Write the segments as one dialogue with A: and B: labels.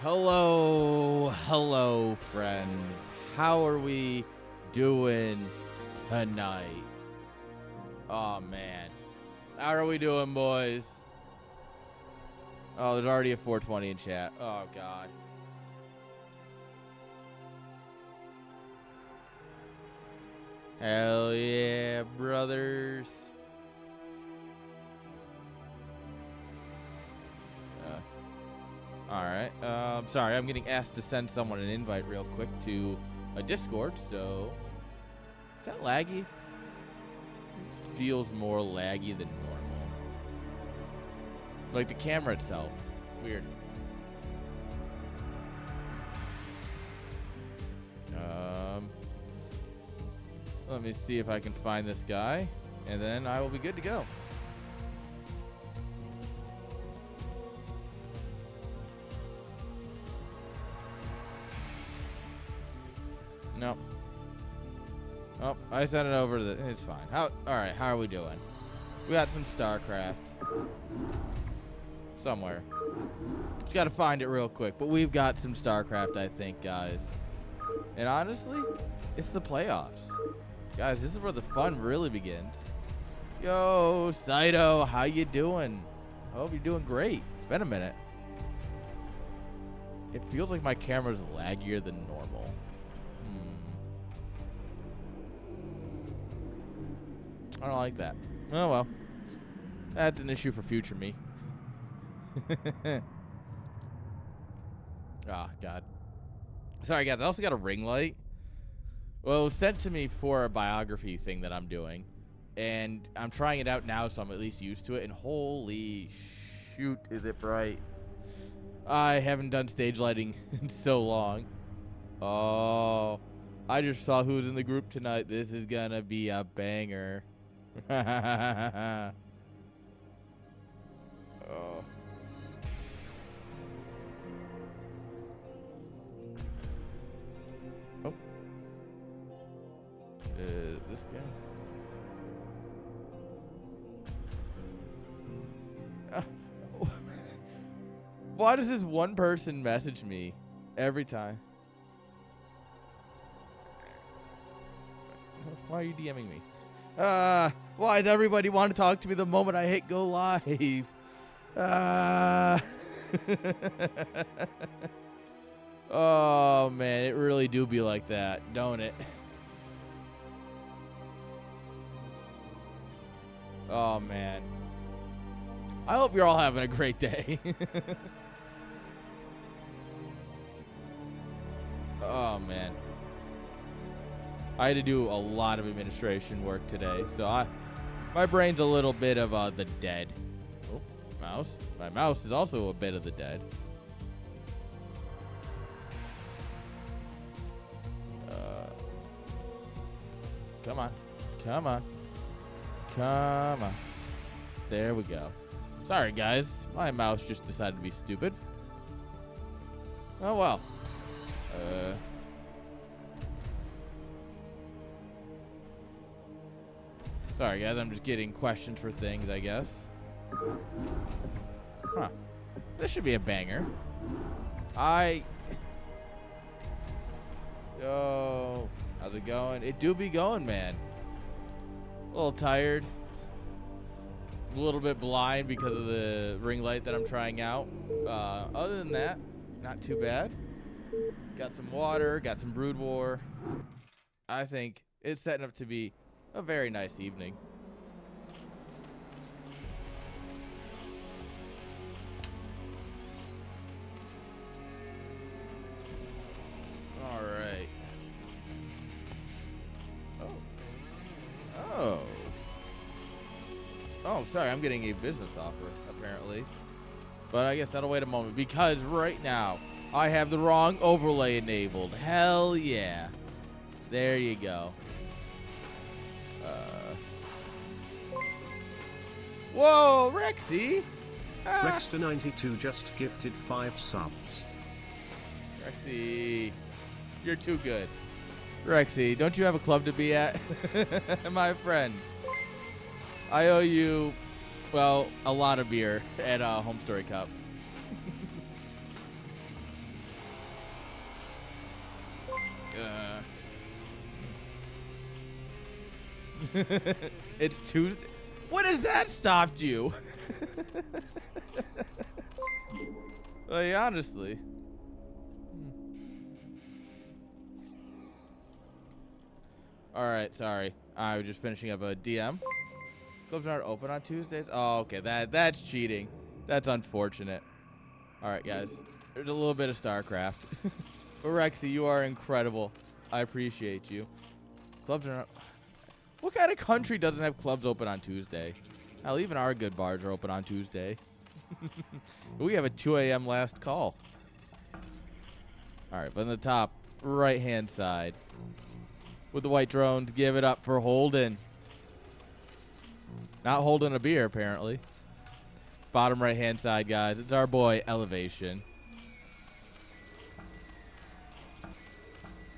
A: Hello, friends. How are we doing tonight? Oh, man. How are we doing, boys? Oh, there's already a 420 in chat. Oh, God. Hell yeah, brothers. Alright, sorry, I'm getting asked to send someone an invite real quick to a Discord, so... Is that laggy? It feels more laggy than normal. Like the camera itself. Weird. Let me see if I can find this guy, and then I will be good to go. Nope. Oh, I sent it over to the... It's fine. Alright, how are we doing? We got some Starcraft. Somewhere. Just gotta find it real quick. But we've got some Starcraft, I think, guys. And honestly, it's the playoffs. Guys, this is where the fun really begins. Yo, Saito, how you doing? Hope you're doing great. It's been a minute. It feels like my camera's laggier than normal. I don't like that. Oh, well. That's an issue for future me. Oh, God. Sorry, guys. I also got a ring light. Well, it was sent to me for a biography thing that I'm doing. And I'm trying it out now, so I'm at least used to it. And holy shoot, is it bright. I haven't done stage lighting in so long. Oh, I just saw who's in the group tonight. This is going to be a banger. Oh. Oh. This guy. Why does this one person message me every time? Why are you DMing me? Why does everybody want to talk to me the moment I hit go live? Oh, man, it really do be like that, don't it? Oh, man. I hope you're all having a great day. Oh, man. I had to do a lot of administration work today, so my brain's a little bit of the dead. Oh, mouse. My mouse is also a bit of the dead. Come on. Come on. Come on. There we go. Sorry, guys. My mouse just decided to be stupid. Oh, well. Sorry, guys. I'm just getting questions for things, I guess. Huh. This should be a banger. Yo. How's it going? It do be going, man. A little tired. A little bit blind because of the ring light that I'm trying out. Other than that, not too bad. Got some water. Got some Brood War. I think it's setting up to be a very nice evening. All right. Oh. Oh, sorry. I'm getting a business offer, apparently. But I guess that'll wait a moment because right now I have the wrong overlay enabled. Hell yeah. There you go. Whoa, Rexy!
B: Rexter92 just gifted 5 subs.
A: Rexy, you're too good. Rexy, don't you have a club to be at? My friend. I owe you, well, a lot of beer at Home Story Cup. It's Tuesday. What has that stopped you? Like, honestly. All right, sorry. I was just finishing up a DM. Clubs aren't open on Tuesdays. Oh, okay. That's cheating. That's unfortunate. All right, guys. There's a little bit of Starcraft. But Rexy, you are incredible. I appreciate you. Clubs are not. What kind of country doesn't have clubs open on Tuesday? Hell, even our good bars are open on Tuesday. We have a 2 a.m. last call. All right, but on the top right-hand side with the white drones, give it up for Holden. Not holding a beer, apparently. Bottom right-hand side, guys. It's our boy, Elevation.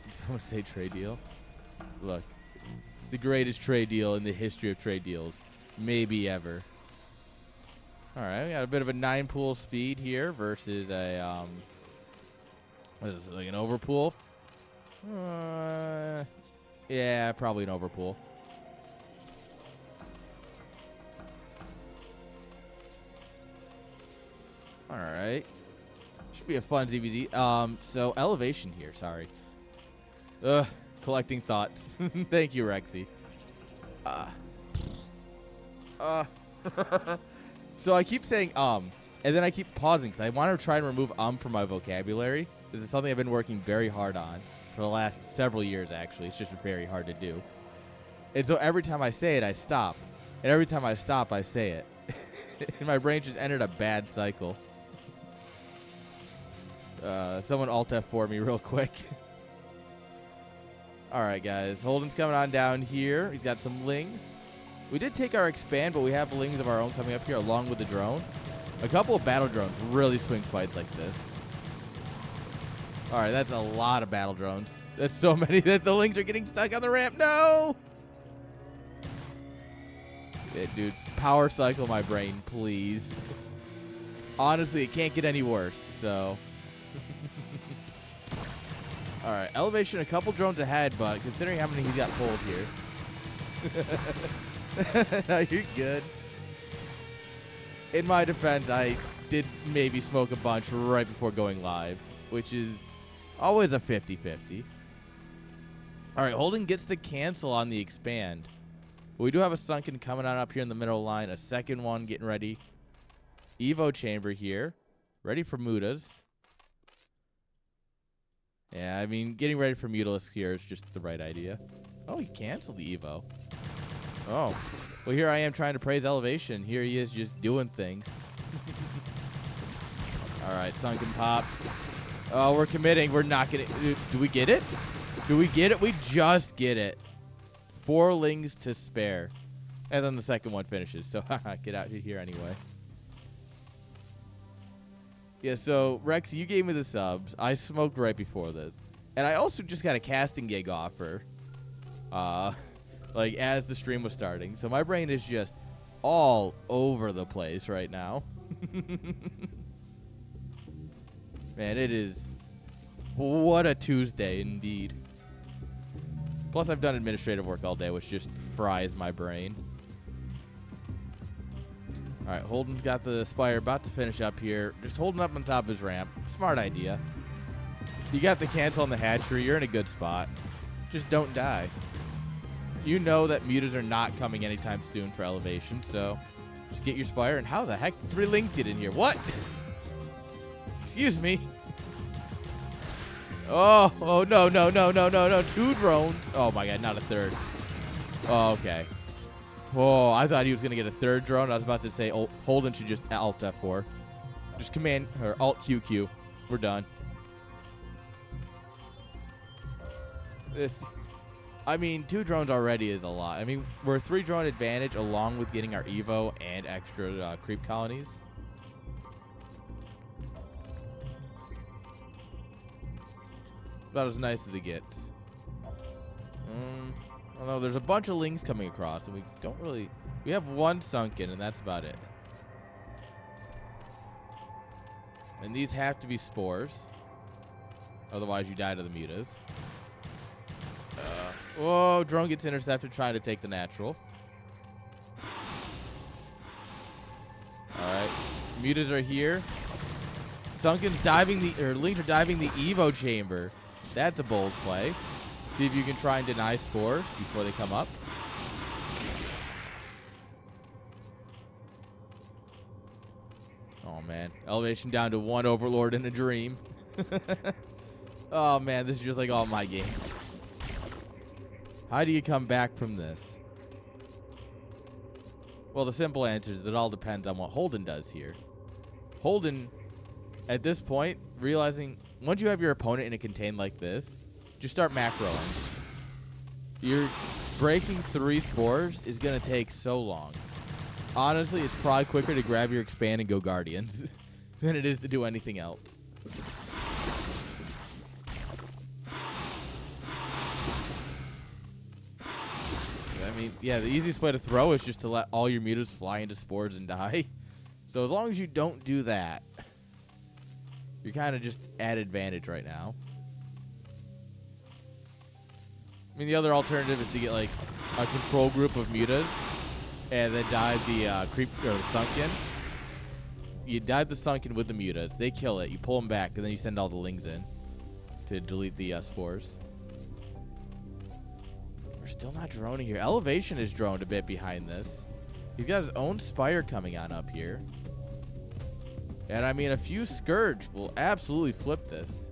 A: Did someone say trade deal? Look. It's the greatest trade deal in the history of trade deals. Maybe ever. All right, we got a bit of a 9-pool speed here versus a, what is this, like an overpool? Yeah, probably an overpool. All right. Should be a fun ZVZ. So elevation here, sorry. Collecting thoughts. Thank you, Rexy. So I keep saying and then I keep pausing because I want to try and remove from my vocabulary. This is something I've been working very hard on for the last several years, actually. It's just very hard to do. And so every time I say it, I stop. And every time I stop, I say it. And my brain just entered a bad cycle. Someone Alt F for me real quick. All right, guys. Holden's coming on down here. He's got some lings. We did take our expand, but we have lings of our own coming up here along with the drone. A couple of battle drones really swing fights like this. All right, that's a lot of battle drones. That's so many that the lings are getting stuck on the ramp. No! Yeah, dude, power cycle my brain, please. Honestly, it can't get any worse, so... All right, elevation, a couple drones ahead, but considering how many he's got pulled here. No, you're good. In my defense, I did maybe smoke a bunch right before going live, which is always a 50-50. All right, Holden gets the cancel on the expand. But we do have a sunken coming on up here in the middle line, a second one getting ready. Evo chamber here, ready for mutas. Yeah, I mean, getting ready for Mutalisk here is just the right idea. Oh, he canceled the Evo. Oh. Well, here I am trying to praise elevation. Here he is just doing things. All right, sunken pop. Oh, we're committing. We're not getting... Do we get it? Do we get it? We just get it. 4 lings to spare. And then the second one finishes. So, get out of here anyway. Yeah, so, Rex, you gave me the subs. I smoked right before this. And I also just got a casting gig offer. Like, as the stream was starting. So, my brain is just all over the place right now. Man, it is... What a Tuesday, indeed. Plus, I've done administrative work all day, which just fries my brain. All right, Holden's got the Spire about to finish up here. Just holding up on top of his ramp. Smart idea. You got the cancel on the hatchery. You're in a good spot. Just don't die. You know that mutas are not coming anytime soon for elevation, so just get your Spire. And how the heck did 3 lings get in here? What? Excuse me. Oh, no. 2 drones. Oh, my God, not a third. Oh, okay. Oh, I thought he was going to get a 3rd drone. I was about to say Holden should just Alt F4. Just command or Alt QQ. We're done. I mean, 2 drones already is a lot. I mean, we're a 3 drone advantage along with getting our Evo and extra creep colonies. About as nice as it gets. Although there's a bunch of lings coming across, and we don't really... We have 1 sunken, and that's about it. And these have to be spores. Otherwise, you die to the mutas. Whoa, drone gets intercepted trying to take the natural. All right, mutas are here. Sunken's diving Lings are diving the Evo chamber. That's a bold play. See if you can try and deny spores before they come up. Oh man, elevation down to 1 overlord in a dream. Oh man, this is just like all my games. How do you come back from this? Well, the simple answer is that it all depends on what Holden does here. Holden, at this point, realizing once you have your opponent in a contain like this, just start macroing. You're breaking 3 spores is going to take so long. Honestly, it's probably quicker to grab your expand and go Guardians than it is to do anything else. I mean, yeah, the easiest way to throw is just to let all your mutas fly into spores and die. So as long as you don't do that, you're kind of just at advantage right now. I mean, the other alternative is to get like a control group of mutas and then dive the creep or the sunken. You dive the sunken with the mutas. They kill it. You pull them back, and then you send all the lings in to delete the spores. We're still not droning here. Elevation is droned a bit behind this. He's got his own spire coming on up here. And I mean, a few Scourge will absolutely flip this.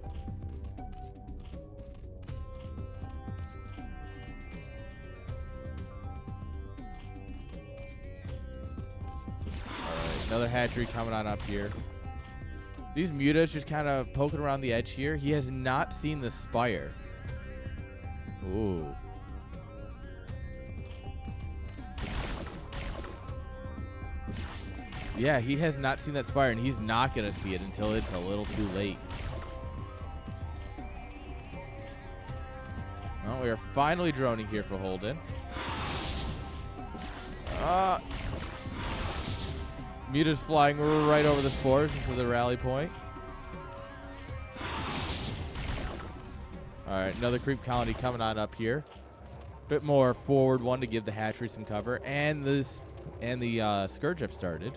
A: Alright, another hatchery coming on up here. These mutas just kind of poking around the edge here. He has not seen the spire. Ooh. Yeah, he has not seen that spire, and he's not going to see it until it's a little too late. Well, we are finally droning here for Holden. Muta's flying right over the spores into the rally point. All right, another creep colony coming on up here. Bit more forward one to give the hatchery some cover, and the Scourge have started.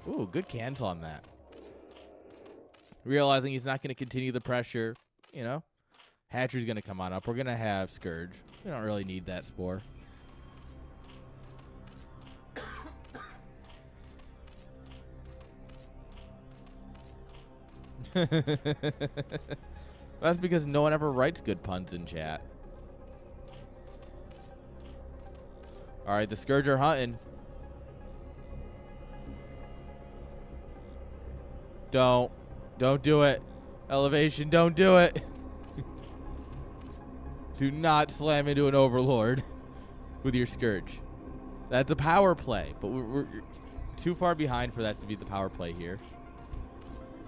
A: Ooh, good cancel on that. Realizing he's not going to continue the pressure, you know. Hatchery's going to come on up. We're going to have Scourge. We don't really need that spore. That's because no one ever writes good puns in chat. All right, the Scourge are hunting. Don't do it. Elevation, don't do it. Do not slam into an Overlord with your Scourge. That's a power play, but we're too far behind for that to be the power play here.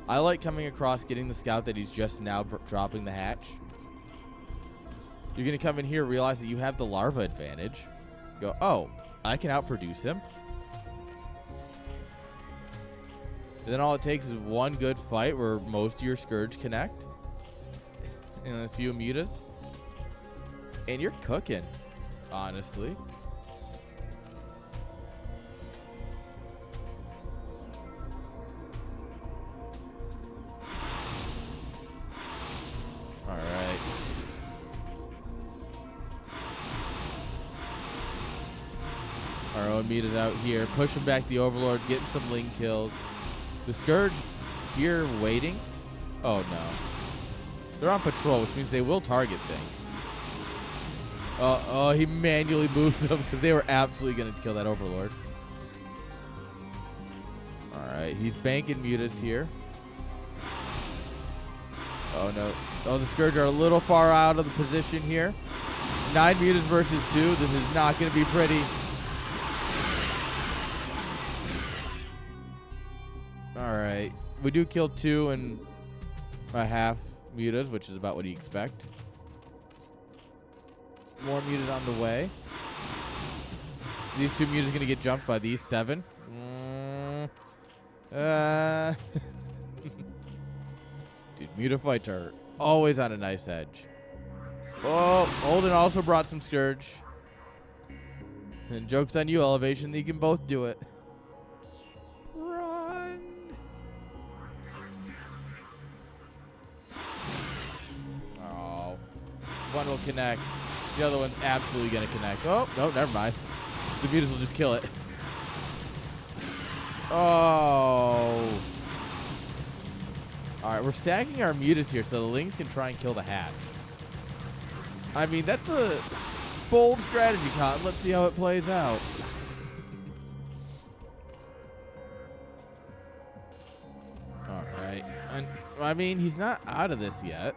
A: I like coming across, getting the scout that he's just now dropping the hatch. You're going to come in here, realize that you have the larva advantage. Go, oh, I can outproduce him. And then all it takes is one good fight where most of your Scourge connect. And a few mutas. And you're cooking, honestly. All right. Our own muta's out here. Pushing back the Overlord, getting some Ling kills. The Scourge here waiting. Oh, no. They're on patrol, which means they will target things. Oh, he manually moved them because they were absolutely going to kill that Overlord. All right, he's banking mutas here. Oh, no. Oh, the Scourge are a little far out of the position here. 9 mutas versus 2. This is not going to be pretty. All right. We do kill 2.5 mutas, which is about what you expect. More mutas on the way. These 2 mutas going to get jumped by these 7. Dude, muta fights are always on a knife's edge. Oh, Holden also brought some Scourge. And joke's on you, Elevation. You can both do it. Run. Oh. One will connect. The other one's absolutely going to connect. Oh, no, never mind. The mutas will just kill it. Oh. All right, we're stacking our mutas here so the Lings can try and kill the hatch. I mean, that's a bold strategy, Cotton. Let's see how it plays out. All right. And, I mean, he's not out of this yet.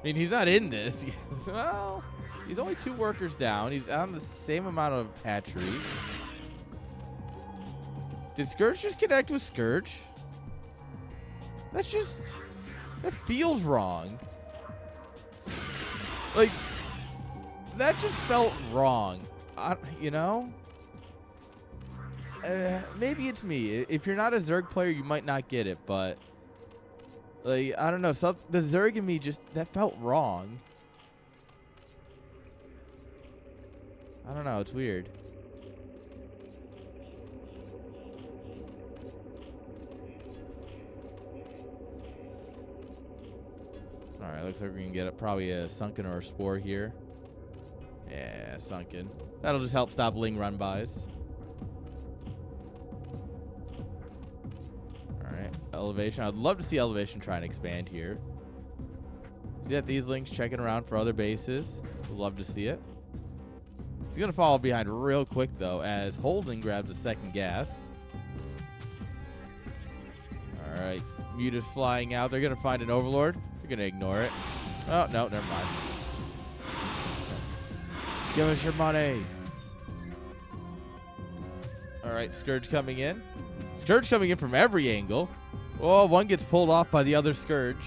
A: I mean, he's not in this. Well, he's only 2 workers down. He's on the same amount of hatcheries. Did Scourge just connect with Scourge? That's just... That feels wrong. Like, that just felt wrong. You know? Maybe it's me. If you're not a Zerg player, you might not get it, but... Like, I don't know. The Zerg in me just... That felt wrong. I don't know. It's weird. Alright, looks like we can get probably a Sunken or a Spore here. Yeah, Sunken. That'll just help stop Ling run-bys. Alright, Elevation. I'd love to see Elevation try and expand here. He's got these Lings checking around for other bases. Would love to see it. He's going to fall behind real quick, though, as Holden grabs a second gas. Alright, Muta's flying out. They're going to find an Overlord. They're going to ignore it. Oh, no, never mind. Give us your money. All right, Scourge coming in. Scourge coming in from every angle. Oh, one gets pulled off by the other Scourge.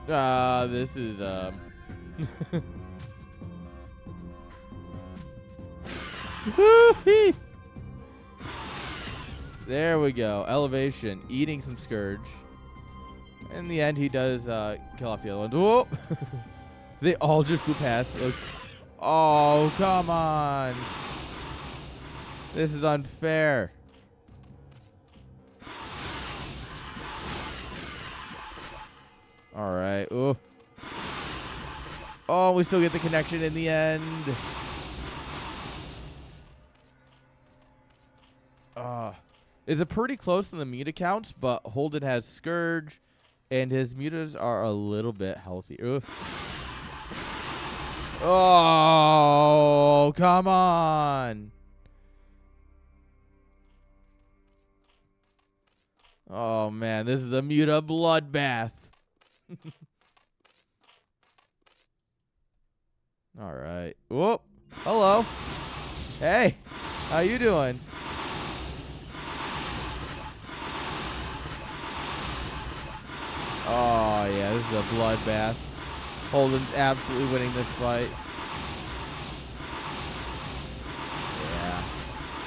A: This is, Woo-hee! There we go. Elevation eating some Scourge. In the end, he does kill off the other ones. Whoa! They all just flew past. Look. Oh, come on. This is unfair. All right. Ooh. Oh, we still get the connection in the end. Is it pretty close in the muta counts, but Holden has Scourge, and his mutas are a little bit healthier. Oh, come on. Oh, man, this is a muta bloodbath. All right. Whoop. Hello. Hey, how you doing? Oh, yeah, this is a bloodbath. Holden's absolutely winning this fight. Yeah.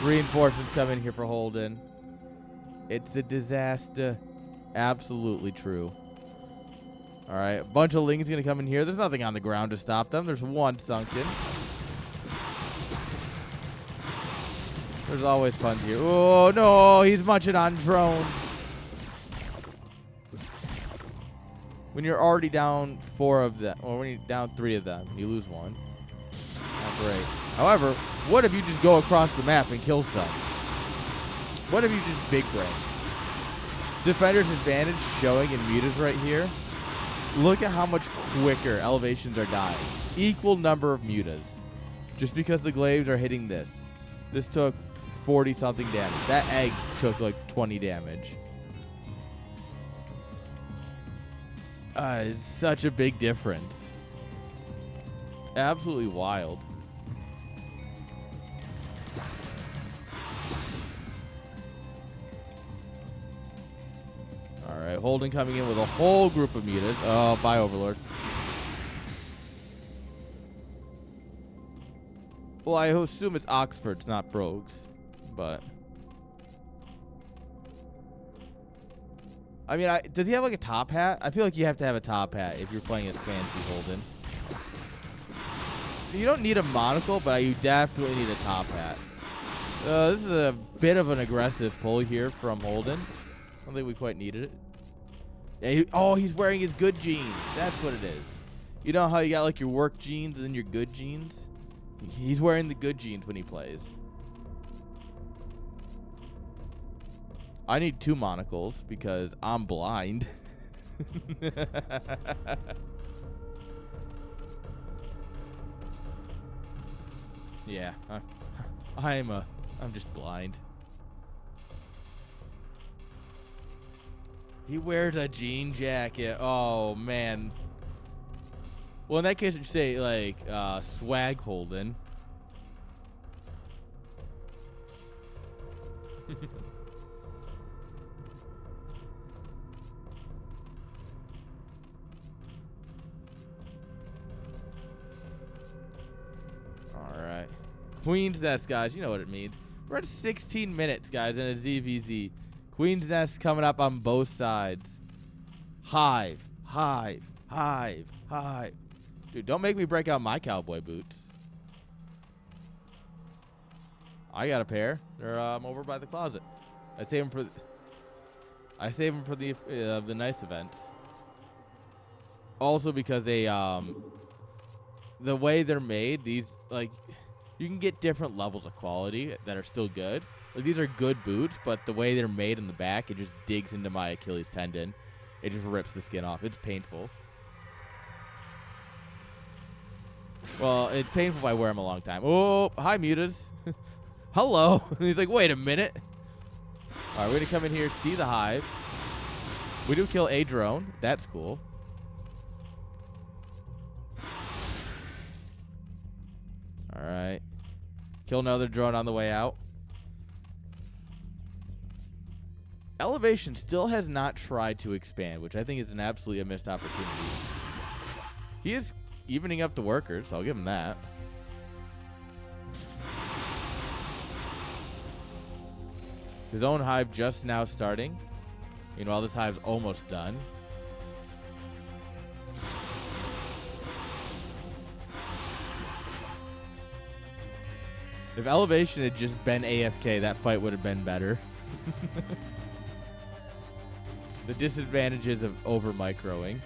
A: Reinforcements come in here for Holden. It's a disaster. Absolutely true. All right, a bunch of Lings going to come in here. There's nothing on the ground to stop them. There's one Sunken. There's always fun here. Oh, no, he's munching on drone. When you're already down 4 of them, or when you're down 3 of them, you lose 1. Not great. However, what if you just go across the map and kill some? What if you just big brain? Defender's advantage showing in mutas right here. Look at how much quicker elevations are dying. Equal number of mutas. Just because the glaives are hitting this. This took 40-something damage. That egg took like 20 damage. It's such a big difference. Absolutely wild. All right, Holden coming in with a whole group of mutas. Oh, bye, Overlord. Well, I assume it's Oxfords, not Brogues, but I mean, does he have like a top hat? I feel like you have to have a top hat if you're playing as fancy Holden. You don't need a monocle, but you definitely need a top hat. This is a bit of an aggressive pull here from Holden. I don't think we quite needed it. Yeah, he's wearing his good jeans. That's what it is. You know how you got like your work jeans and then your good jeans? He's wearing the good jeans when he plays. I need 2 monocles because I'm blind. Yeah, I'm just blind. He wears a jean jacket. Oh man. Well, in that case, you say like swag Holden. All right, Queen's Nest, guys. You know what it means. We're at 16 minutes, guys, in a ZVZ. Queen's Nest coming up on both sides. Hive, hive, hive, hive. Dude, don't make me break out my cowboy boots. I got a pair. They're over by the closet. I save them for the nice events. Also because they the way they're made, these like you can get different levels of quality that are still good. Like these are good boots, but the way they're made in the back, it just digs into my Achilles tendon. It just rips the skin off. It's painful. Well, it's painful if I wear them a long time. Oh, hi, Mutas. Hello. He's like, wait a minute. All right, we're going to come in here, see the hive. We do kill a drone. That's cool. All right. Kill another drone on the way out. Elevation still has not tried to expand, which I think is an absolutely missed opportunity. He is evening up the workers. I'll give him that. His own hive just now starting. Meanwhile, this hive's almost done. If Elevation had just been AFK, that fight would have been better. The disadvantages of over-microing.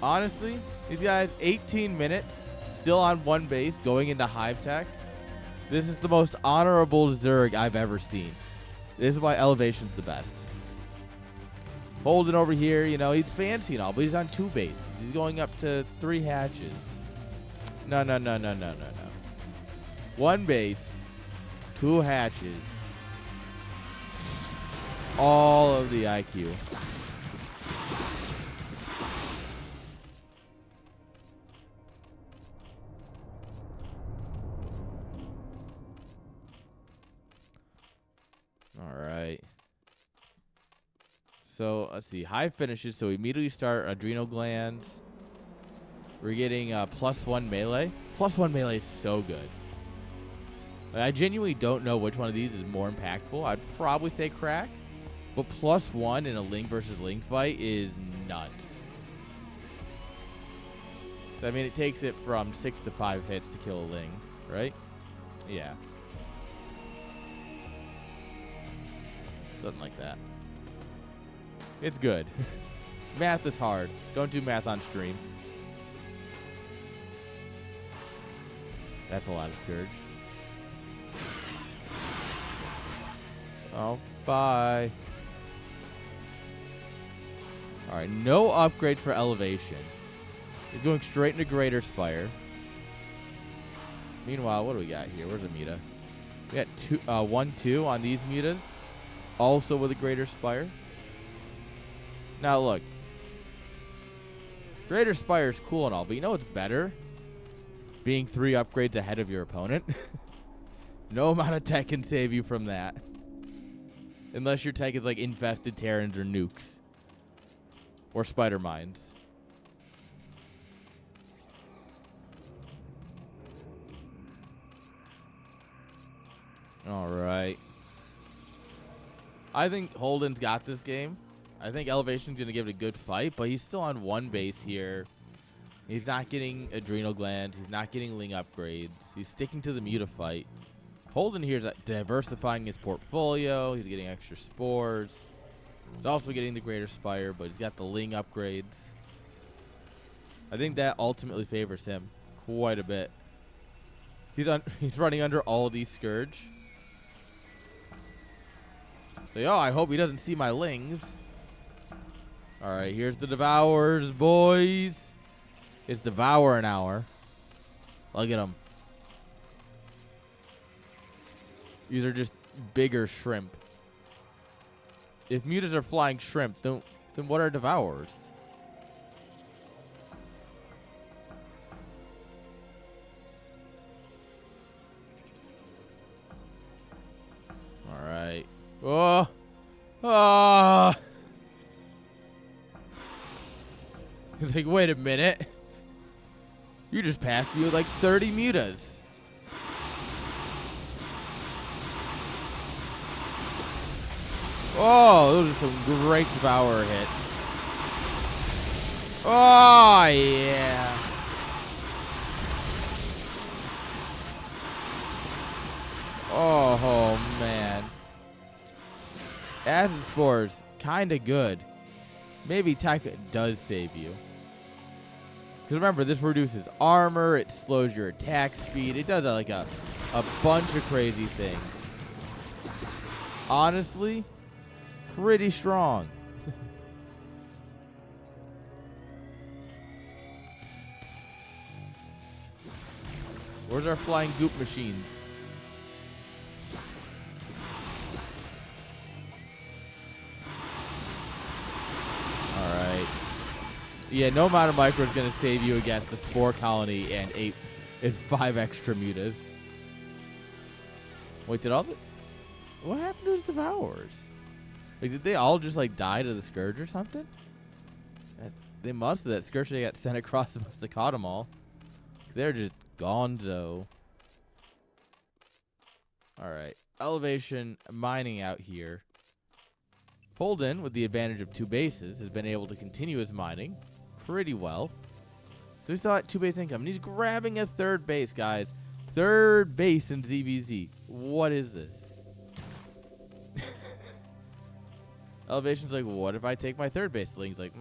A: Honestly, these guys, 18 minutes, still on one base, going into hive tech. This is the most honorable Zerg I've ever seen. This is why Elevation's the best. Holden over here, you know, he's fancy and all, but he's on 2 bases. He's going up to 3 hatches. No. 1 base, 2 hatches. All of the IQ. All right. So let's see. Hive finishes. So we immediately start adrenal glands. We're getting +1 melee. +1 melee is so good. Like, I genuinely don't know which one of these is more impactful. I'd probably say crack. But +1 in a Ling versus Ling fight is nuts. So, I mean, it takes it from 6 to 5 hits to kill a Ling, right? Yeah. Something like that. It's good. Math is hard. Don't do math on stream. That's a lot of Scourge. Oh, bye. All right, no upgrades for Elevation. He's going straight into Greater Spire. Meanwhile, what do we got here? Where's the Muta? We got 1-2 on these Mutas. Also with a Greater Spire. Now, look. Greater Spire is cool and all, but you know what's better? Being 3 upgrades ahead of your opponent. No amount of tech can save you from that. Unless your tech is like Infested Terrans or Nukes. Or Spider Mines. All right. I think Holden's got this game. I think Elevation's going to give it a good fight, but he's still on one base here. He's not getting adrenal glands. He's not getting Ling upgrades. He's sticking to the Muta fight. Holden here is diversifying his portfolio. He's getting extra spores. He's also getting the Greater Spire, but he's got the Ling upgrades. I think that ultimately favors him quite a bit. He's running under all these Scourge. So, yo, I hope he doesn't see my Lings. All right, here's the Devourers, boys. It's Devour an hour. Look at them. These are just bigger shrimp. If mutas are flying shrimp, then what are Devourers? All right. Oh. Oh. He's like, wait a minute. You just passed me with like 30 mutas. Oh, those are some great Devourer hits. Oh, yeah. Oh, man. Acid Spores, kind of good. Maybe Taika does save you. Because remember, this reduces armor, it slows your attack speed, it does like a bunch of crazy things. Honestly, pretty strong. Where's our flying goop machines? Alright. Yeah, no amount of micro is going to save you against the Spore Colony and 5 extra mutas. Wait, did all the... What happened to his Devourers? Like, did they all just, like, die to the Scourge or something? They must have. That Scourge they got sent across must have caught them all. They're just gonzo. Alright. Elevation mining out here. Holden, with the advantage of 2 bases, has been able to continue his mining pretty well. So he's still at 2 base income. And he's grabbing a 3rd base, guys. 3rd base in ZVZ. What is this? Elevation's like, what if I take my 3rd base? Ling's like,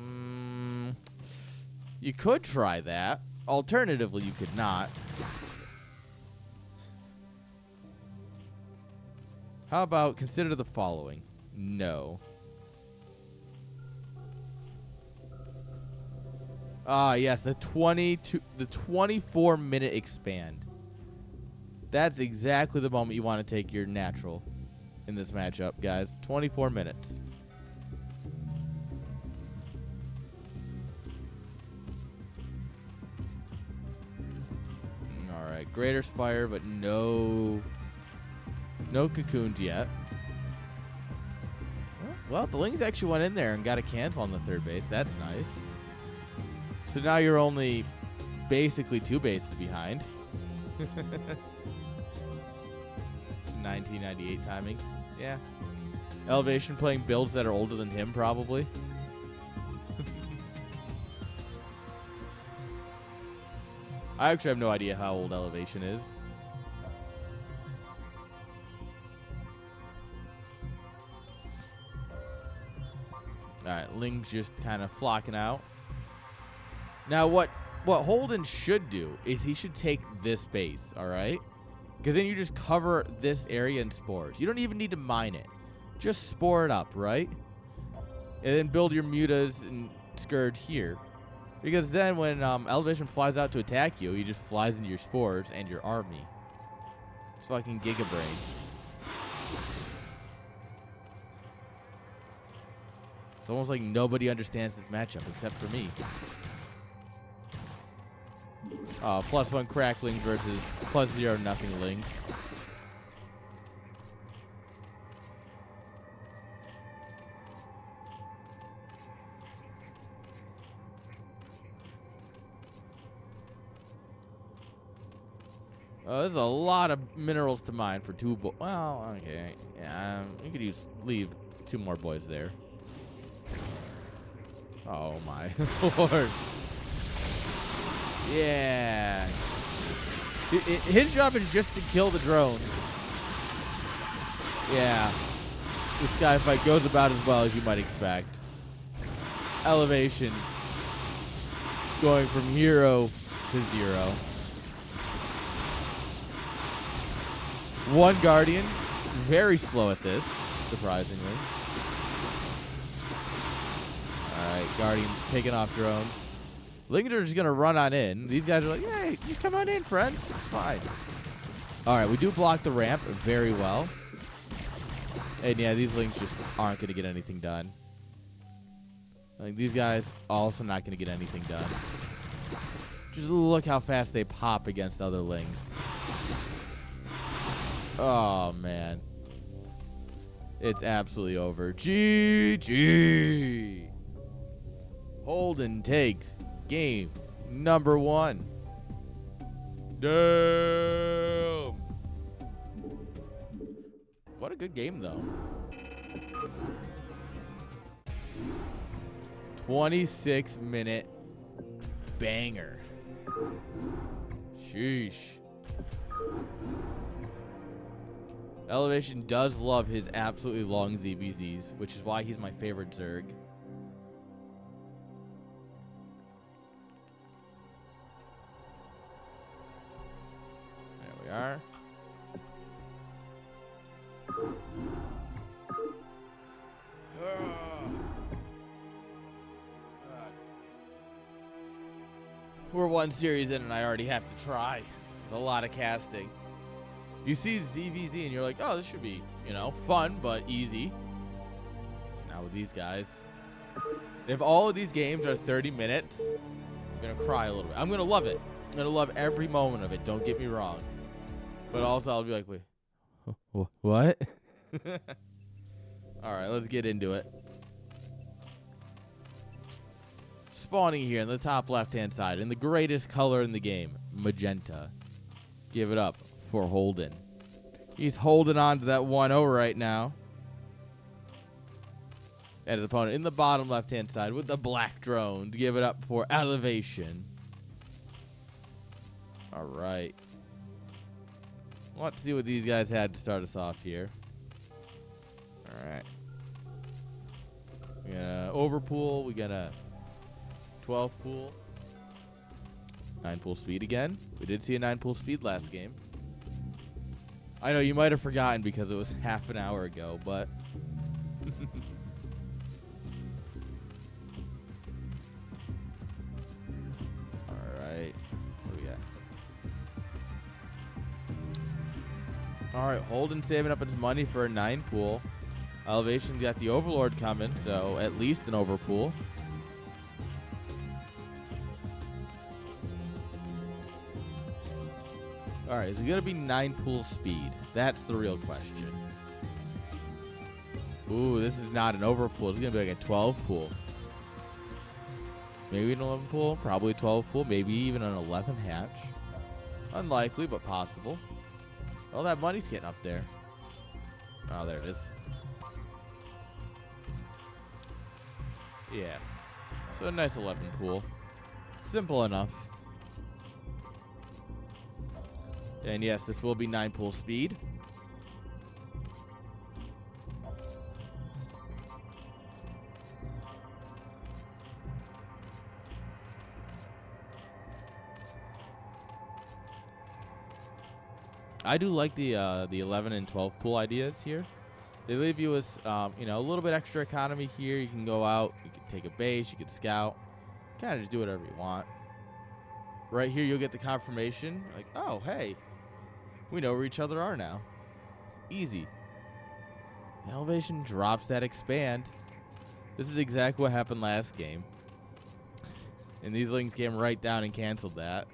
A: you could try that. Alternatively, you could not. How about consider the following? No. Ah, yes, the 24-minute expand. That's exactly the moment you want to take your natural in this matchup, guys. 24 minutes. All right, Greater Spire, but no cocoons yet. Well, the Lings actually went in there and got a cancel on the 3rd base. That's nice. So now you're only basically 2 bases behind. 1998 timing. Yeah. Elevation playing builds that are older than him, probably. I actually have no idea how old Elevation is. Alright, Ling's just kind of flocking out. Now, what Holden should do is he should take this base, all right? Because then you just cover this area in spores. You don't even need to mine it. Just spore it up, right? And then build your mutas and Scourge here. Because then when Elevation flies out to attack you, he just flies into your spores and your army. It's fucking Giga Brain. It's almost like nobody understands this matchup except for me. +1 Cracklings versus +0 nothing Lings. There's a lot of minerals to mine for 2. Well, okay. Yeah, you could leave 2 more boys there. Oh my lord. Yeah. His job is just to kill the drones. Yeah. This guy fight goes about as well as you might expect. Elevation going from hero to 0. 1 Guardian, very slow at this, surprisingly. Alright, Guardian's picking off drones. Lings are just going to run on in. These guys are like, hey, just come on in, friends. It's fine. Alright, we do block the ramp very well. And yeah, these Lings just aren't going to get anything done. Like, these guys also not going to get anything done. Just look how fast they pop against other Lings. Oh, man. It's absolutely over. GG. Holden takes game number 1. Damn. What a good game, though. 26-minute banger. Sheesh. Elevation does love his absolutely long ZBZs, which is why he's my favorite Zerg. There we are. We're 1 series in and I already have to try. It's a lot of casting. You see ZVZ and you're like, oh, this should be, you know, fun but easy. Now with these guys, if all of these games are 30 minutes, I'm going to cry a little bit. I'm going to love it. I'm going to love every moment of it. Don't get me wrong. But also I'll be like, wait, what? All right, let's get into it. Spawning here in the top left-hand side in the greatest color in the game, magenta. Give it up for Holden. He's holding on to that 1-0 right now. And his opponent in the bottom left-hand side with the black drones. Give it up for Elevation. All right. Let's see what these guys had to start us off here. All right. We got a overpool. We got a 12 pool. 9 pool speed again. We did see a 9 pool speed last game. I know you might have forgotten because it was half an hour ago, but alright. What do we got? Alright, Holden saving up his money for a 9 pool. Elevation got the Overlord coming, so at least an overpool. All right, is it going to be 9 pool speed? That's the real question. Ooh, this is not an overpool. It's going to be like a 12 pool. Maybe an 11 pool, probably 12 pool, maybe even an 11 hatch. Unlikely, but possible. Well, that money's getting up there. Oh, there it is. Yeah. So a nice 11 pool. Simple enough. And yes, this will be 9 pool speed. I do like the 11 and 12 pool ideas here. They leave you with you know, a little bit extra economy here. You can go out, you can take a base, you can scout, kind of just do whatever you want. Right here, you'll get the confirmation, like, oh, hey, we know where each other are now. Easy. Elevation drops that expand. This is exactly what happened last game. And these Lings came right down and canceled that.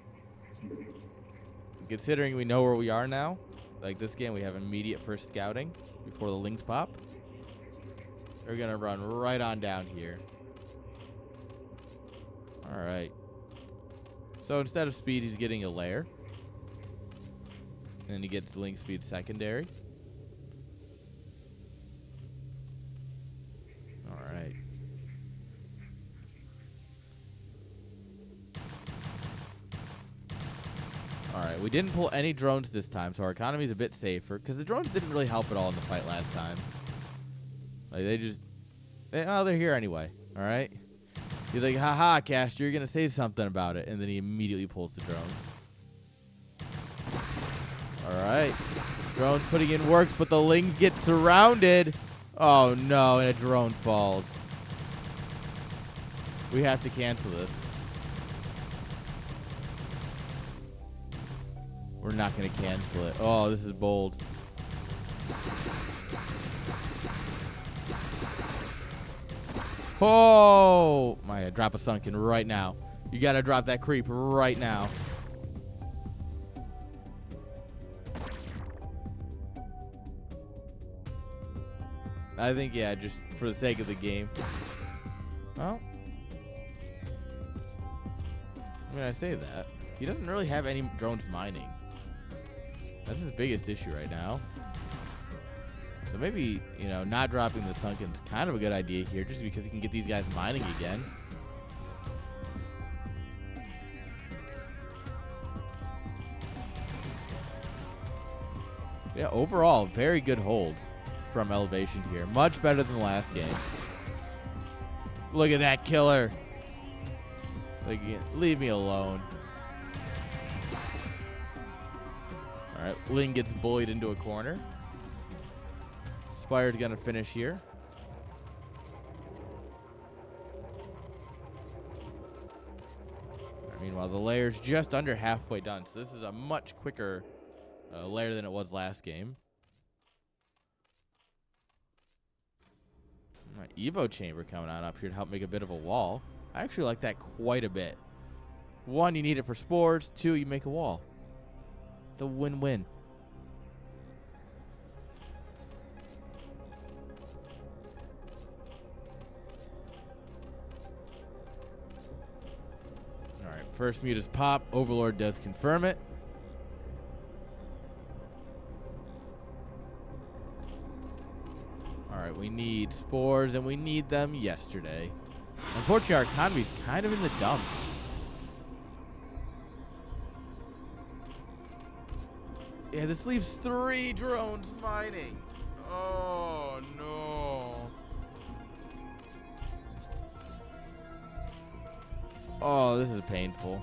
A: Considering we know where we are now, like this game, we have immediate first scouting before the Lings pop. We're going to run right on down here. All right. So instead of speed, he's getting a lair. And he gets Ling speed secondary. right, we didn't pull any drones this time, so our economy is a bit safer. Because the drones didn't really help at all in the fight last time. Like, they're here anyway. All right? He's like, haha, Caster, you're going to say something about it. And then he immediately pulls the drones. All right. Drones putting in works, but the Lings get surrounded. Oh, no, and a drone falls. We have to cancel this. We're not going to cancel it. Oh, this is bold. Oh, my God, drop a sunken right now. You got to drop that creep right now. I think, yeah, just for the sake of the game. Well, I mean, I say that. He doesn't really have any drones mining. That's his biggest issue right now. So maybe, you know, not dropping the sunken's kind of a good idea here just because he can get these guys mining again. Yeah, overall, very good hold from Elevation here. Much better than the last game. Look at that killer. Like, leave me alone. All right, Ling gets bullied into a corner. Spire's gonna finish here. Meanwhile, the layer's just under halfway done, so this is a much quicker layer than it was last game. All right, Evo Chamber coming on up here to help make a bit of a wall. I actually like that quite a bit. One, you need it for spores. Two, you make a wall. It's a win-win. All right, first mute is pop. Overlord does confirm it. All right, we need spores, and we need them yesterday. Unfortunately, our economy's kind of in the dumps. Yeah, this leaves 3 drones mining. Oh, no. Oh, this is painful.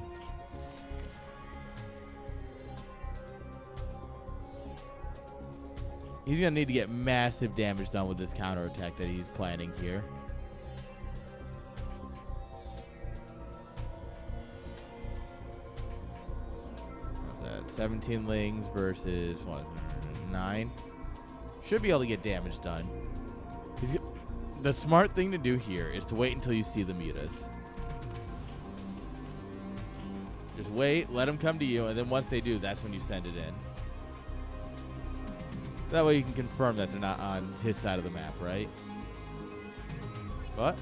A: He's going to need to get massive damage done with this counterattack that he's planning here. What's that? 17 Lings versus, what, 9? Should be able to get damage done. The smart thing to do here is to wait until you see the mutas. Just wait, let them come to you, and then once they do, that's when you send it in. That way you can confirm that they're not on his side of the map, right? But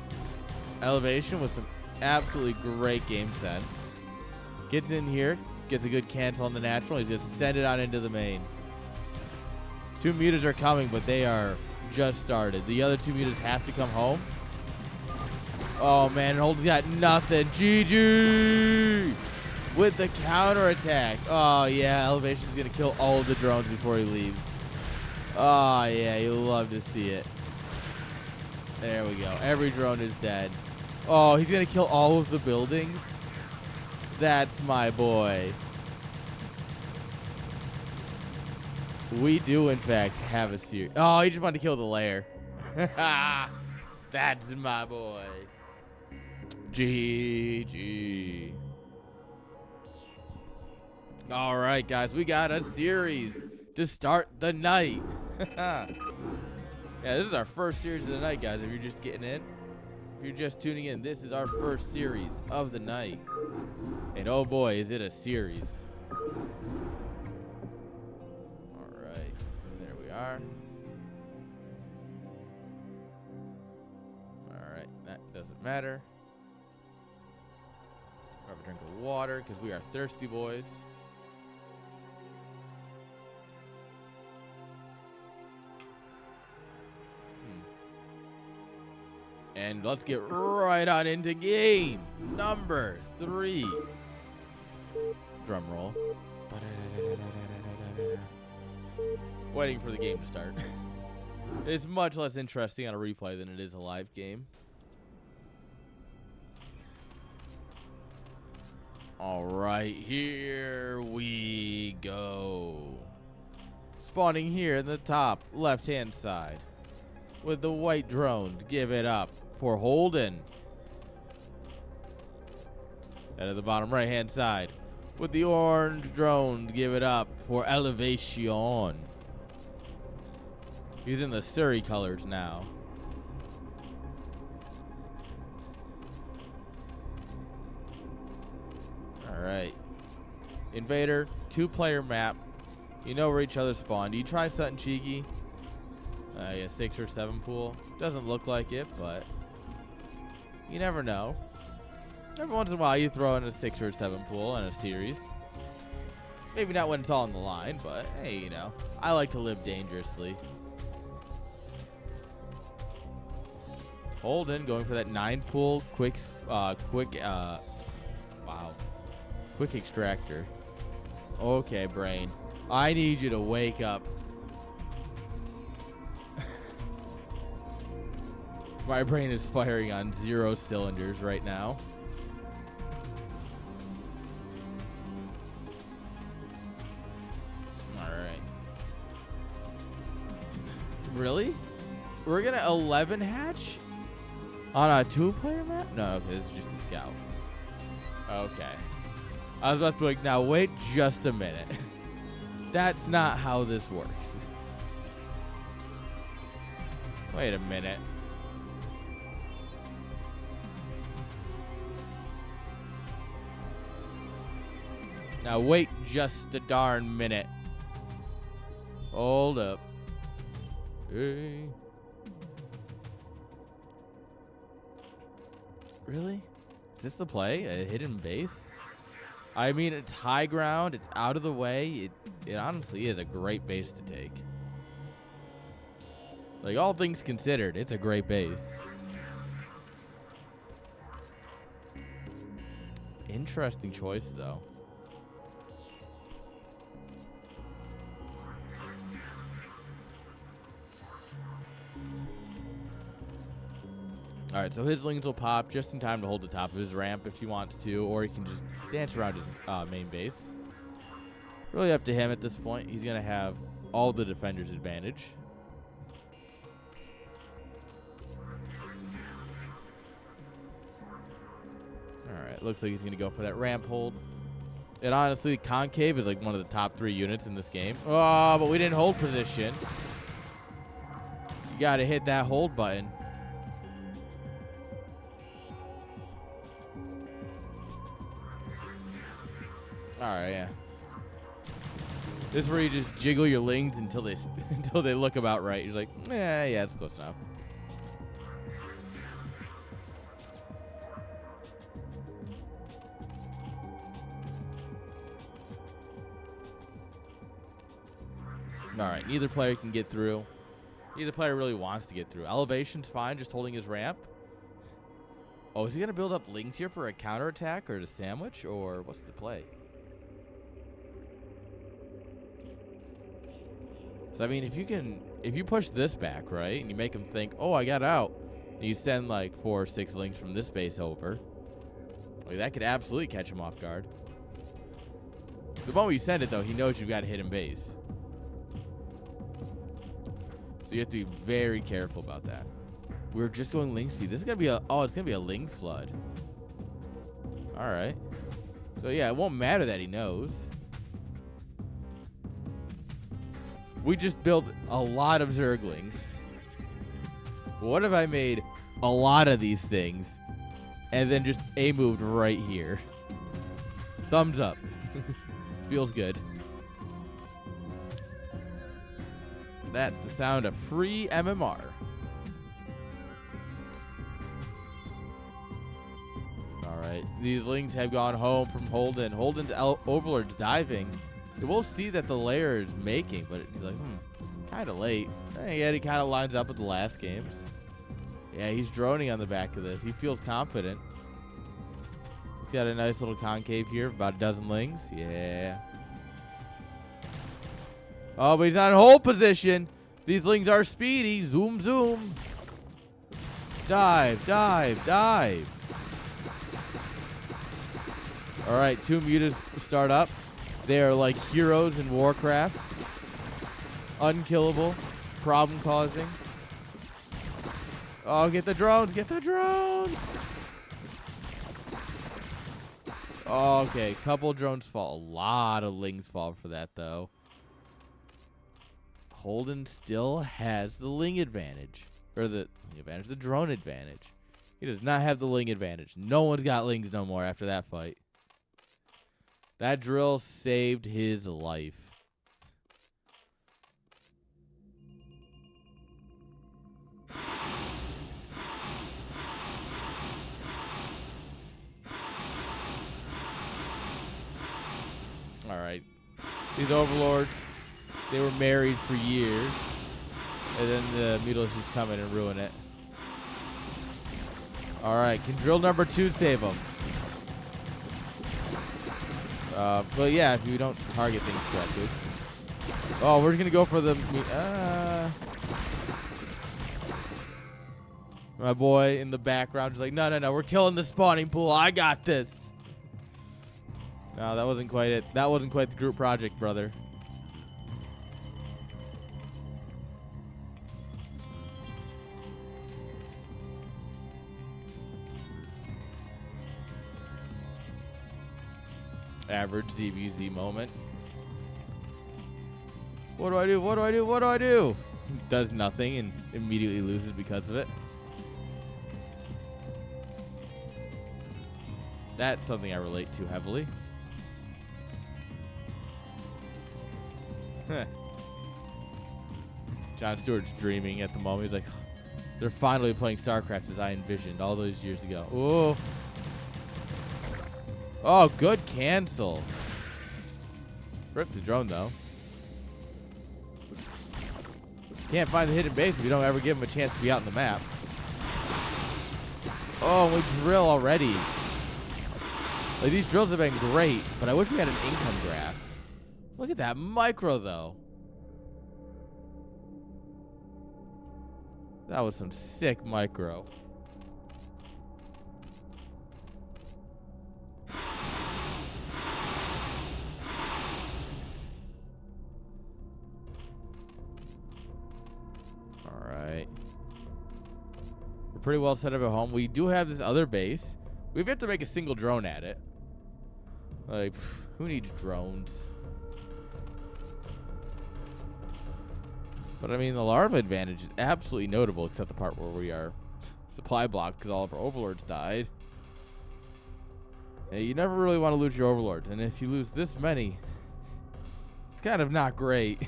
A: Elevation with some absolutely great game sense. Gets in here, gets a good cancel on the natural. He's just send it out into the main. 2 mutas are coming, but they are just started. The other 2 mutas have to come home. Oh, man, Holden's got nothing. GG! With the counterattack. Oh, yeah, Elevation's going to kill all of the drones before he leaves. Oh, yeah, you love to see it. There we go. Every drone is dead. Oh, he's going to kill all of the buildings? That's my boy. We do, in fact, have a series. Oh, he just wanted to kill the lair. That's my boy. GG. All right, guys, we got a series to start the night. Yeah, this is our first series of the night, guys. If you're just getting in, if you're just tuning in, this is our first series of the night. And oh boy, is it a series. All right, there we are. All right, that doesn't matter. Grab a drink of water because we are thirsty boys. And let's get right on into game number 3. Drum roll. Waiting for the game to start. It's much less interesting on a replay than it is a live game. All right, here we go. Spawning here in the top left-hand side with the white drones. Give it up for Holden. And at the bottom right-hand side with the orange drones. Give it up for Elevation. He's in the Surrey colors now. All right. Invader, 2-player map. You know where each other spawn. Do you try something cheeky? Yeah, 6 or 7 pool. Doesn't look like it, but you never know. Every once in a while, you throw in a 6 or 7 pool in a series. Maybe not when it's all on the line, but hey, you know, I like to live dangerously. Holden going for that 9 pool quick extractor. Okay, brain. I need you to wake up. My brain is firing on 0 cylinders right now. All right. Really? We're gonna 11 hatch on a 2-player map? No, okay, this is just a scout. Okay. I was about to be like, now wait just a minute. That's not how this works. Wait a minute. Now wait just a darn minute. Hold up. Hey. Really? Is this the play? A hidden base? I mean, it's high ground. It's out of the way. It honestly is a great base to take. Like, all things considered, it's a great base. Interesting choice, though. All right, so his lings will pop just in time to hold the top of his ramp if he wants to, or he can just dance around his main base. Really up to him at this point. He's going to have all the defenders' advantage. All right, looks like he's going to go for that ramp hold. And honestly, Concave is like one of the top 3 units in this game. Oh, but we didn't hold position. You got to hit that hold button. Alright, yeah. This is where you just jiggle your lings until they look about right. You're like, yeah, it's close enough. Alright, neither player can get through. Neither player really wants to get through. Elevation's fine, just holding his ramp. Oh, is he going to build up lings here for a counterattack or to sandwich? Or what's the play? So, I mean, if you push this back, right, and you make him think, oh, I got out, and you send like 4 or 6 links from this base over, like that could absolutely catch him off guard. The moment you send it, though, he knows you've got a hidden base. So you have to be very careful about that. We're just going link speed. This is going to be it's going to be a link flood. All right. So, yeah, it won't matter that he knows. We just built a lot of Zerglings. What if I made a lot of these things and then just moved right here? Thumbs up. Feels good. That's the sound of free MMR. All right. These lings have gone home from Holden. Holden's Overlord's diving. We'll see that the layer is making, but he's like, kind of late. And yet he kind of lines up with the last games. Yeah, he's droning on the back of this. He feels confident. He's got a nice little concave here, about a dozen lings. Yeah. Oh, but he's not in hold position. These lings are speedy. Zoom, zoom. Dive, dive, dive. All right, 2 mutas start up. They are like heroes in Warcraft. Unkillable. Problem causing. Oh, get the drones. Get the drones. Oh, okay, couple drones fall. A lot of lings fall for that, though. Holden still has the ling advantage. Or the drone advantage. He does not have the ling advantage. No one's got lings no more after that fight. That drill saved his life. All right. These overlords, they were married for years. And then the mutilations just come in and ruin it. All right. Can drill number 2 save them? But yeah, if you don't target things correctly. Oh, we're going to go for the... my boy in the background is like, no, we're killing the spawning pool. I got this. No, that wasn't quite it. That wasn't quite the group project, brother. Average ZVZ moment. What do I do? What do I do? What do I do? Does nothing and immediately loses because of it. That's something I relate to heavily. John Stewart's dreaming at the moment. He's like, they're finally playing Starcraft as I envisioned all those years ago. Ooh. Oh, good cancel. Rip the drone, though. Can't find the hidden base if you don't ever give him a chance to be out on the map. Oh, we drill already. Like, these drills have been great, but I wish we had an income graph. Look at that micro, though. That was some sick micro. All right. We're pretty well set up at home. We do have this other base. We've got to make a single drone at it. Like, who needs drones? But I mean, the larva advantage is absolutely notable, except the part where we are supply blocked because all of our overlords died. Hey, you never really want to lose your overlords, and if you lose this many, it's kind of not great.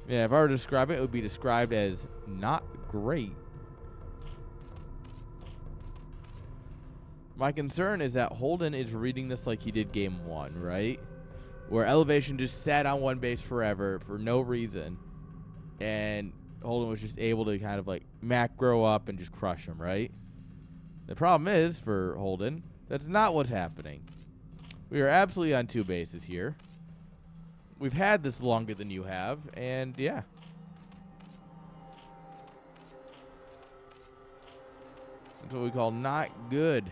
A: Yeah, if I were to describe it, it would be described as not great. My concern is that Holden is reading this like he did game 1, right? Where Elevation just sat on one base forever for no reason. And Holden was just able to kind of like macro up and just crush him, right? The problem is, for Holden, that's not what's happening. We are absolutely on 2 bases here. We've had this longer than you have, and yeah. That's what we call not good.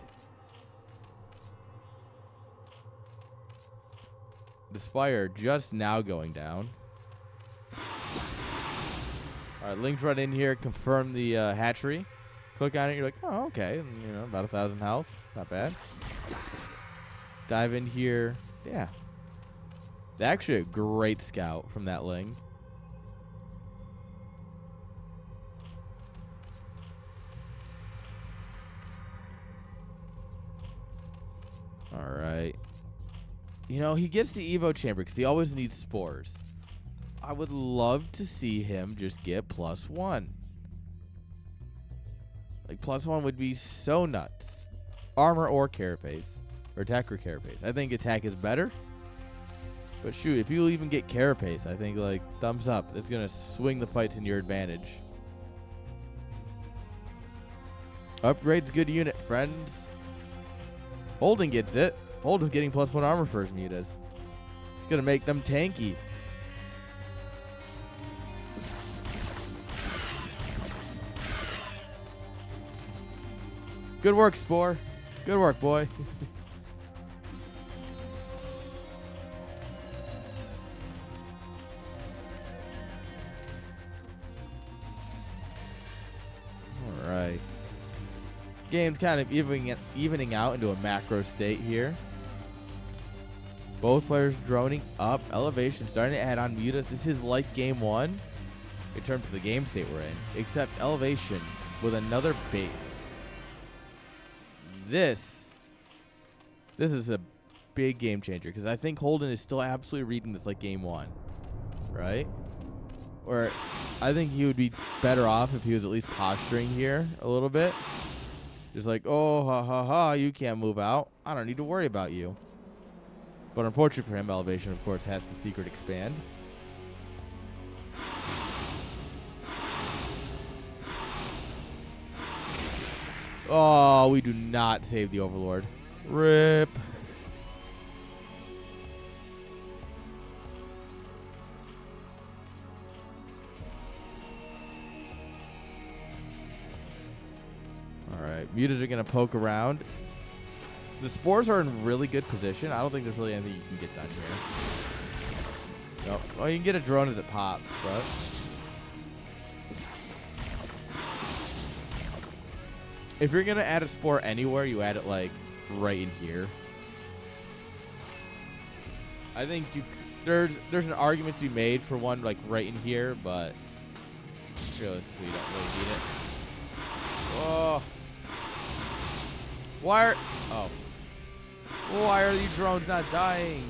A: The Spire just now going down. All right, linked right in here. Confirm the hatchery. Click on it. You're like, oh, okay. And, you know, about 1,000 health. Not bad. Dive in here. Yeah. Actually, a great scout from that ling. All right. You know, he gets the Evo chamber because he always needs spores. I would love to see him just get +1. Like, +1 would be so nuts. Armor or carapace. Or attack or carapace. I think attack is better. But shoot, if you even get carapace, I think, like, thumbs up. It's going to swing the fights in your advantage. Upgrade's good unit, friends. Holden gets it. Holden's getting +1 armor for his mutas. It's gonna make them tanky. Good work, Spore. Good work, boy. All right. Game's kind of evening out into a macro state here. Both players droning up. Elevation starting to add on mutas. This is like game one in terms of the game state we're in, except Elevation with another base. This is a big game changer because I think Holden is still absolutely reading this like game one, right? Or I think he would be better off if he was at least posturing here a little bit. Just like, oh, ha, ha, ha, you can't move out. I don't need to worry about you. But unfortunately for him, Elevation, of course, has the secret expand. Oh, we do not save the Overlord. RIP. All right, mutas are going to poke around. The spores are in really good position. I don't think there's really anything you can get done here. Nope. Well, you can get a drone as it pops, but... if you're going to add a spore anywhere, you add it, like, right in here. I think there's an argument to be made for one, like, right in here, but realistically, you don't really need it. Oh. Why are these drones not dying?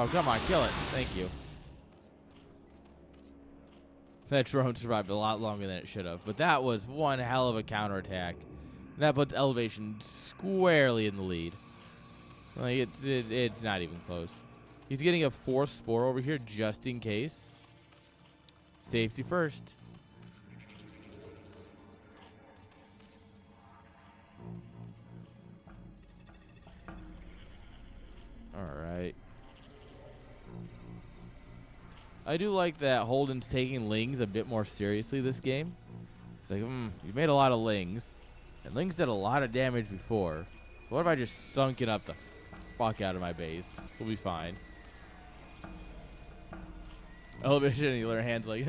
A: Oh, come on, kill it. Thank you. That drone survived a lot longer than it should have, but that was one hell of a counterattack. And that puts Elevation squarely in the lead. Like, it's not even close. He's getting a 4th spore over here just in case. Safety first. All right. I do like that Holden's taking Lings a bit more seriously this game. It's like, you made a lot of Lings. And Lings did a lot of damage before. So what if I just sunk it up the fuck out of my base? We'll be fine. Elevation and the other hand's like,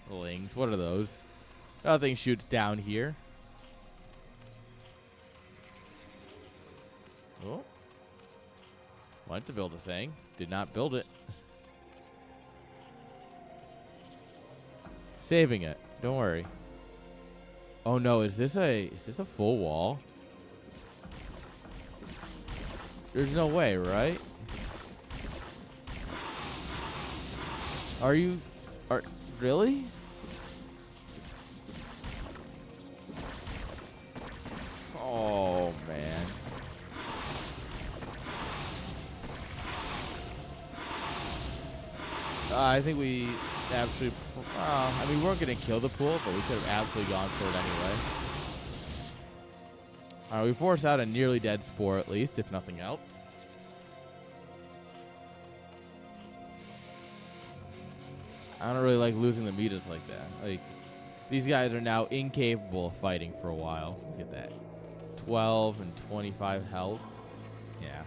A: Lings, what are those? Nothing shoots down here. Oh. Wanted to build a thing. Did not build it. Saving it. Don't worry. Oh no, is this a full wall? There's no way, right? Really? Oh man. I think we absolutely. I mean, we weren't going to kill the pool, but we could have absolutely gone for it anyway. All right, we forced out a nearly dead spore at least, if nothing else. I don't really like losing the mutas like that. Like, these guys are now incapable of fighting for a while. Look at that. 12 and 25 health. Yeah.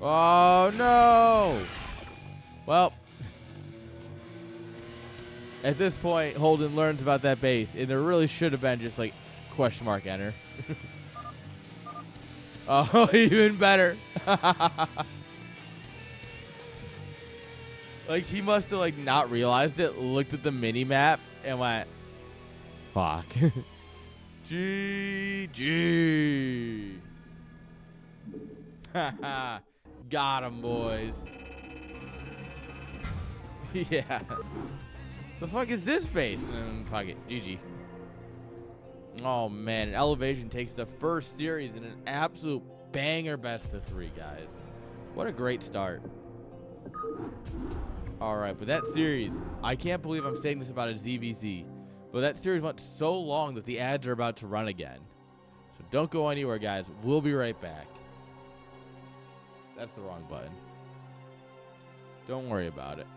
A: Oh, no! Well, at this point, Holden learns about that base, and there really should have been just, like, question mark enter. Oh, even better. Like, he must have, like, not realized it, looked at the mini-map, and went, fuck. GG. Haha. Got him, boys. Yeah. The fuck is this base? Fuck it. GG. Oh, man. Elevation takes the first series in an absolute banger best of 3, guys. What a great start. All right, but that series, I can't believe I'm saying this about a ZVZ, but that series went so long that the ads are about to run again. So don't go anywhere, guys. We'll be right back. That's the wrong button. Don't worry about it.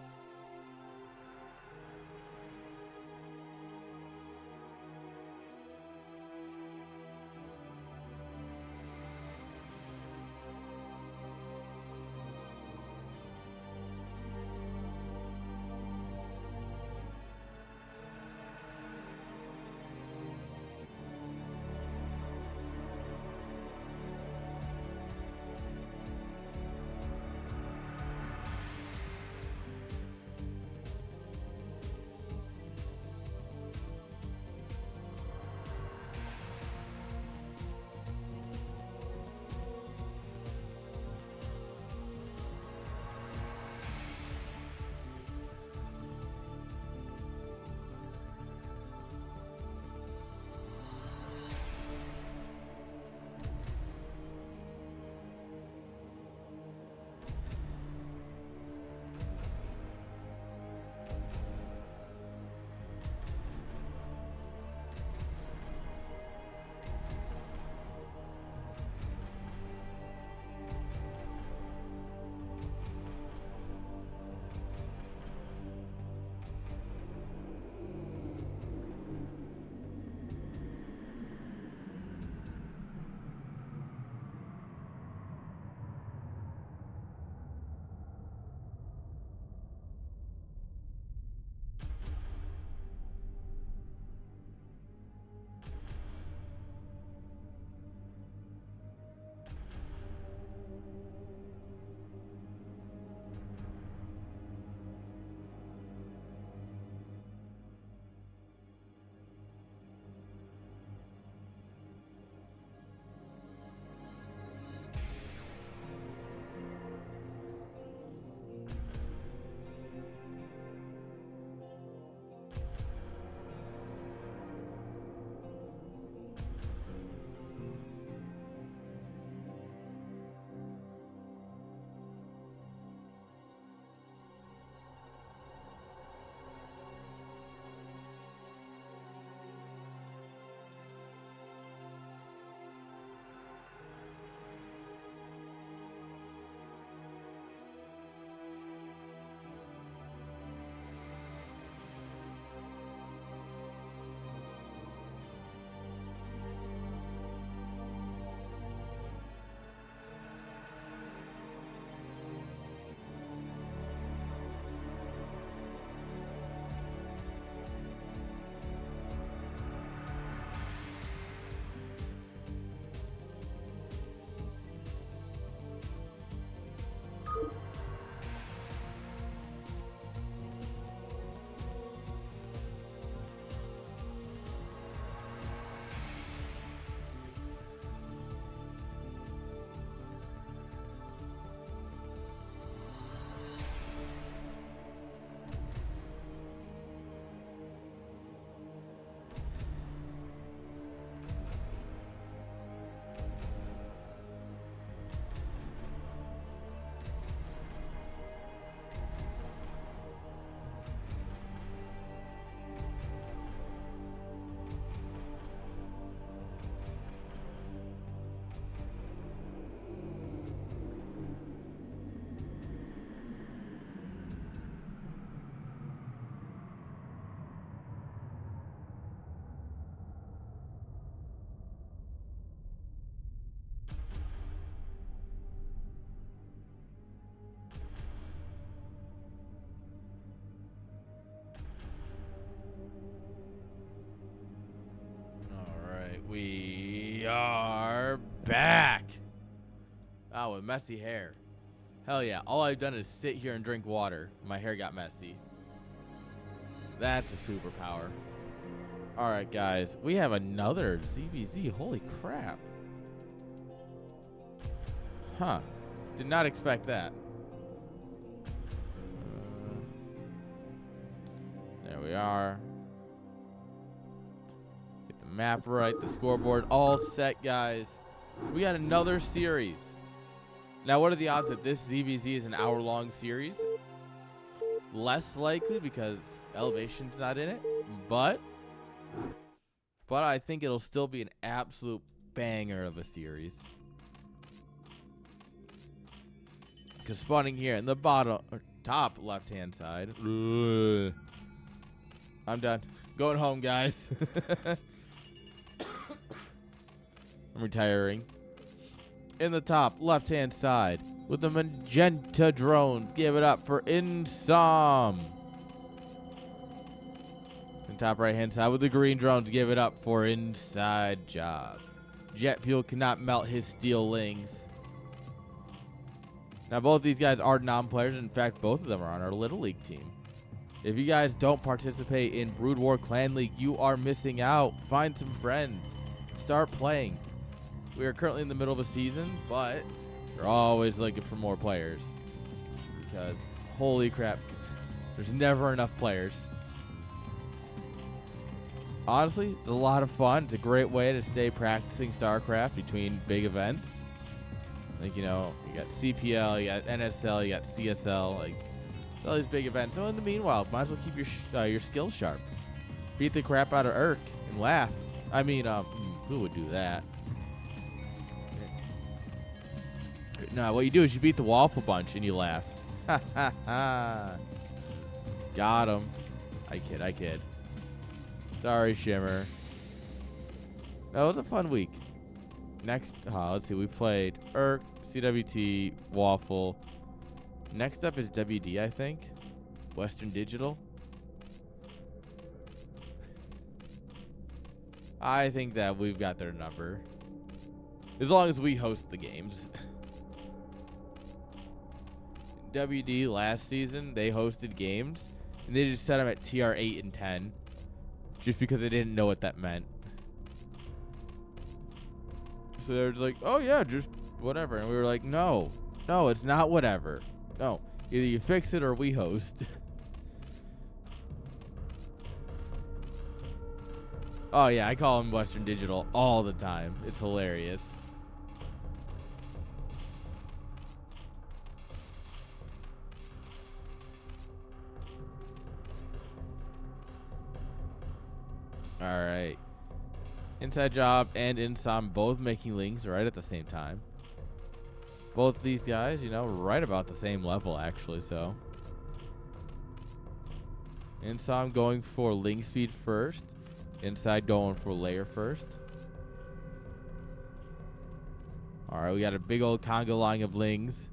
A: We are back. Oh, with messy hair. Hell yeah. All I've done is sit here and drink water. My hair got messy. That's a superpower. All right, guys. We have another ZBZ. Holy crap. Huh. Did not expect that. There we are. Get the map right. The scoreboard all set, guys. We got another series. Now, what are the odds that this ZVZ is an hour-long series? Less likely because Elevation's not in it, but I think it'll still be an absolute banger of a series. Because spawning here in the bottom, or top left-hand side. I'm done. Going home, guys. I'm retiring. In the top left-hand side with the magenta drones, give it up for Insom. In top right-hand side with the green drones, give it up for Inside Job. Jet Fuel cannot melt his steel lings. Now, both these guys are non-players. In fact, both of them are on our Little League team. If you guys don't participate in Brood War Clan League, you are missing out. Find some friends. Start playing. We are currently in the middle of a season, but we're always looking for more players. Because, holy crap, there's never enough players. Honestly, it's a lot of fun. It's a great way to stay practicing StarCraft between big events. Like, you know, you got CPL, you got NSL, you got CSL, like all these big events. So in the meanwhile, might as well keep your skills sharp. Beat the crap out of Urk and laugh. I mean, who would do that? No, what you do is you beat the Waffle Bunch and you laugh. Ha ha ha. Got him. I kid. Sorry, Shimmer. That was a fun week. Next, let's see. We played Urk, CWT, Waffle. Next up is WD, I think. Western Digital. I think that we've got their number. As long as we host the games. WD last season, they hosted games. And they just set them at TR 8 and 10. Just because they didn't know what that meant. So they're just like, oh yeah, just whatever. And we were like, no, it's not whatever. No, either you fix it or we host. Oh yeah, I call them Western Digital all the time. It's hilarious. All right. Inside Job and Insom both making links right at the same time. Both these guys, you know, right about the same level, actually, so. Insom going for link speed first. Inside going for layer first. All right, we got a big old conga line of lings.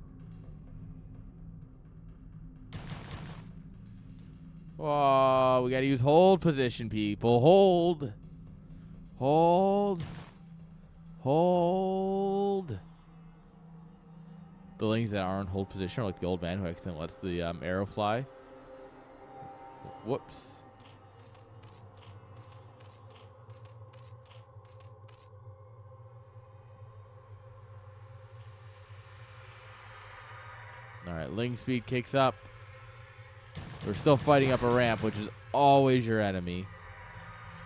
A: Oh, we got to use hold position, people. Hold. The lings that are in hold position are like the old man who accidentally lets the arrow fly. Whoops. All right, ling speed kicks up. We're still fighting up a ramp, which is always your enemy.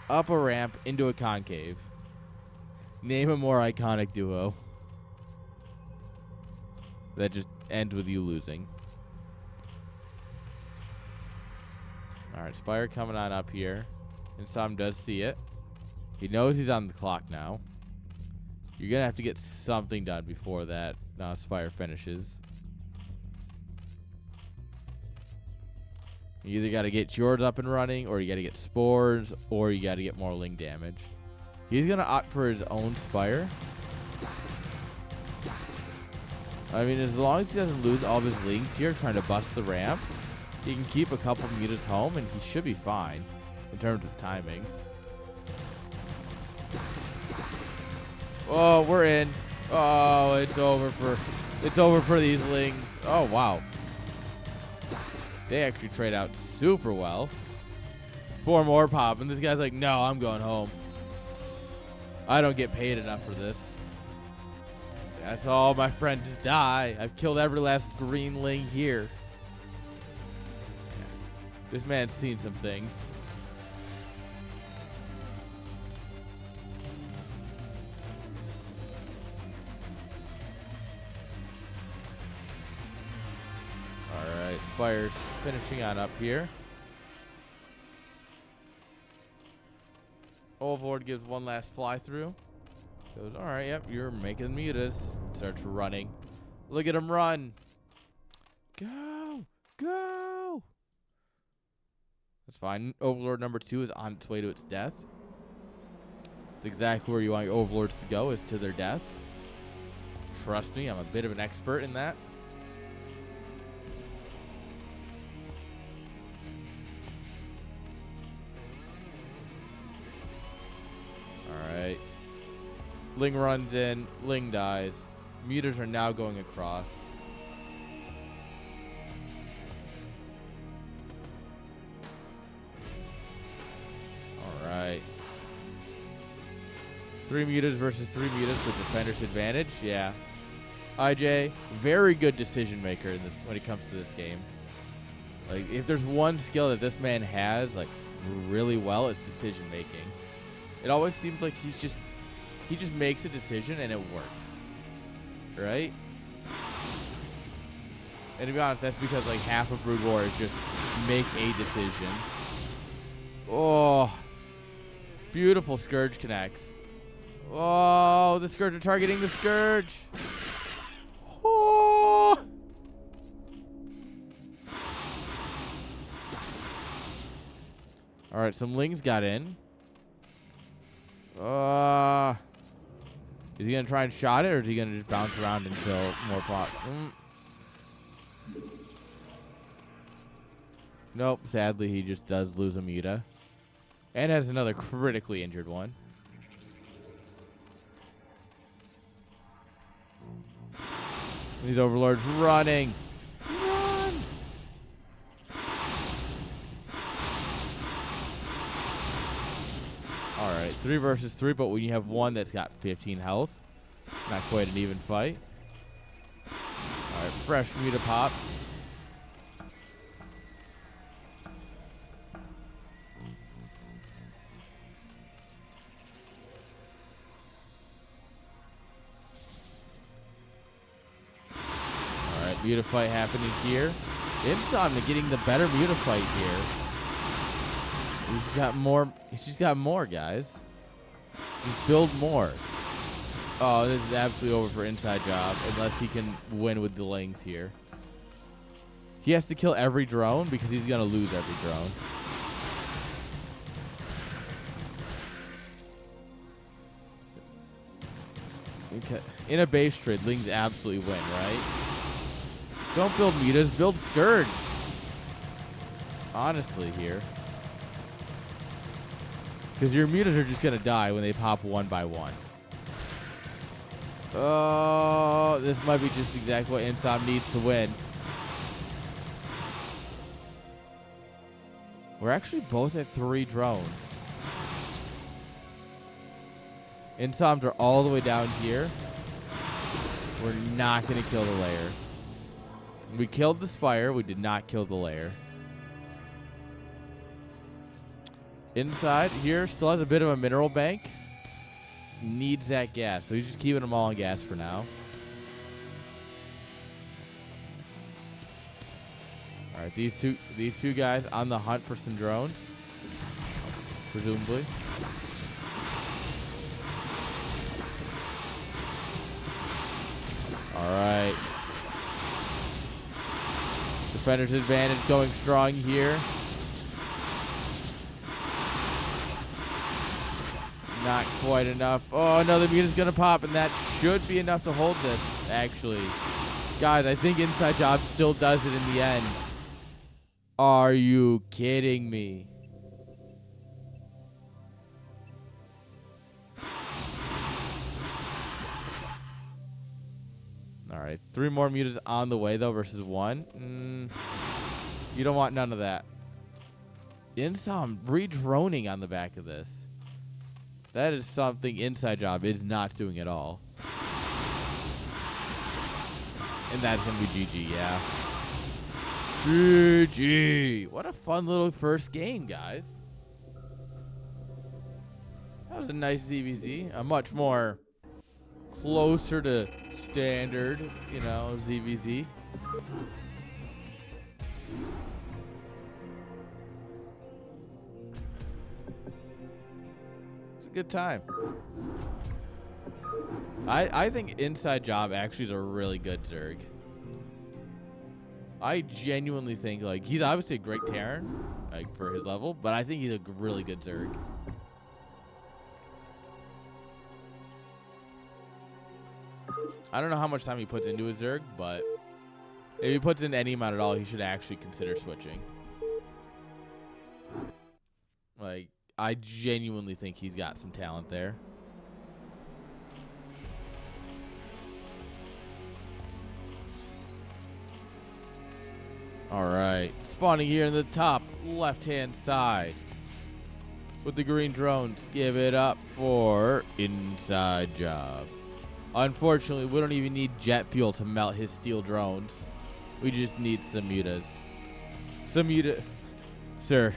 A: Up a ramp into a concave. Name a more iconic duo. That just ends with you losing. Alright, Spire coming on up here. And Sam does see it. He knows he's on the clock now. You're going to have to get something done before that Spire finishes. You either got to get yours up and running, or you got to get spores, or you got to get more ling damage. He's going to opt for his own Spire. I mean, as long as he doesn't lose all of his lings here trying to bust the ramp, he can keep a couple meters home, and he should be fine in terms of timings. Oh, we're in. Oh, it's over for these lings. Oh, wow. They actually trade out super well. 4 more pop, and this guy's like, no, I'm going home. I don't get paid enough for this. That's all my friends die. I've killed every last green ling here. This man's seen some things. Spire's finishing on up here. Overlord gives one last fly through. Goes, all right, yep, you're making mutas. Starts running. Look at him run. Go, go. That's fine. Overlord number 2 is on its way to its death. It's exactly where you want your overlords to go, is to their death. Trust me, I'm a bit of an expert in that. Alright. Ling runs in. Ling dies. Mutas are now going across. Alright. 3 mutas versus 3 mutas with defender's advantage. Yeah. IJ, very good decision maker in this when it comes to this game. Like, if there's one skill that this man has, like, really well, it's decision making. It always seems like he just makes a decision and it works. Right? And to be honest, that's because like half of Brood Warriors just make a decision. Oh. Beautiful Scourge connects. Oh, the Scourge are targeting the Scourge. Oh. All right, some Lings got in. Is he going to try and shot it, or is he going to just bounce around until more pop? Nope, sadly he just does lose a muta. And has another critically injured one. These overlords running. Run! Alright, 3 versus 3, but when you have one that's got 15 health, not quite an even fight. Alright, fresh muta pop. Alright, muta fight happening here. Insomnia getting the better muta fight here. He's got more. He's just got more, guys. Just build more. Oh, this is absolutely over for Inside Job unless he can win with the Lings here. He has to kill every drone because he's gonna lose every drone. Okay. In a base trade, Lings absolutely win, right? Don't build mutas, build Scourge. Honestly, here. Because your mutas are just going to die when they pop one by one. Oh, this might be just exactly what Insom needs to win. We're actually both at 3 drones. Insoms are all the way down here. We're not going to kill the lair. We killed the Spire. We did not kill the lair. Inside here still has a bit of a mineral bank. Needs that gas, so he's just keeping them all on gas for now. All right, these two guys on the hunt for some drones, presumably. All right. Defender's advantage going strong here. Not quite enough. Oh, another muta's going to pop, and that should be enough to hold this, actually. Guys, I think Inside Job still does it in the end. Are you kidding me? All right, 3 more mutas on the way, though, versus 1. You don't want none of that. Insom re-droning on the back of this. That is something Inside Job is not doing at all. And that's going to be GG, yeah. GG. What a fun little first game, guys. That was a nice ZVZ. A much more closer to standard, you know, ZVZ. good time. I think Inside Job actually is a really good Zerg. I genuinely think, like, he's obviously a great Terran, like, for his level, but I think he's a really good Zerg. I don't know how much time he puts into his Zerg, but if he puts in any amount at all, he should actually consider switching. Like, I genuinely think he's got some talent there. All right, spawning here in the top left-hand side with the green drones. Give it up for Inside Job. Unfortunately, we don't even need jet fuel to melt his steel drones. We just need some mutas. Some muta. Sir,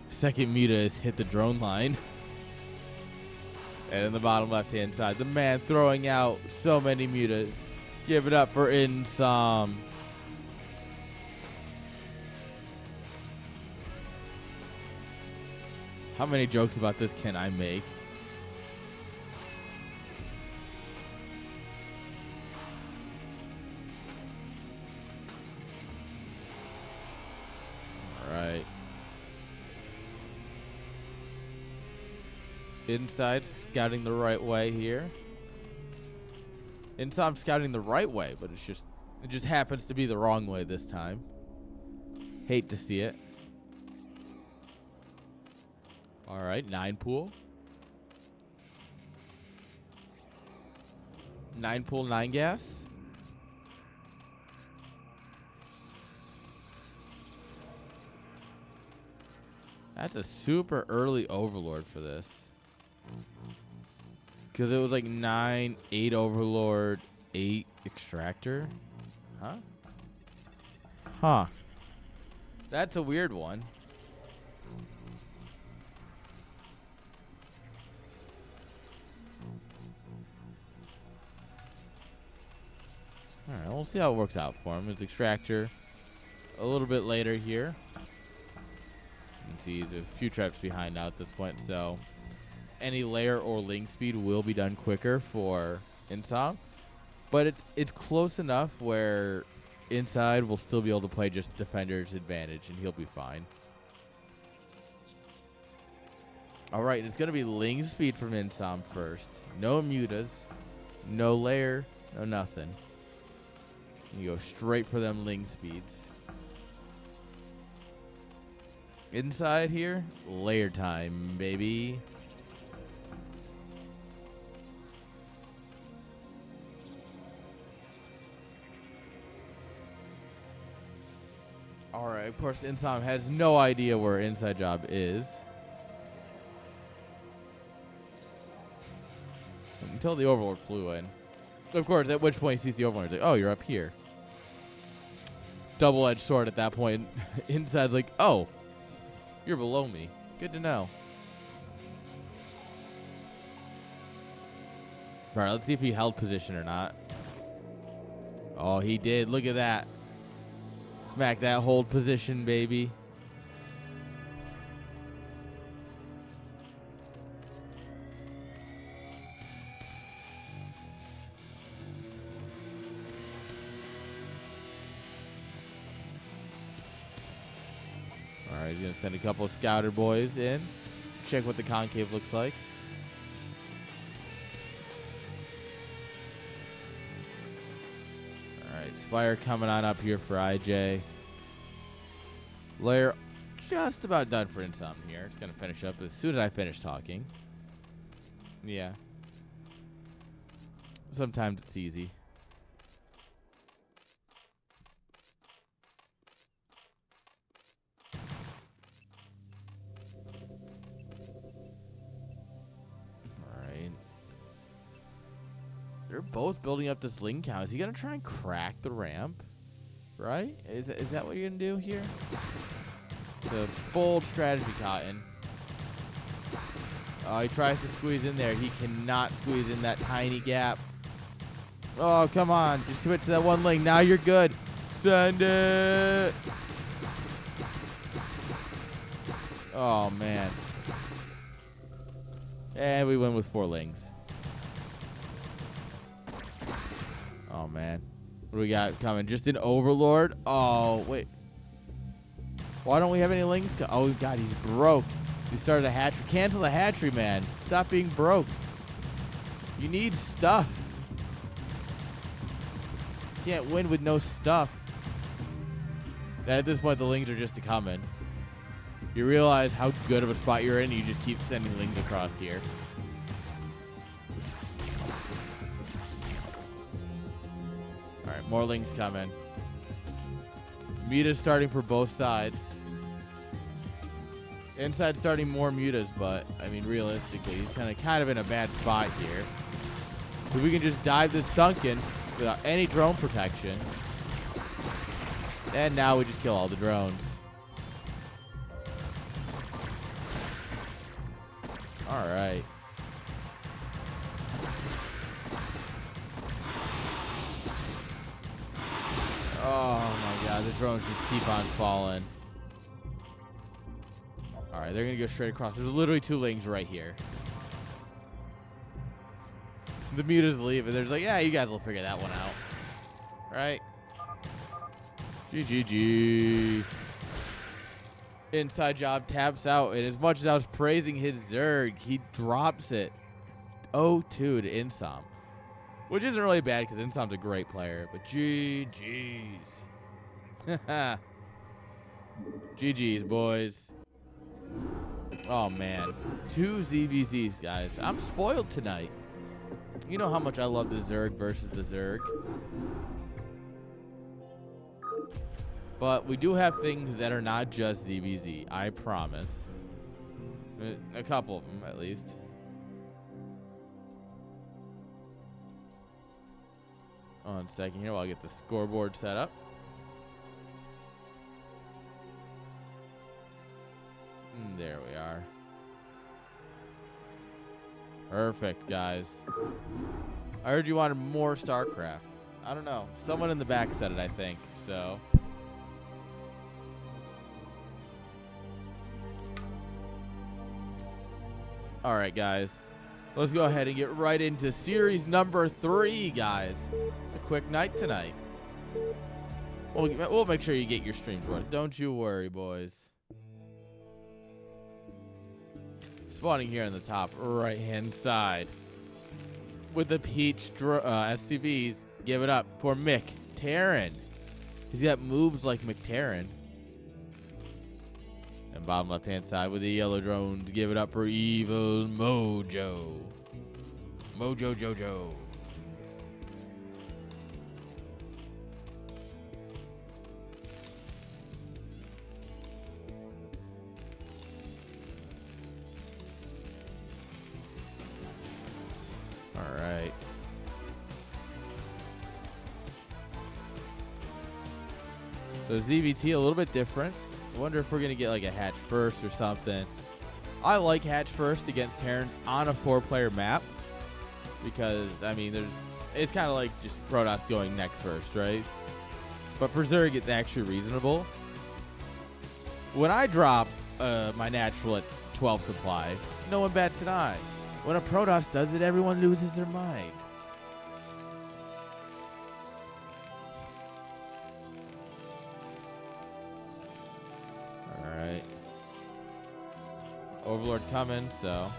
A: second muta has hit the drone line. And in the bottom left-hand side, the man throwing out so many mutas. Give it up for Insom. How many jokes about this can I make? All right. Inside scouting the right way here. Inside scouting the right way, but it just happens to be the wrong way this time. Hate to see it. All right, 9 pool. 9 pool, 9 gas. That's a super early overlord for this. Because it was like 9, 8 overlord, 8 extractor. Huh? Huh. That's a weird one. All right, we'll see how it works out for him. It's extractor a little bit later here. You can see he's a few traps behind now at this point, so any layer or ling speed will be done quicker for Insom. But it's close enough where Inside will still be able to play just defender's advantage, and he'll be fine. All right, it's going to be ling speed from Insom first. No mutas, no layer, no nothing. You go straight for them ling speeds. Inside here, layer time, baby. All right, of course, Insom has no idea where Inside Job is. Until the Overlord flew in. Of course, at which point he sees the Overlord. He's like, oh, you're up here. Double-edged sword at that point. Inside's like, oh, you're below me. Good to know. All right, let's see if he held position or not. Oh, he did. Look at that. Smack that hold position, baby. All right, he's going to send a couple of scouter boys in. Check what the concave looks like. All right, Spire coming on up here for IJ. Layer just about done for Insom here. It's going to finish up as soon as I finish talking. Yeah. Sometimes it's easy. They're both building up this ling count. Is he going to try and crack the ramp? Right? Is that what you're going to do here? The bold strategy, Cotton. Oh, he tries to squeeze in there. He cannot squeeze in that tiny gap. Oh, come on. Just commit to that one ling. Now you're good. Send it. Oh, man. And we win with 4 lings. Oh, man. What do we got coming? Just an Overlord? Oh, wait. Why don't we have any lings? Oh, God, he's broke. He started a hatchery. Cancel the hatchery, man. Stop being broke. You need stuff. You can't win with no stuff. And at this point, the lings are just a coming. You realize how good of a spot you're in, you just keep sending lings across here. Alright, more lings coming. Mutas starting for both sides. Inside starting more mutas, but, I mean, realistically, he's kind of in a bad spot here. If we can just dive this sunken without any drone protection. And now we just kill all the drones. Alright. Oh my god, the drones just keep on falling. Alright, they're gonna go straight across. There's literally 2 lings right here. The mutas leave, and there's like, yeah, you guys will figure that one out. Right? GGG. Inside job taps out, and as much as I was praising his Zerg, he drops it 0-2 to Insom. Which isn't really bad, because Insom's a great player, but GG's. GG's, boys. Oh, man. 2 ZVZs, guys. I'm spoiled tonight. You know how much I love the Zerg versus the Zerg. But we do have things that are not just ZVZ, I promise. A couple of them, at least. One second here while I get the scoreboard set up. There we are. Perfect, guys. I heard you wanted more Starcraft. I don't know. Someone in the back said it, I think. So... all right, guys. Let's go ahead and get right into series number 3, guys. It's a quick night tonight. We'll make sure you get your streams worth. Don't you worry, boys. Spawning here on the top right-hand side. With the peach SCVs, give it up for McTerran. He's got moves like McTerran. And bottom left-hand side with the yellow drones, give it up for Evil Mojo. Mojo Jojo. All right. So ZVT a little bit different. I wonder if we're going to get like a hatch first or something. I like hatch first against Terrans on a 4-player map. Because, I mean, it's kind of like just Protoss going next first, right? But for Zerg, it's actually reasonable. When I drop my natural at 12 supply, no one bats an eye. When a Protoss does it, everyone loses their mind. Alright. Overlord coming, so...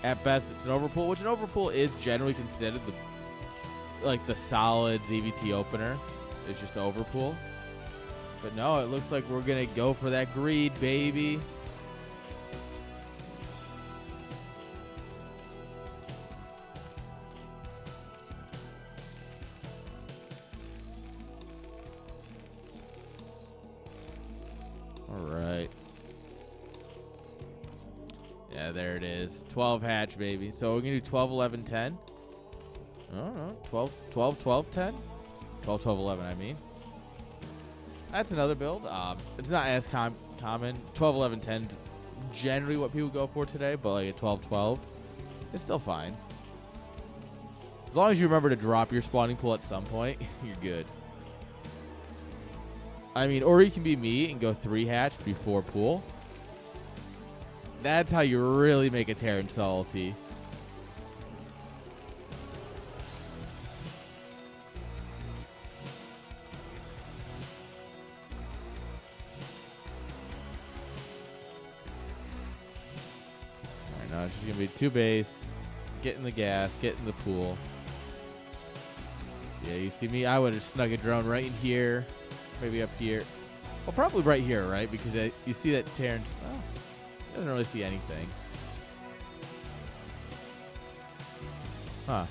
A: at best, it's an overpull, which an overpull is generally considered the solid ZVT opener. It's just an overpull. But no, it looks like we're going to go for that greed, baby. Alright. Yeah, there it is. 12 hatch, baby. So we're going to do 12, 11, 10. I don't know. 12, 12, 12, 10? 12, 12, 11, I mean. That's another build. It's not as common. 12, 11, 10 generally what people go for today, but like a 12, 12, it's still fine. As long as you remember to drop your spawning pool at some point, you're good. I mean, or you can be me and go 3 hatch before pool. That's how you really make a Terran salty. it's just gonna be 2 base, get in the gas, get in the pool. Yeah, you see me? I would have snug a drone right in here, maybe up here. Well, probably right here, right? Because you see that Terran, well, doesn't really see anything. Huh.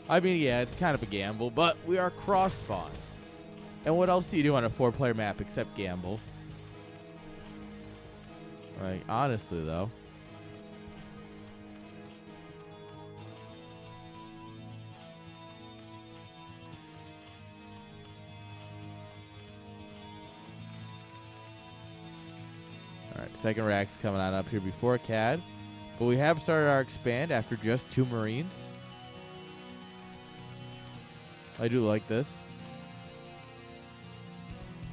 A: I mean, yeah, it's kind of a gamble, but we are cross spawn. And what else do you do on a 4-player map except gamble? Like, honestly, though. Alright, second rack's coming on up here before CAD. But we have started our expand after just 2 Marines. I do like this.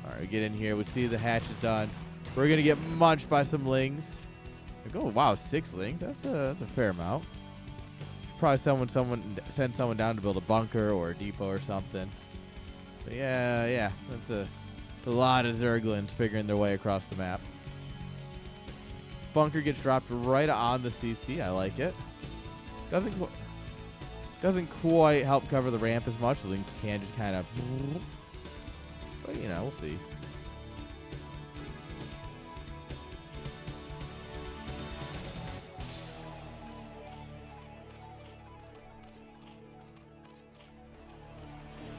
A: Alright, we get in here. We see the hatch is done. We're going to get munched by some lings. Like, oh, wow, 6 lings. That's a fair amount. Probably send someone down to build a bunker or a depot or something. But yeah. That's a lot of Zerglings figuring their way across the map. Bunker gets dropped right on the CC. I like it. Doesn't quite help cover the ramp as much. The lings can just kind of... But, you know, we'll see.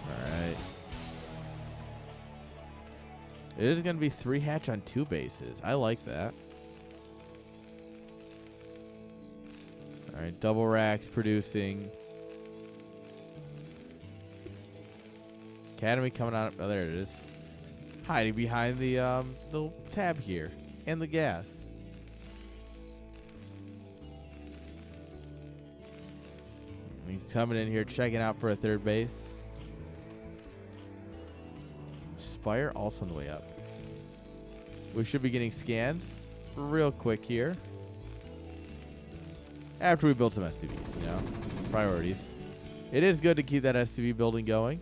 A: Alright. It is going to be 3 hatch on 2 bases. I like that. Alright, double racks producing. Academy coming out. Oh, there it is. Hiding behind the tab here. And the gas. He's coming in here, checking out for a 3rd base. Spire also on the way up. We should be getting scans real quick here. After we build some SCVs, you know. Priorities. It is good to keep that SCV building going.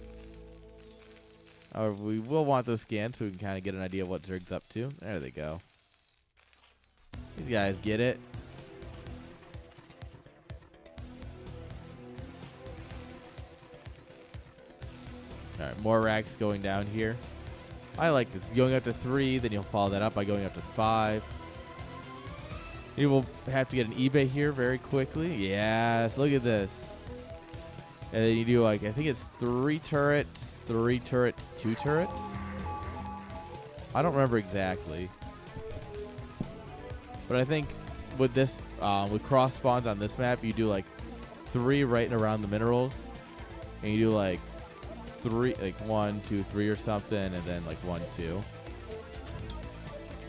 A: We will want those scans so we can kind of get an idea of what Zerg's up to. There they go. These guys get it. Alright, more racks going down here. I like this. Going up to 3, then you'll follow that up by going up to 5. You will have to get an eBay here very quickly. Yes, look at this. And then you do, like, I think it's 3 turrets, 3 turrets, 2 turrets. I don't remember exactly. But I think with this, with cross spawns on this map, you do, like, 3 right and around the minerals. And you do, like, 3, like 1, 2, 3 or something, and then, like, 1, 2.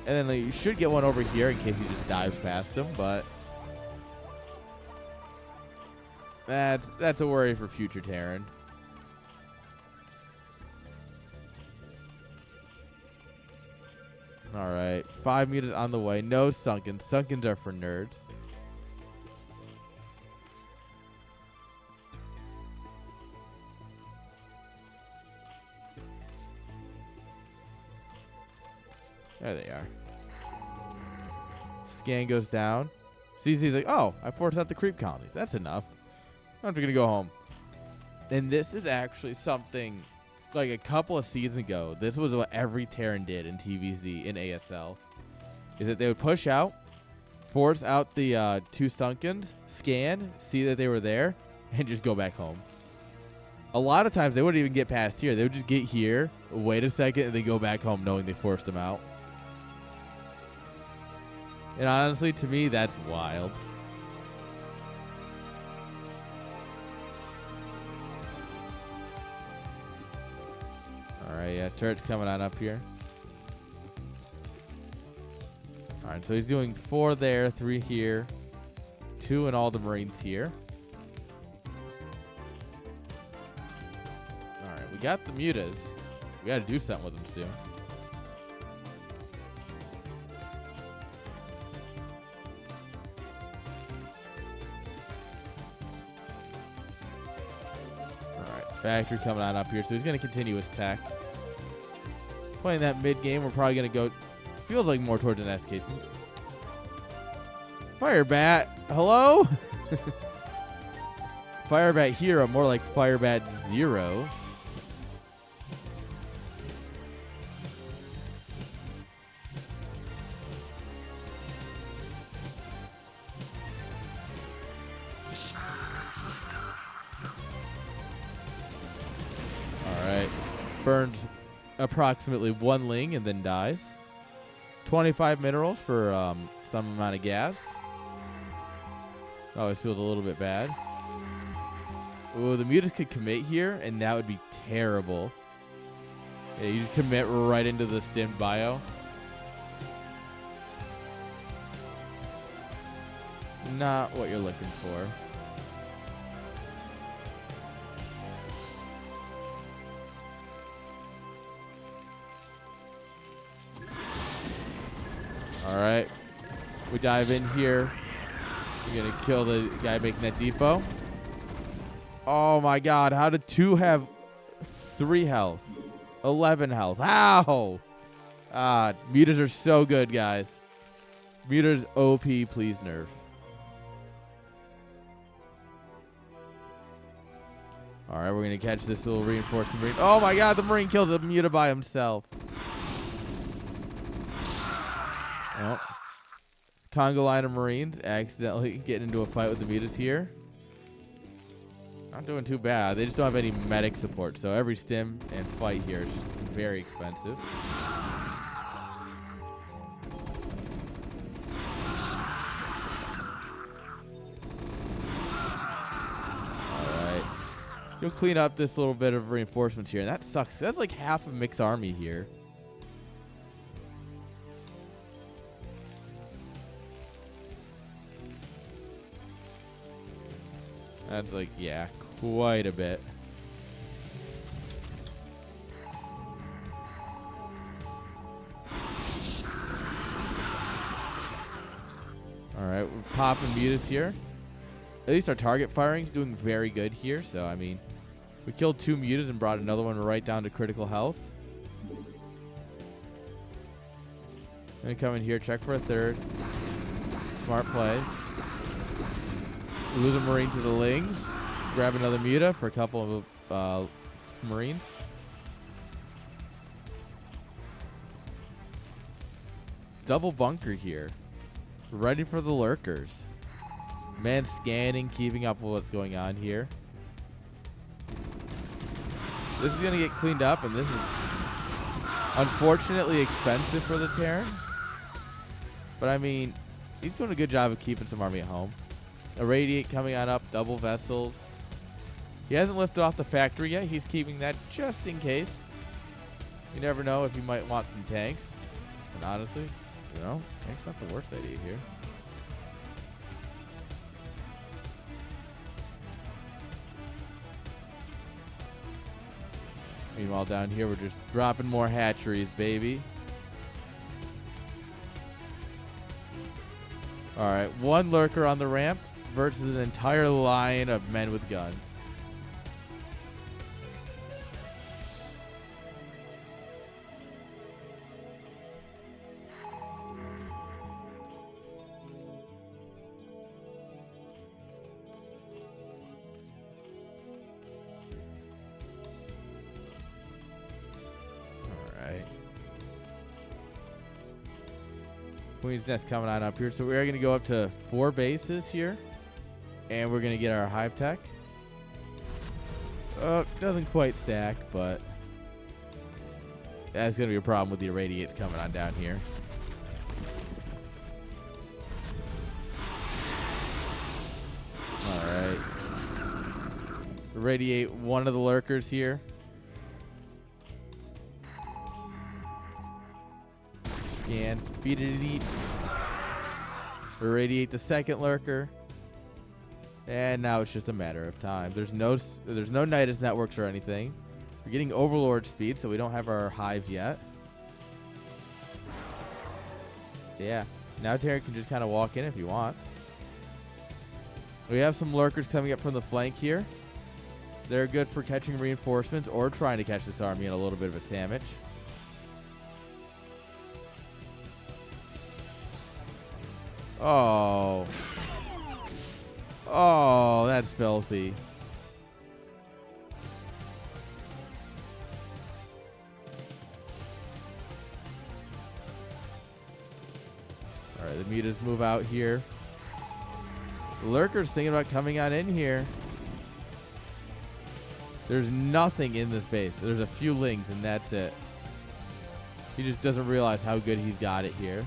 A: And then like, you should get one over here in case he just dives past him, but that's a worry for future Terran. All right, 5 meters on the way. No sunken. Sunkens are for nerds. There they are. Scan goes down. CC's like, oh, I forced out the creep colonies. That's enough. I'm just going to go home. And this is actually something, like a couple of seasons ago, this was what every Terran did in TVZ, in ASL, is that they would push out, force out the 2 Sunkens, scan, see that they were there, and just go back home. A lot of times, they wouldn't even get past here. They would just get here, wait a second, and then go back home knowing they forced them out. And honestly, to me, that's wild. Alright, yeah, turret's coming on up here. Alright, so he's doing 4 there, 3 here, 2 in all the Marines here. Alright, we got the mutas. We gotta do something with them soon. Factory coming on up here, so he's going to continue his tech. Playing that mid game, we're probably going to go, feels like more towards an SK. Firebat, hello? Firebat Hero, more like Firebat Zero. Alright. Burns approximately 1 ling and then dies. 25 minerals for some amount of gas. Always feels a little bit bad. Ooh, the mutas could commit here, and that would be terrible. Yeah, you just commit right into the stimmed bio. Not what you're looking for. All right. We dive in here. We're going to kill the guy making that depot. Oh, my God. How did 2 have 3 health? 11 health. How? Mutas are so good, guys. Mutas OP, please nerf. All right, we're going to catch this little reinforcing marine. Oh, my God. The marine killed the muta by himself. Oh. Congo line of Marines accidentally getting into a fight with the mutas here. Not doing too bad. They just don't have any medic support, so every stim and fight here is just very expensive. Alright. You'll clean up this little bit of reinforcements here, and that sucks. That's like half of Mick's army here. That's like, yeah, quite a bit. Alright, we're popping mutas here. At least our target firing is doing very good here. So, I mean, we killed 2 mutas and brought another one right down to critical health. Gonna come in here, check for a 3rd. Smart plays. Lose a marine to the lings. Grab another muta for a couple of marines. Double bunker here. Ready for the lurkers. Man scanning, keeping up with what's going on here. This is going to get cleaned up, and this is unfortunately expensive for the Terran. But I mean, he's doing a good job of keeping some army at home. Irradiate coming on up, double vessels. He hasn't lifted off the factory yet. He's keeping that just in case. You never know if you might want some tanks. And honestly, you know, tanks not the worst idea here. Meanwhile, down here, we're just dropping more hatcheries, baby. All right, 1 lurker on the ramp versus an entire line of men with guns. All right. Queen's Nest coming on up here. So we're going to go up to 4 bases here. And we're going to get our hive tech. Doesn't quite stack, but that's going to be a problem with the irradiates coming on down here. All right. Irradiate 1 of the lurkers here. Scan. Feed it and eat. Irradiate the 2nd lurker. And now it's just a matter of time. There's no Nidus networks or anything. We're getting Overlord speed, so we don't have our hive yet. Yeah. Now Terran can just kind of walk in if he wants. We have some lurkers coming up from the flank here. They're good for catching reinforcements or trying to catch this army in a little bit of a sandwich. Oh. Oh, that's filthy. All right, the mutas move out here. Lurker's thinking about coming on in here. There's nothing in this base. There's a few lings, and that's it. He just doesn't realize how good he's got it here.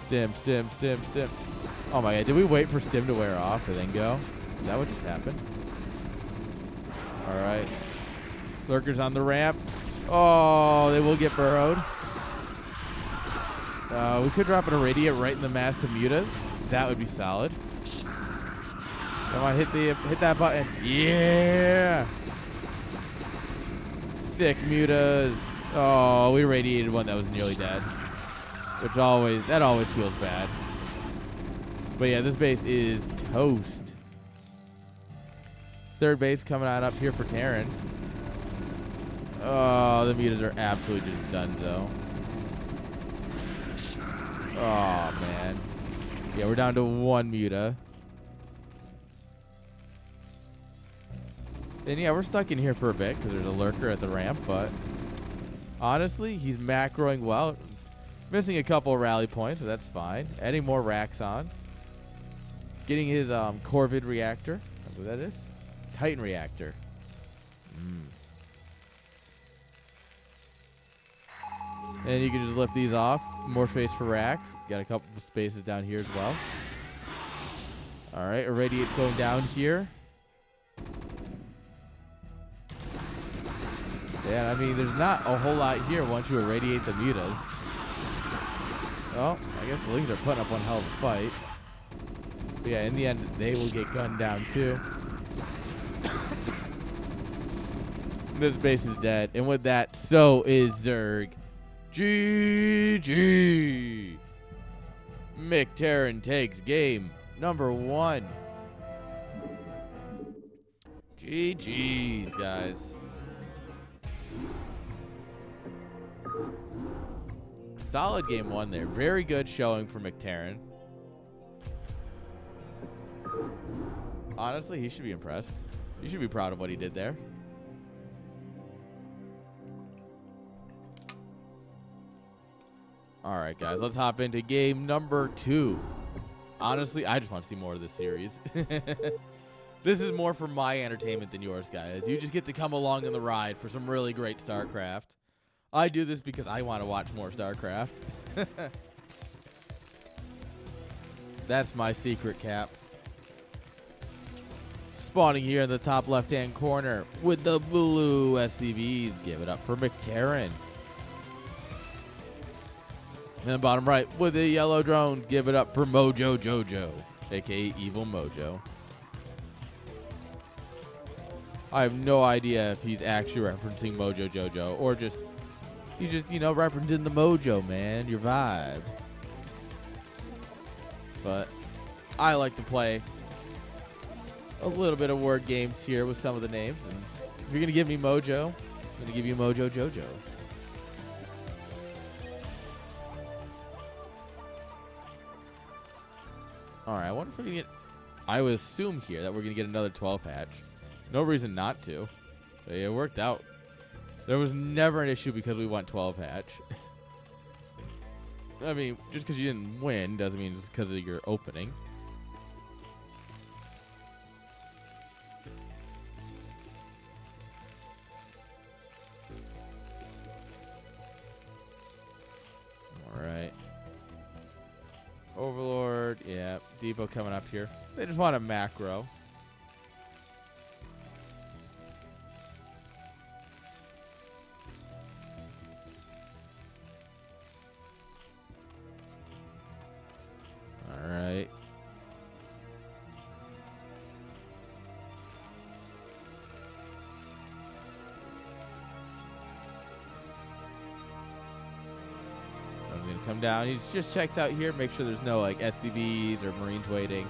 A: Stim, stim, stim, stim. Oh my god, did we wait for stim to wear off and then go? Is that what just happened? Alright. Lurker's on the ramp. Oh, they will get burrowed. We could drop an irradiate right in the massive mutas. That would be solid. Come on, hit that button. Yeah! Sick mutas. Oh, we radiated one that was nearly dead. Which always feels bad. But yeah, this base is toast. Third base coming on up here for Terran. Oh, the mutas are absolutely just done though. Oh man. Yeah, we're down to one muta. And yeah, we're stuck in here for a bit because there's a lurker at the ramp, but honestly, he's macroing well. Missing a couple of rally points, so that's fine. Adding more racks on. Getting his Corvid reactor. That's what that is. Titan reactor. And you can just lift these off. More space for racks. Got a couple of spaces down here as well. Alright, irradiate's going down here. Yeah, I mean, there's not a whole lot here once you irradiate the mutas. Well, I guess the Lings are putting up one hell of a fight. But yeah, in the end, they will get gunned down too. This base is dead. And with that, so is Zerg. GG. Mick Terran takes game number 1. GG's, guys. Solid game 1 there. Very good showing for McTerran. Honestly, he should be impressed. You should be proud of what he did there. All right, guys, let's hop into game number 2. Honestly, I just want to see more of this series. This is more for my entertainment than yours, guys. You just get to come along on the ride for some really great StarCraft. I do this because I want to watch more StarCraft. That's my secret, Cap. Spawning here in the top left-hand corner with the blue SCVs. Give it up for McTerran. And bottom right with the yellow drones. Give it up for Mojo Jojo, a.k.a. Evil Mojo. I have no idea if he's actually referencing Mojo Jojo or just... He's just, you know, referencing the mojo, man. Your vibe. But I like to play a little bit of word games here with some of the names. And if you're going to give me mojo, I'm going to give you Mojo Jojo. Alright, I wonder if we're going to get... I would assume here that we're going to get another 12 hatch. No reason not to. But it worked out. There was never an issue because we went 12 hatch. I mean, just because you didn't win doesn't mean it's because of your opening. Alright. Overlord, yeah. Depot coming up here. They just want a macro. Alright. I'm going to come down. He just checks out here, make sure there's no like SCVs or Marines waiting.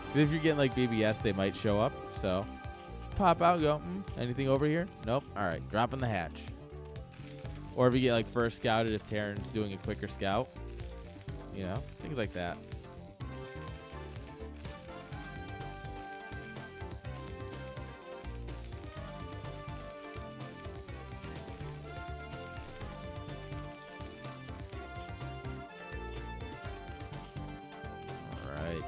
A: 'Cause if you're getting like BBS, they might show up. So just pop out and go, anything over here? Nope. All right, dropping the hatch. Or if you get like first scouted, if Terran's doing a quicker scout. You know, things like that. All right.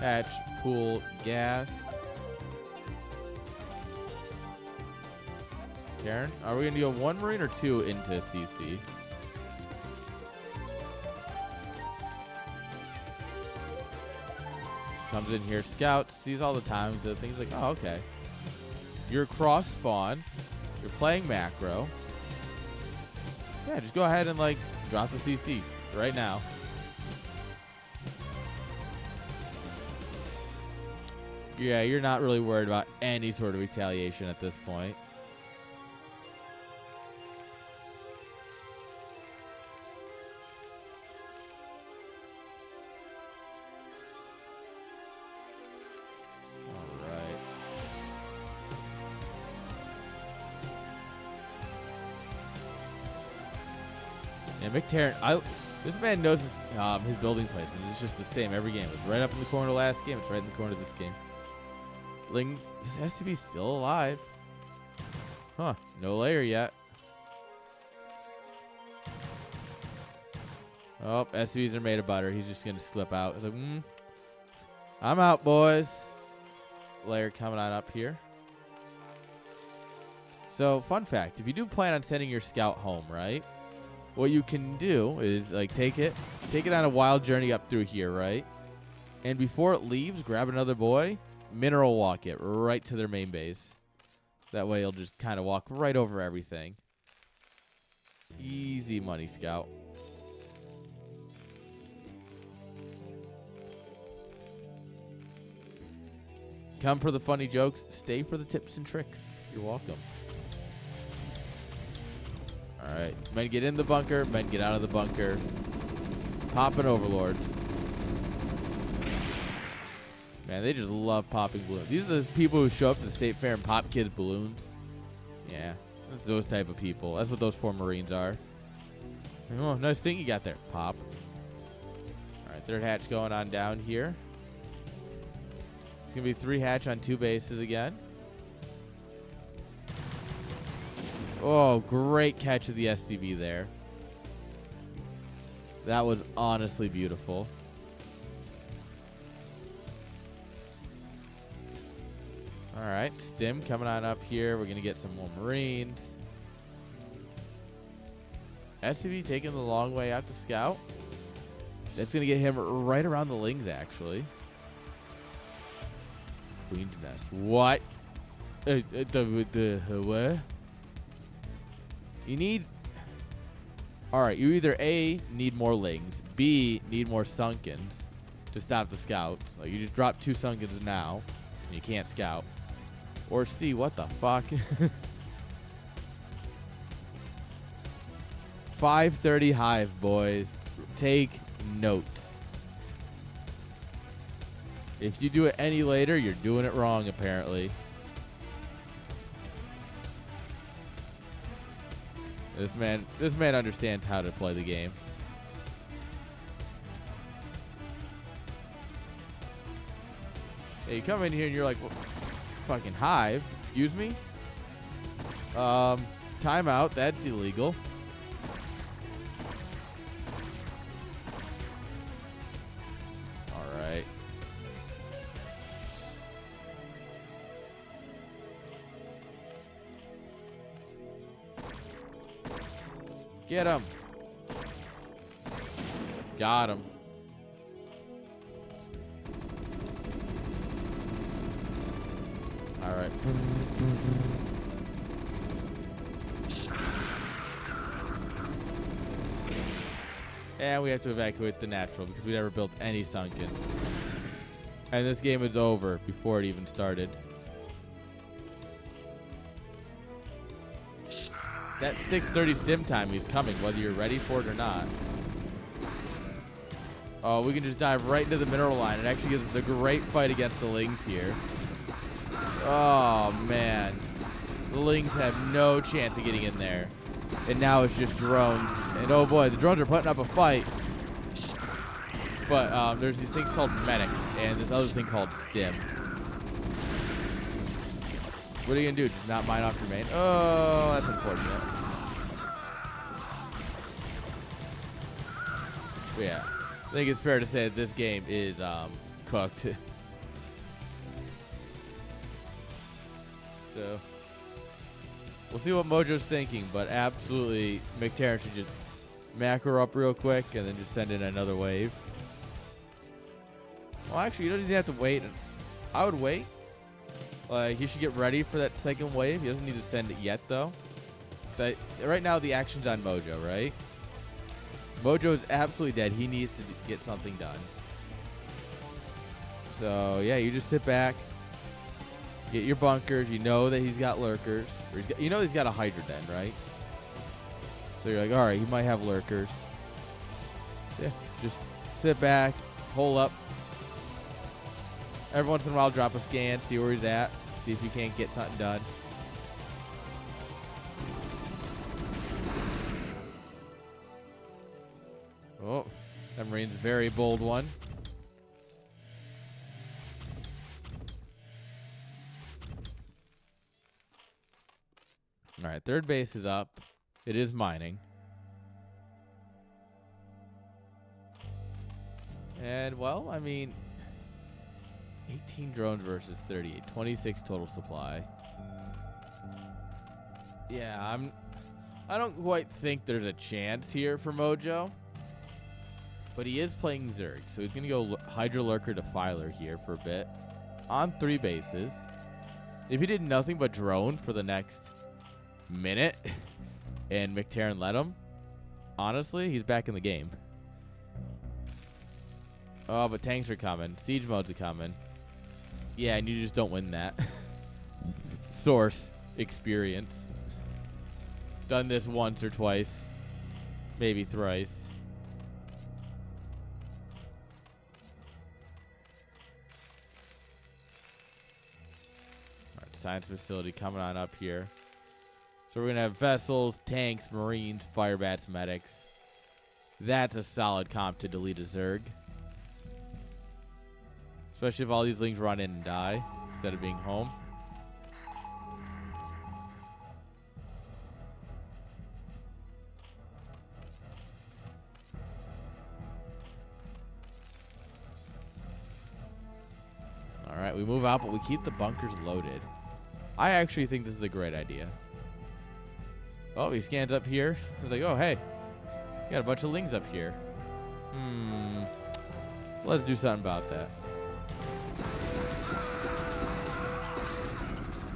A: Hatch, pool, gas. Karen, are we going to go 1 Marine or 2 into CC? Comes in here, scouts, sees all the times, so things like, oh, okay. You're cross spawn. You're playing macro. Yeah, just go ahead and like drop the CC right now. Yeah, you're not really worried about any sort of retaliation at this point. And McTarrant, this man knows his building placement. It's just the same every game. It's right up in the corner last game. It's right in the corner this game. Lings, this has to be still alive. Huh, no layer yet. Oh, SCVs are made of butter. He's just going to slip out. It's like, I'm out, boys. Layer coming on up here. So, fun fact. If you do plan on sending your scout home, right? What you can do is like take it on a wild journey up through here, right? And before it leaves, grab another boy, mineral walk it right to their main base. That way you'll just kind of walk right over everything. Easy money, Scout. Come for the funny jokes, stay for the tips and tricks. You're welcome. All right, men get in the bunker, men get out of the bunker. Popping overlords. Man, they just love popping balloons. These are the people who show up to the state fair and pop kids' balloons. Yeah, that's those type of people. That's what those 4 Marines are. Oh, nice thing you got there. Pop. All right, third hatch going on down here. It's going to be 3 hatch on 2 bases again. Oh, great catch of the SCV there. That was honestly beautiful. All right, Stim coming on up here. We're going to get some more Marines. SCV taking the long way out to scout. That's going to get him right around the Lings, actually. Queen's Nest. What? What? You need... Alright, you either A, need more Lings, B, need more Sunkens to stop the scouts. Like, you just drop 2 Sunkens now, and you can't scout. Or C, what the fuck? 530 Hive, boys. Take notes. If you do it any later, you're doing it wrong, apparently. This man understands how to play the game. Hey, you come in here and you're like, well, fucking Hive, excuse me? Timeout, that's illegal. All right. Get him. Got him. All right. And we have to evacuate the natural because we never built any Sunkens. And this game is over before it even started. That 6:30 stim time is coming, whether you're ready for it or not. Oh, we can just dive right into the mineral line. It actually gives us a great fight against the Lings here. Oh, man. The Lings have no chance of getting in there. And now it's just drones. And oh boy, the drones are putting up a fight. But there's these things called medics and this other thing called stim. What are you going to do? Just not mine off your main? Oh, that's unfortunate. But yeah, I think it's fair to say that this game is cooked. So we'll see what Mojo's thinking, but absolutely McTarrant should just macro up real quick and then just send in another wave. Well, actually, you don't even have to wait. I would wait. Like, he should get ready for that second wave. He doesn't need to send it yet, though. So right now, the action's on Mojo, right? Mojo is absolutely dead. He needs to get something done. So, yeah, you just sit back. Get your bunkers. You know that he's got lurkers. Or you know he's got a Hydra Den, right? So you're like, all right, he might have lurkers. Yeah, just sit back, hole up. Every once in a while, drop a scan, see where he's at, see if you can't get something done. Oh, that Marine's a very bold one. All right, third base is up. It is mining. And, well, I mean, 18 drones versus 38. 26 total supply. Yeah, I don't quite think there's a chance here for Mojo. But he is playing Zerg, so he's going to go Hydra Lurker Defiler here for a bit. On 3 bases. If he did nothing but drone for the next minute and McTarrant let him, honestly, he's back in the game. Oh, but tanks are coming. Siege modes are coming. Yeah, and you just don't win that. Source experience. Done this once or twice. Maybe thrice. Alright, science facility coming on up here. So we're going to have vessels, tanks, marines, firebats, medics. That's a solid comp to delete a Zerg. Especially if all these Lings run in and die instead of being home. Alright, we move out, but we keep the bunkers loaded. I actually think this is a great idea. Oh, he scans up here. He's like, oh, hey. You got a bunch of Lings up here. Let's do something about that.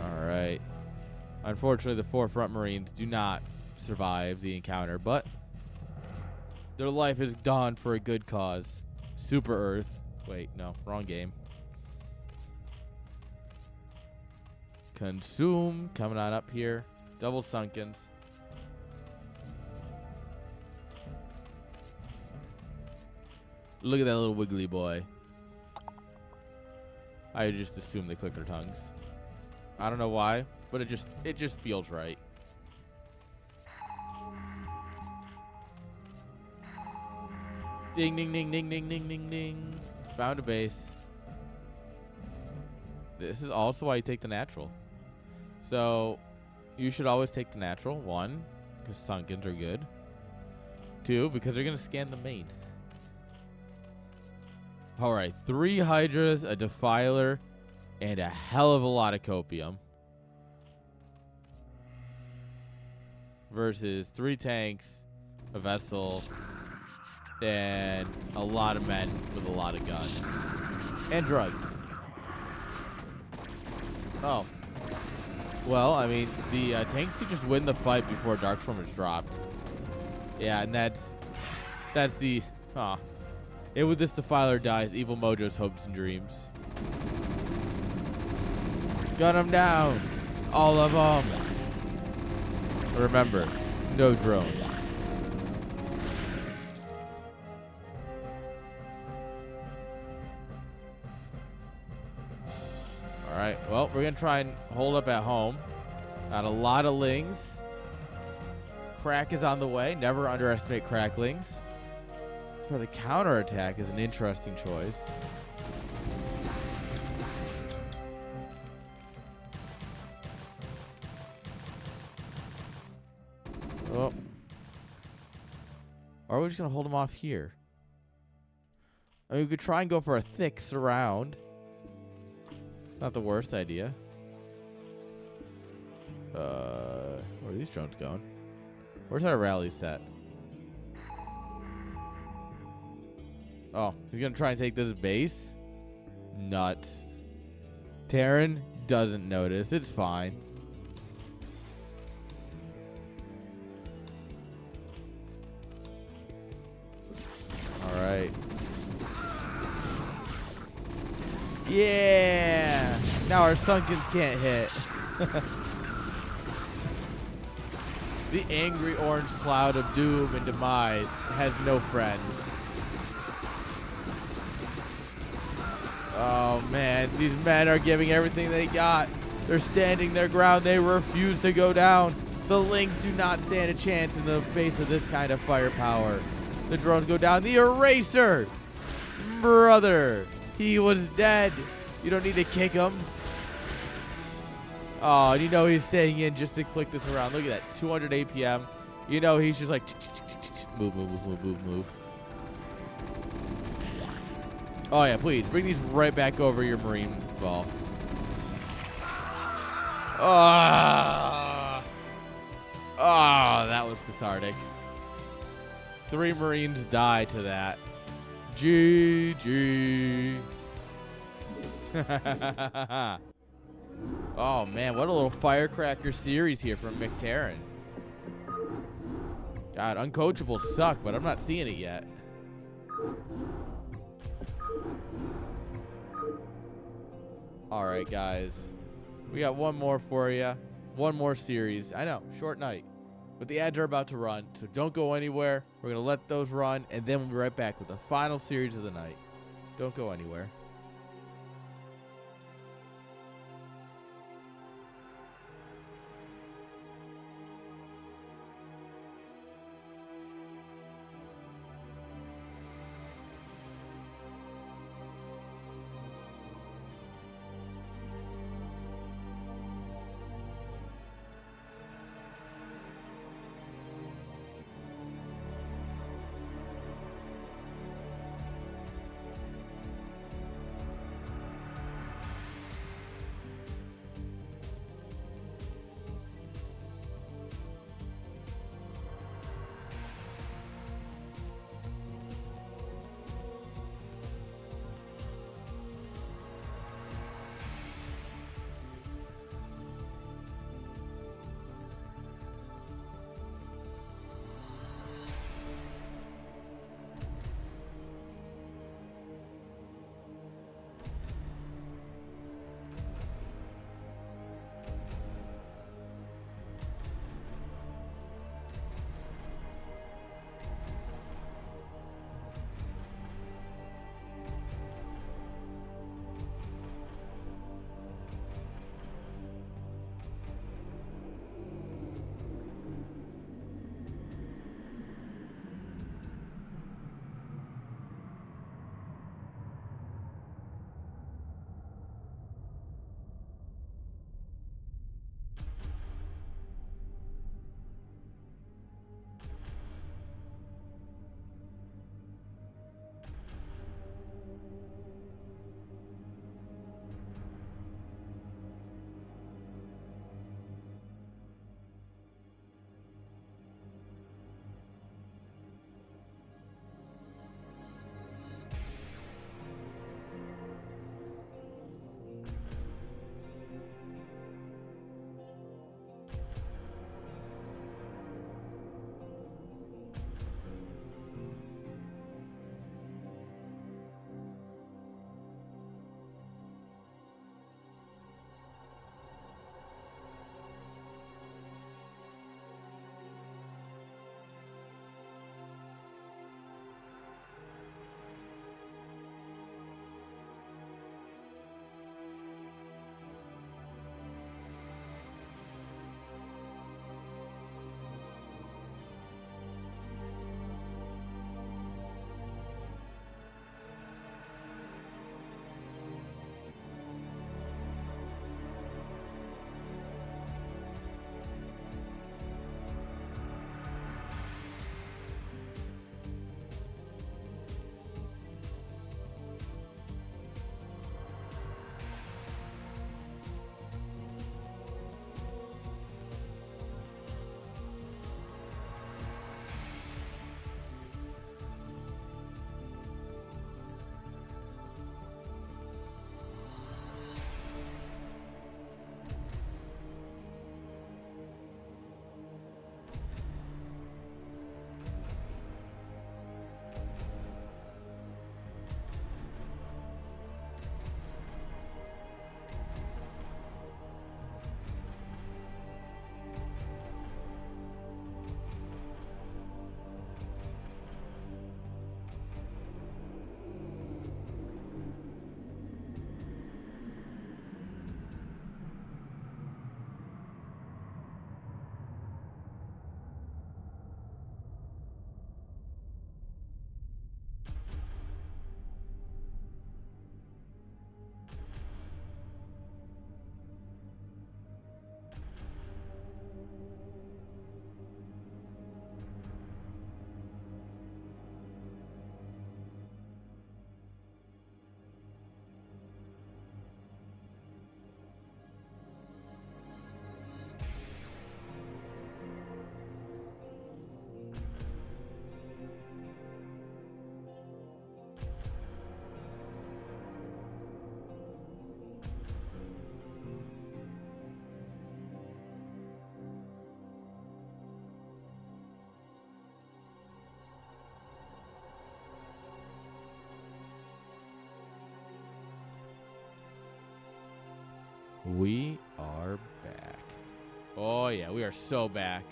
A: Alright. Unfortunately, the 4 front Marines do not survive the encounter, but their life is done for a good cause. Super Earth. Wait, no, wrong game. Consume coming on up here. Double Sunkens. Look at that little wiggly boy. I just assume they click their tongues. I don't know why, but it just feels right. Ding ding ding ding ding ding ding ding. Found a base. This is also why you take the natural. So you should always take the natural. 1, because Sunkens are good. 2, because they're gonna scan the main. All right, 3 Hydras, a Defiler, and a hell of a lot of Copium. Versus 3 tanks, a vessel, and a lot of men with a lot of guns. And drugs. Oh. Well, I mean, the tanks could just win the fight before Darkstorm is dropped. Yeah, and that's the... It with this Defiler dies, Evil Mojo's hopes and dreams. Gun them down. All of them. Remember, no drones. Well, we're going to try and hold up at home. Got a lot of lings. Crack is on the way. Never underestimate cracklings. For the counterattack is an interesting choice. Oh. Or are we just going to hold him off here? I mean, we could try and go for a thick surround. Not the worst idea. Where are these drones going? Where's our rally set? Oh, he's going to try and take this base? Nuts. Terran doesn't notice. It's fine. All right. Yeah! Now our Sunkens can't hit. The angry orange cloud of doom and demise has no friends. Oh man, these men are giving everything they got. They're standing their ground. They refuse to go down. The Lings do not stand a chance in the face of this kind of firepower. The drones go down. The Eraser! Brother, he was dead. You don't need to kick him. Oh, and you know he's staying in just to click this around. Look at that, 200 APM. You know he's just like, move, move, move, move, move, move. Oh yeah, please, bring these right back over your Marine ball. Ah, that was cathartic. 3 Marines die to that. GG. Oh man, what a little firecracker series here from McTarran. God, Uncoachables suck, but I'm not seeing it yet. All right, guys. We got one more for you. One more series. I know, short night. But the ads are about to run, so don't go anywhere. We're going to let those run, and then we'll be right back with the final series of the night. Don't go anywhere. We are back. Oh, yeah, we are so back.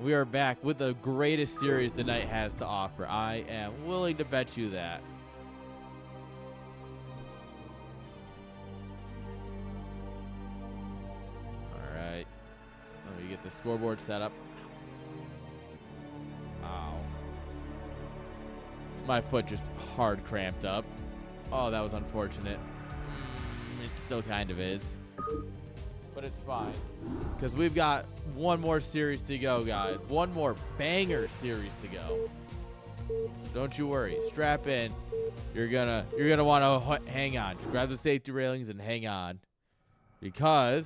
A: We are back with the greatest series the night has to offer. I am willing to bet you that. All right. Let me get the scoreboard set up. Ow. My foot just hard cramped up. Oh, that was unfortunate. It still kind of is. But it's fine. Because we've got one more series to go, guys. One more banger series to go. Don't you worry. Strap in. You're gonna want to hang on. Just grab the safety railings and hang on. Because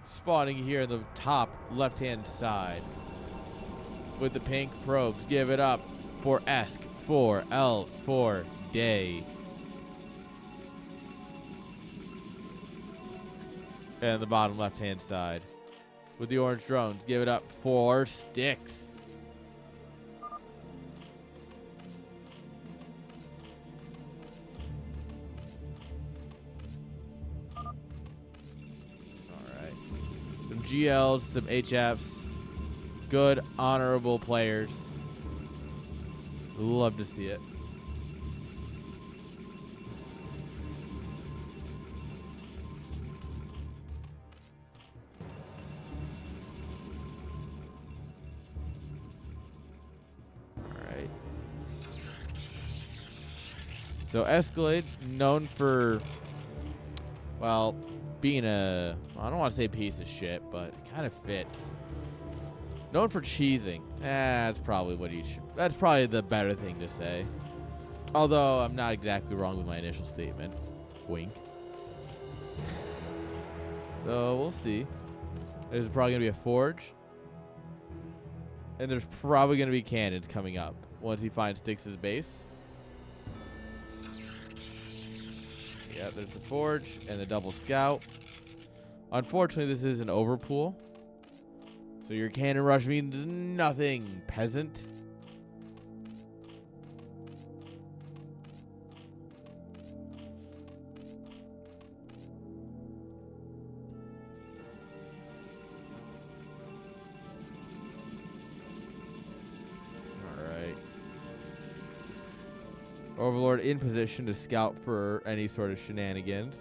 A: spawning here in the top left-hand side with the pink probes, give it up for ESK4L for Day. And the bottom left-hand side with the orange drones, give it up for Sticks. All right. Some GLs, some HFs. Good, honorable players. Love to see it. So Escalade, known for, well, being a, I don't want to say piece of shit, but it kind of fits. Known for cheesing. That's probably what he should, that's probably the better thing to say. Although I'm not exactly wrong with my initial statement. Wink. So we'll see. There's probably going to be a forge. And there's probably going to be cannons coming up once he finds Styx' base. Yeah, there's the forge and the double scout. Unfortunately, this is an overpool. So your cannon rush means nothing, peasant. Overlord in position to scout for any sort of shenanigans.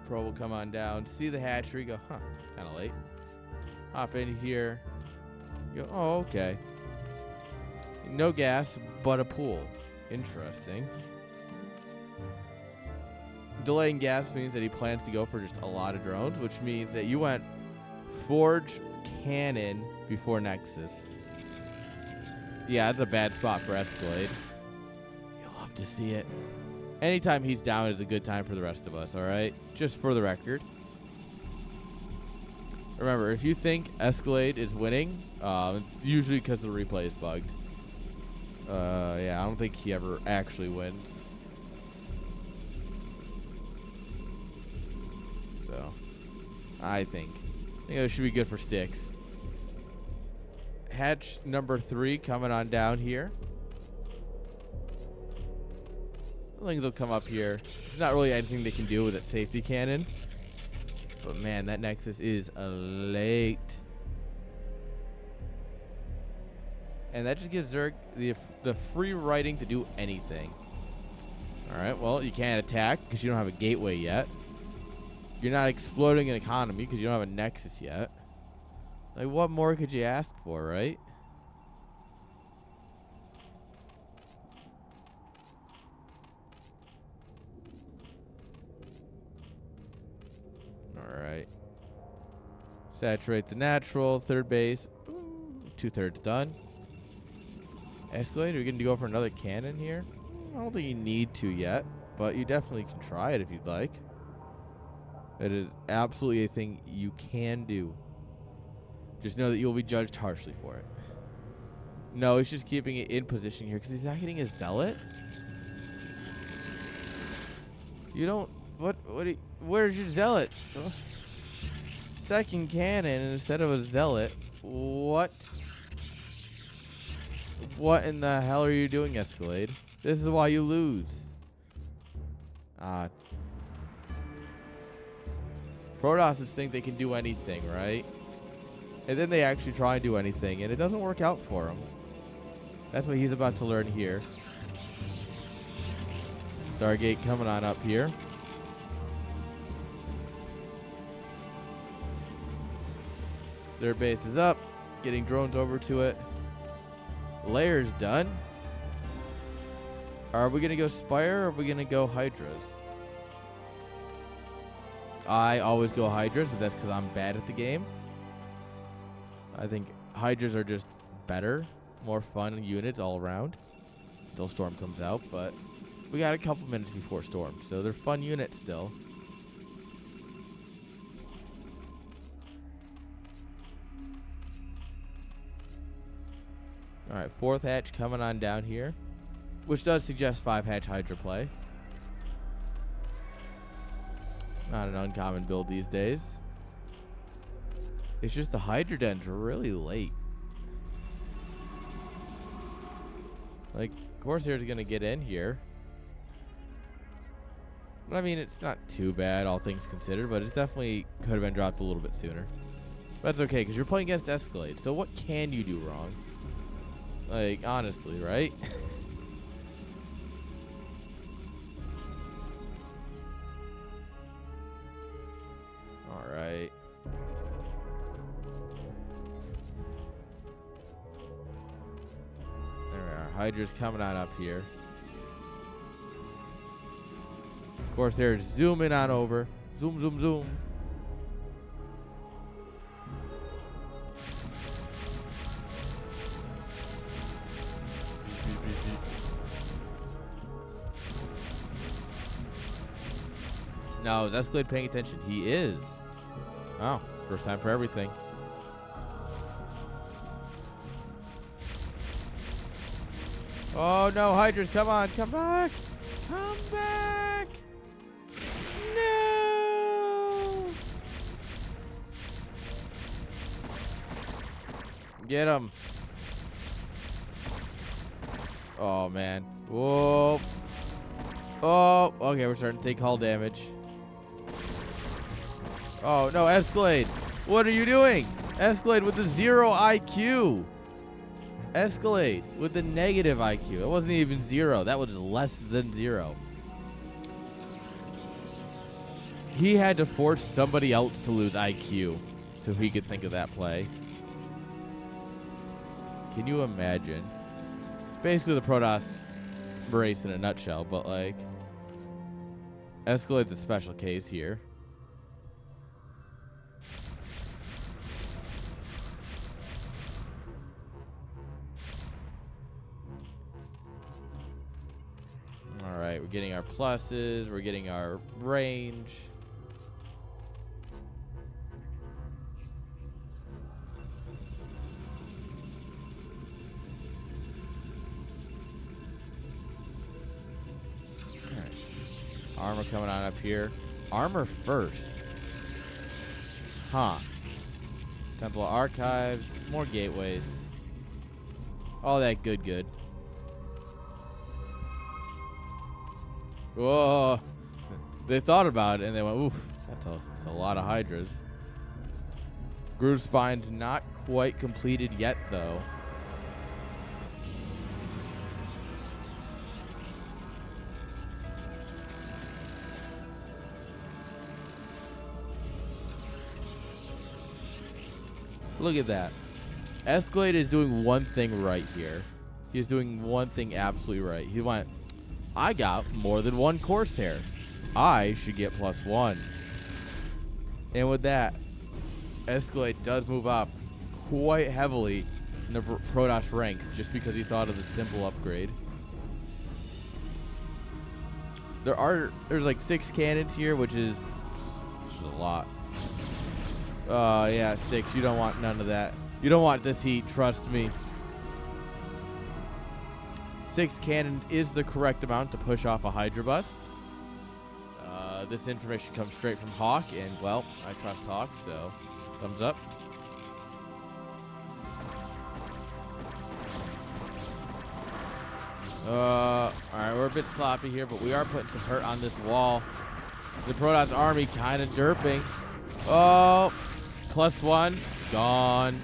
A: Pro will come on down, see the hatchery, go, huh, kind of late. Hop in here. Go, oh, okay. No gas, but a pool. Interesting. Delaying gas means that he plans to go for just a lot of drones, which means that you went forge cannon before Nexus. Yeah, that's a bad spot for Escalade. You'll love to see it. Anytime he's down is a good time for the rest of us, alright? Just for the record. Remember, if you think Escalade is winning, it's usually because the replay is bugged. Yeah, I don't think he ever actually wins. So, I think it should be good for Sticks. Hatch number 3 coming on down here. Things will come up here. There's not really anything they can do with that safety cannon. But man, that Nexus is late. And that just gives Zerg the free writing to do anything. Alright, well, you can't attack because you don't have a gateway yet. You're not exploding an economy because you don't have a Nexus yet. Like, what more could you ask for, right? Alright. Saturate the natural. Third base. 2/3 done. Escalade, are you going to go for another cannon here? I don't think you need to yet, but you definitely can try it if you'd like. It is absolutely a thing you can do. Just know that you'll be judged harshly for it. No, he's just keeping it in position here because he's not getting a zealot. You don't... where's your zealot? Second cannon instead of a zealot. What? What in the hell are you doing, Escalade? This is why you lose. Protosses think they can do anything, right? And then they actually try and do anything, and it doesn't work out for them. That's what he's about to learn here. Stargate coming on up here. Their base is up, getting drones over to it. Layer's done. Are we going to go Spire or are we going to go Hydras? I always go Hydras, but that's because I'm bad at the game. I think Hydras are just better, more fun units all around. Until Storm comes out, but we got a couple minutes before Storm, so they're fun units still. Alright, 4th hatch coming on down here, which does suggest 5 hatch Hydra play. Not an uncommon build these days. It's just the Hydra dens are really late. Like, Corsair's gonna get in here. But I mean, it's not too bad, all things considered, but it's definitely could have been dropped a little bit sooner. But that's okay, because you're playing against Escalade, so what can you do wrong? Like, honestly, right? Alright. There we are. Hydra's coming on up here. Of course, they're zooming on over. Zoom, zoom, zoom. No, is Escalade paying attention? He is. Oh, first time for everything. Oh no, Hydras, come on, come back! Come back! No! Get him. Oh man. Whoa. Oh, okay, we're starting to take hull damage. Oh no, Escalade! What are you doing? Escalade with the 0 IQ! Escalade with the negative IQ. It wasn't even 0. That was less than 0. He had to force somebody else to lose IQ so he could think of that play. Can you imagine? It's basically the Protoss race in a nutshell, but like, Escalade's a special case here. Alright, we're getting our pluses, we're getting our range. Right. Armor coming on up here. Armor first. Huh. Temple Archives, more gateways. All that good. Whoa. They thought about it and they went, oof, that's a lot of Hydras. Groove Spine's not quite completed yet, though. Look at that. Escalade is doing one thing right here. He's doing one thing absolutely right. He went, I got more than one Corsair. I should get +1. And with that, Escalade does move up quite heavily in the Protoss ranks just because he thought of the simple upgrade. There's like 6 cannons here, which is a lot. Yeah, 6. You don't want none of that. You don't want this heat, trust me. 6 cannons is the correct amount to push off a Hydra bust. This information comes straight from Hawk, and, well, I trust Hawk, so thumbs up. Alright, we're a bit sloppy here, but we are putting some hurt on this wall. The Protoss army kind of derping. Oh, +1, gone.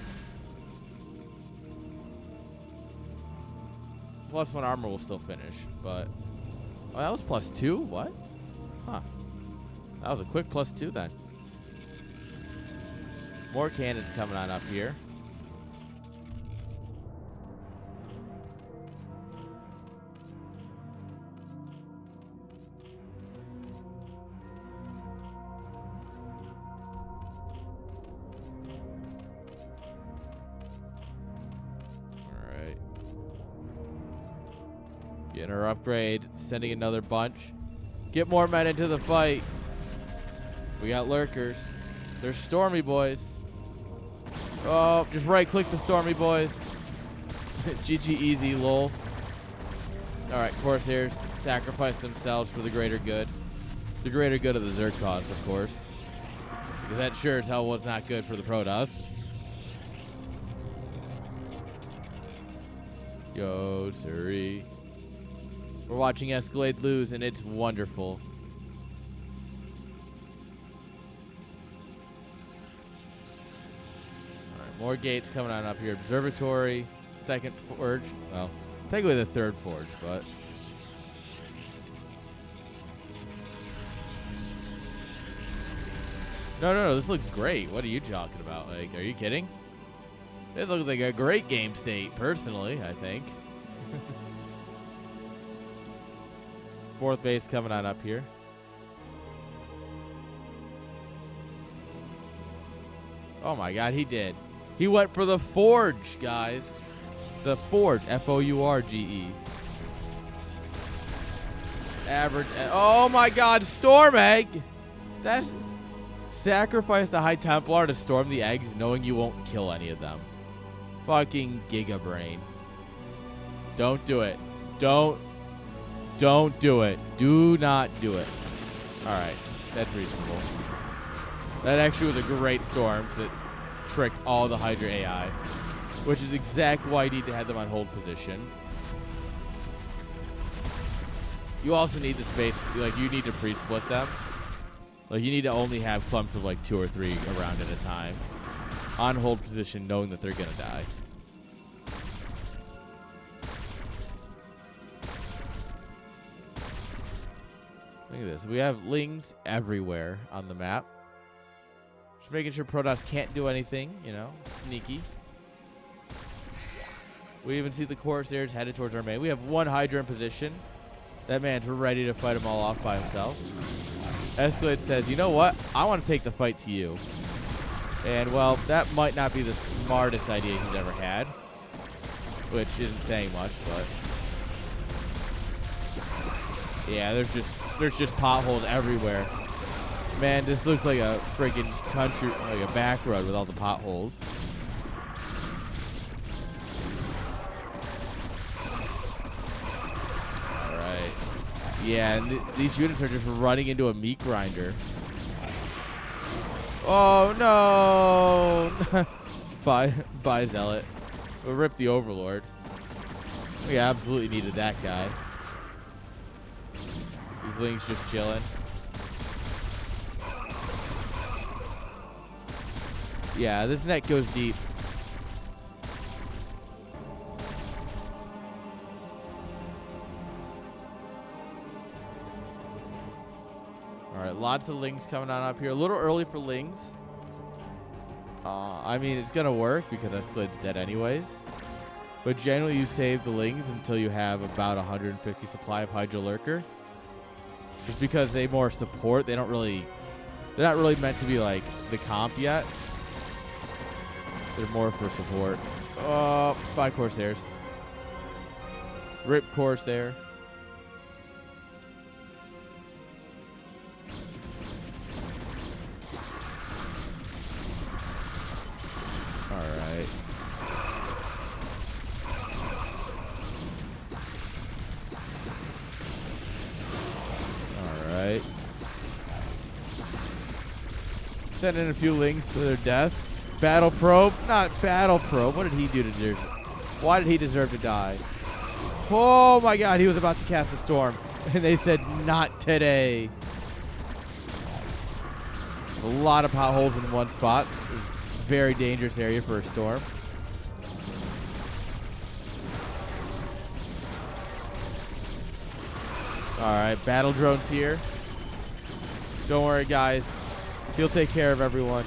A: +1 armor will still finish, but... Oh, that was +2? What? Huh. That was a quick +2 then. More cannons coming on up here. Getting her upgrade, sending another bunch. Get more men into the fight. We got lurkers. They're stormy boys. Oh, just right-click the stormy boys. GG easy, lol. All right, Corsairs sacrifice themselves for the greater good. The greater good of the Zerg cause, of course. Because that sure as hell was not good for the Protoss. Yo, sorry. We're watching Escalade lose, and it's wonderful. All right, more gates coming on up here. Observatory, second forge. Well, technically the third forge, but... No, this looks great. What are you talking about? Like, are you kidding? This looks like a great game state, personally, I think. Fourth base coming on up here. Oh my god, he did. He went for the forge, guys. The forge. F-O-U-R-G-E. Average. Oh my god, storm egg. That's... Sacrifice the High Templar to storm the eggs knowing you won't kill any of them. Fucking Giga Brain. Don't do it. Don't do it. Do not do it. Alright. That's reasonable. That actually was a great storm that tricked all the Hydra AI. Which is exactly why you need to have them on hold position. You also need the space. Like, you need to pre-split them. Like, you need to only have clumps of, like, 2 or 3 around at a time. On hold position, knowing that they're going to die. Look at this. We have lings everywhere on the map. Just making sure Protoss can't do anything, you know, sneaky. We even see the Corsairs headed towards our main. We have one Hydra in position. That man's ready to fight them all off by himself. Escalade says, you know what? I want to take the fight to you. And, well, that might not be the smartest idea he's ever had. Which isn't saying much, but... Yeah, there's just potholes everywhere. Man, this looks like a freaking country, like a back road with all the potholes. Alright. Yeah, and these units are just running into a meat grinder. Oh, no! Bye, Zealot. We'll rip the Overlord. We absolutely needed that guy. These lings just chilling. Yeah, this net goes deep. Alright, lots of lings coming on up here. A little early for lings. I mean, it's going to work because Escalade's dead anyways. But generally, you save the lings until you have about 150 supply of Hydra Lurker. Just because they more support, they're not really meant to be like the comp yet. They're more for support. Oh, bye Corsairs. Rip Corsair. Alright. Alright. Send in a few lings to their death. Battle probe? Not battle probe. What did he do to deserve? Why did he deserve to die? Oh my god, he was about to cast a storm. And they said, not today. A lot of potholes in one spot. Very dangerous area for a storm. Alright, battle drone's here. Don't worry, guys. He'll take care of everyone.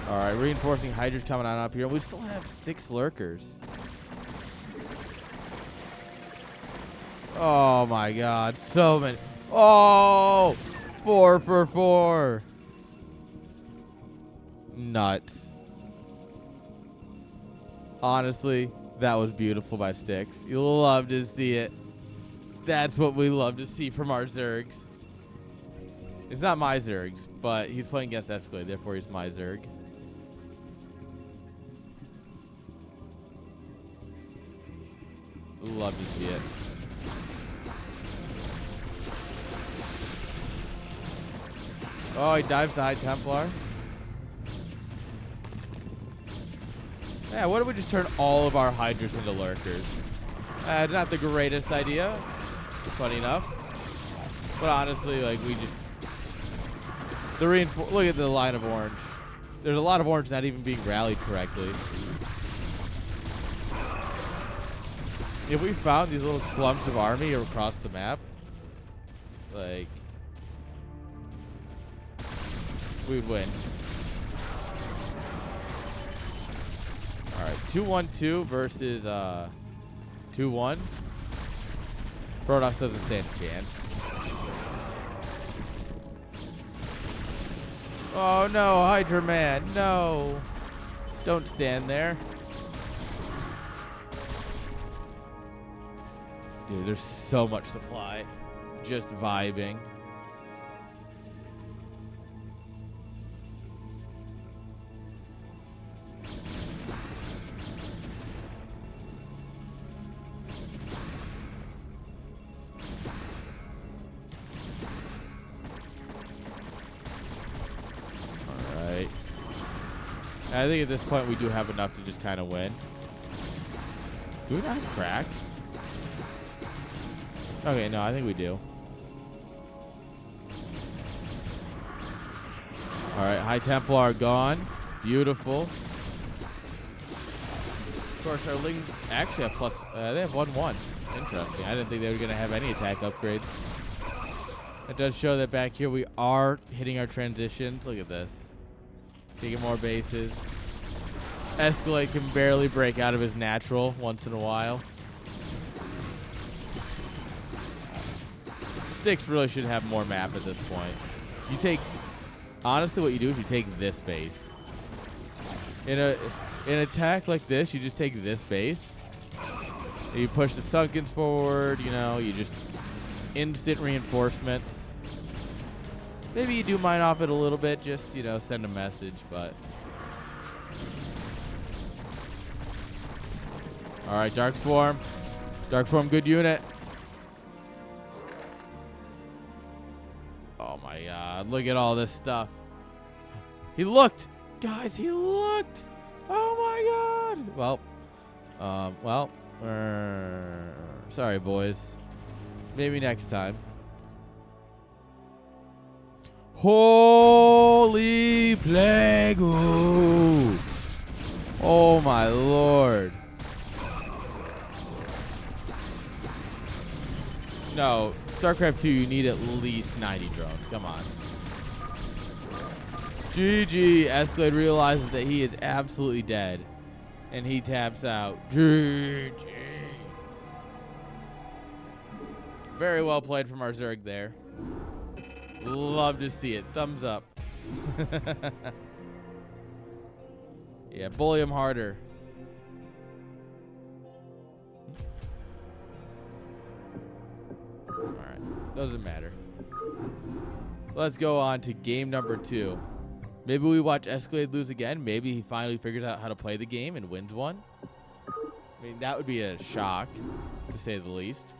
A: Alright, reinforcing Hydra's coming on up here. We still have 6 lurkers. Oh my god, so many. Oh! 4 for 4. Nuts. Honestly, that was beautiful by Sticks. You'll love to see it. That's what we love to see from our Zergs. It's not my Zergs, but he's playing against Escalade, therefore he's my Zerg. Love to see it. Oh, he dives the High Templar. Yeah, what if we just turn all of our Hydras into lurkers? Not the greatest idea. Funny enough. But honestly, like, we just... Look at the line of orange. There's a lot of orange not even being rallied correctly. If we found these little clumps of army across the map, like, we'd win. All right, 2-1-2 versus 2-1. Protoss doesn't stand a chance. Oh no, Hydra Man, no! Don't stand there. Dude, there's so much supply. Just vibing. Alright. I think at this point we do have enough to just kind of win. Do we not have crack? Okay, no, I think we do. Alright, High Templar gone. Beautiful. Of course, our Ling actually have plus... they have 1-1. Interesting. I didn't think they were going to have any attack upgrades. It does show that back here we are hitting our transitions. Look at this. Taking more bases. Escalade can barely break out of his natural once in a while. Sticks really should have more map at this point. You take... Honestly, what you do is you take this base. In an attack like this, you just take this base. You push the Sunkens forward, you know, you just instant reinforcements. Maybe you do mine off it a little bit, just, you know, send a message, but... Alright, Dark Swarm. Dark Swarm, good unit. Oh my god, look at all this stuff. He looked! Guys, he looked! Oh my god! Well, sorry boys. Maybe next time. Holy plague! Oh my lord. No, StarCraft 2, you need at least 90 drones. Come on. GG. Escalade realizes that he is absolutely dead. And he taps out. GG. Very well played from our Zerg there. Love to see it. Thumbs up. Yeah, bully him harder. Alright, doesn't matter. Let's go on to game number 2. Maybe we watch Escalade lose again. Maybe he finally figures out how to play the game and wins one. I mean, that would be a shock, to say the least.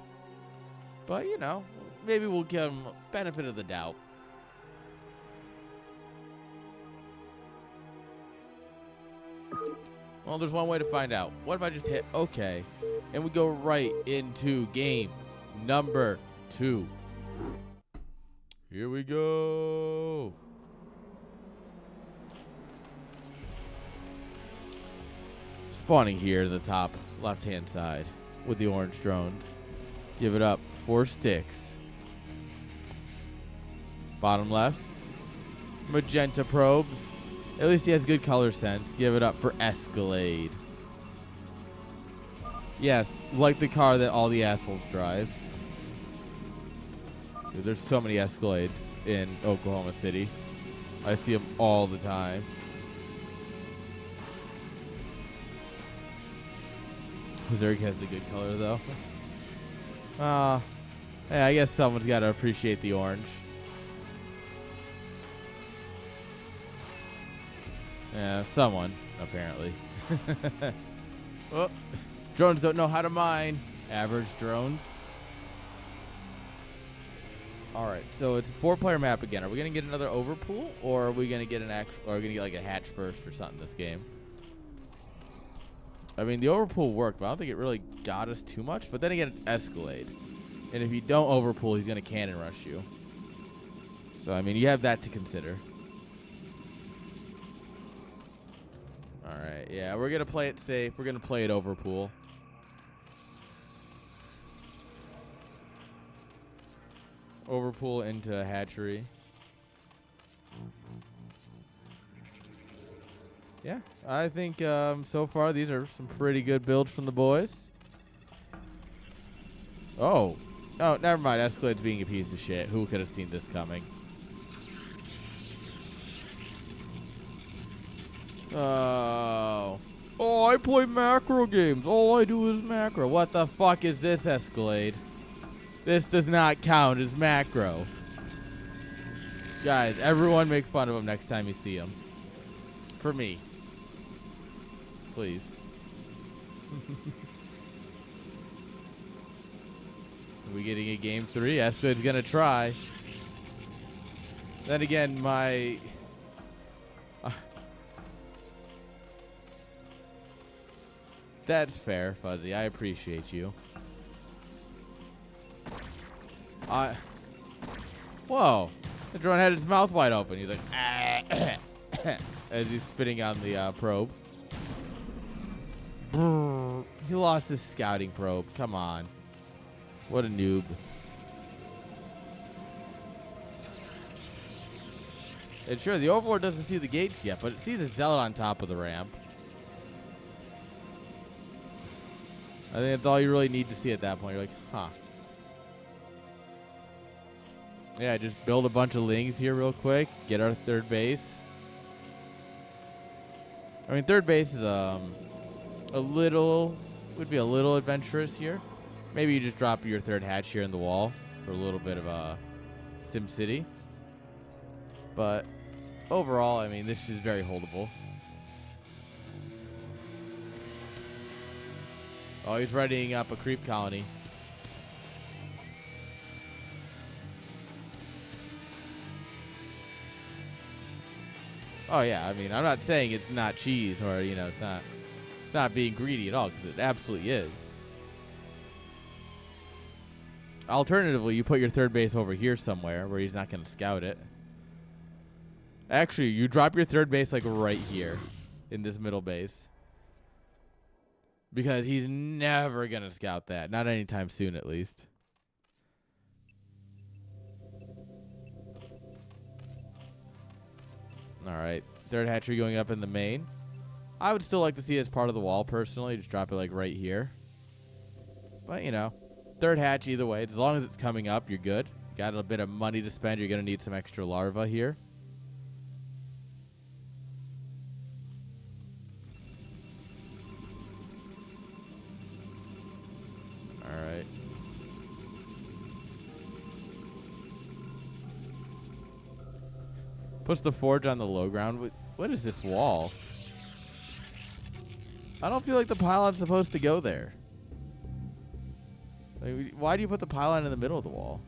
A: But, you know, maybe we'll give him benefit of the doubt. Well, there's one way to find out. What if I just hit OK? And we go right into game number 2. Here we go. Spawning here in the top left-hand side with the orange drones. Give it up 4 sticks. Bottom left, magenta probes. At least he has good color sense. Give it up for Escalade. Yes, like the car that all the assholes drive. Dude, there's so many Escalades in Oklahoma City. I see them all the time. Zerg has the good color, though. Hey, I guess someone's got to appreciate the orange. Yeah, someone, apparently. Oh, drones don't know how to mine. Average drones. All right, so it's a 4-player map again. Are we going to get another overpool, or are we going to get or are we going to get like a hatch first or something this game? I mean, the overpool worked, but I don't think it really got us too much. But then again, it's Escalade. And if you don't overpool, he's going to cannon rush you. So, I mean, you have that to consider. All right, yeah, we're going to play it safe. We're going to play it overpool. Overpool into hatchery. Yeah, I think so far these are some pretty good builds from the boys. Oh, never mind. Escalade's being a piece of shit. Who could have seen this coming? Oh, I play macro games. All I do is macro. What the fuck is this, Escalade? This does not count as macro. Guys, everyone make fun of him next time you see him. For me. Please. Are we getting a game 3? Escalade's gonna try. Then again, my... That's fair, Fuzzy. I appreciate you. Whoa. The drone had his mouth wide open. He's like, as he's spitting on the probe. He lost his scouting probe. Come on. What a noob. And sure, the Overlord doesn't see the gates yet, but it sees a Zealot on top of the ramp. I think that's all you really need to see at that point. You're like, huh. Yeah, just build a bunch of lings here real quick. Get our third base. I mean, third base is would be a little adventurous here. Maybe you just drop your third hatch here in the wall for a little bit of a Sim City. But overall, I mean, this is very holdable. Oh, he's readying up a creep colony. Oh yeah, I mean, I'm not saying it's not cheese or, you know, it's not being greedy at all, because it absolutely is. Alternatively, you put your third base over here somewhere where he's not going to scout it. Actually, you drop your third base like right here in this middle base. Because he's never going to scout that. Not anytime soon, at least. All right. Third hatchery going up in the main. I would still like to see it as part of the wall, personally. Just drop it like right here. But, you know, third hatch either way. As long as it's coming up, you're good. You got a bit of money to spend. You're going to need some extra larvae here. Puts the forge on the low ground. What is this wall? I don't feel like the pylon's supposed to go there. Like, why do you put the pylon in the middle of the wall?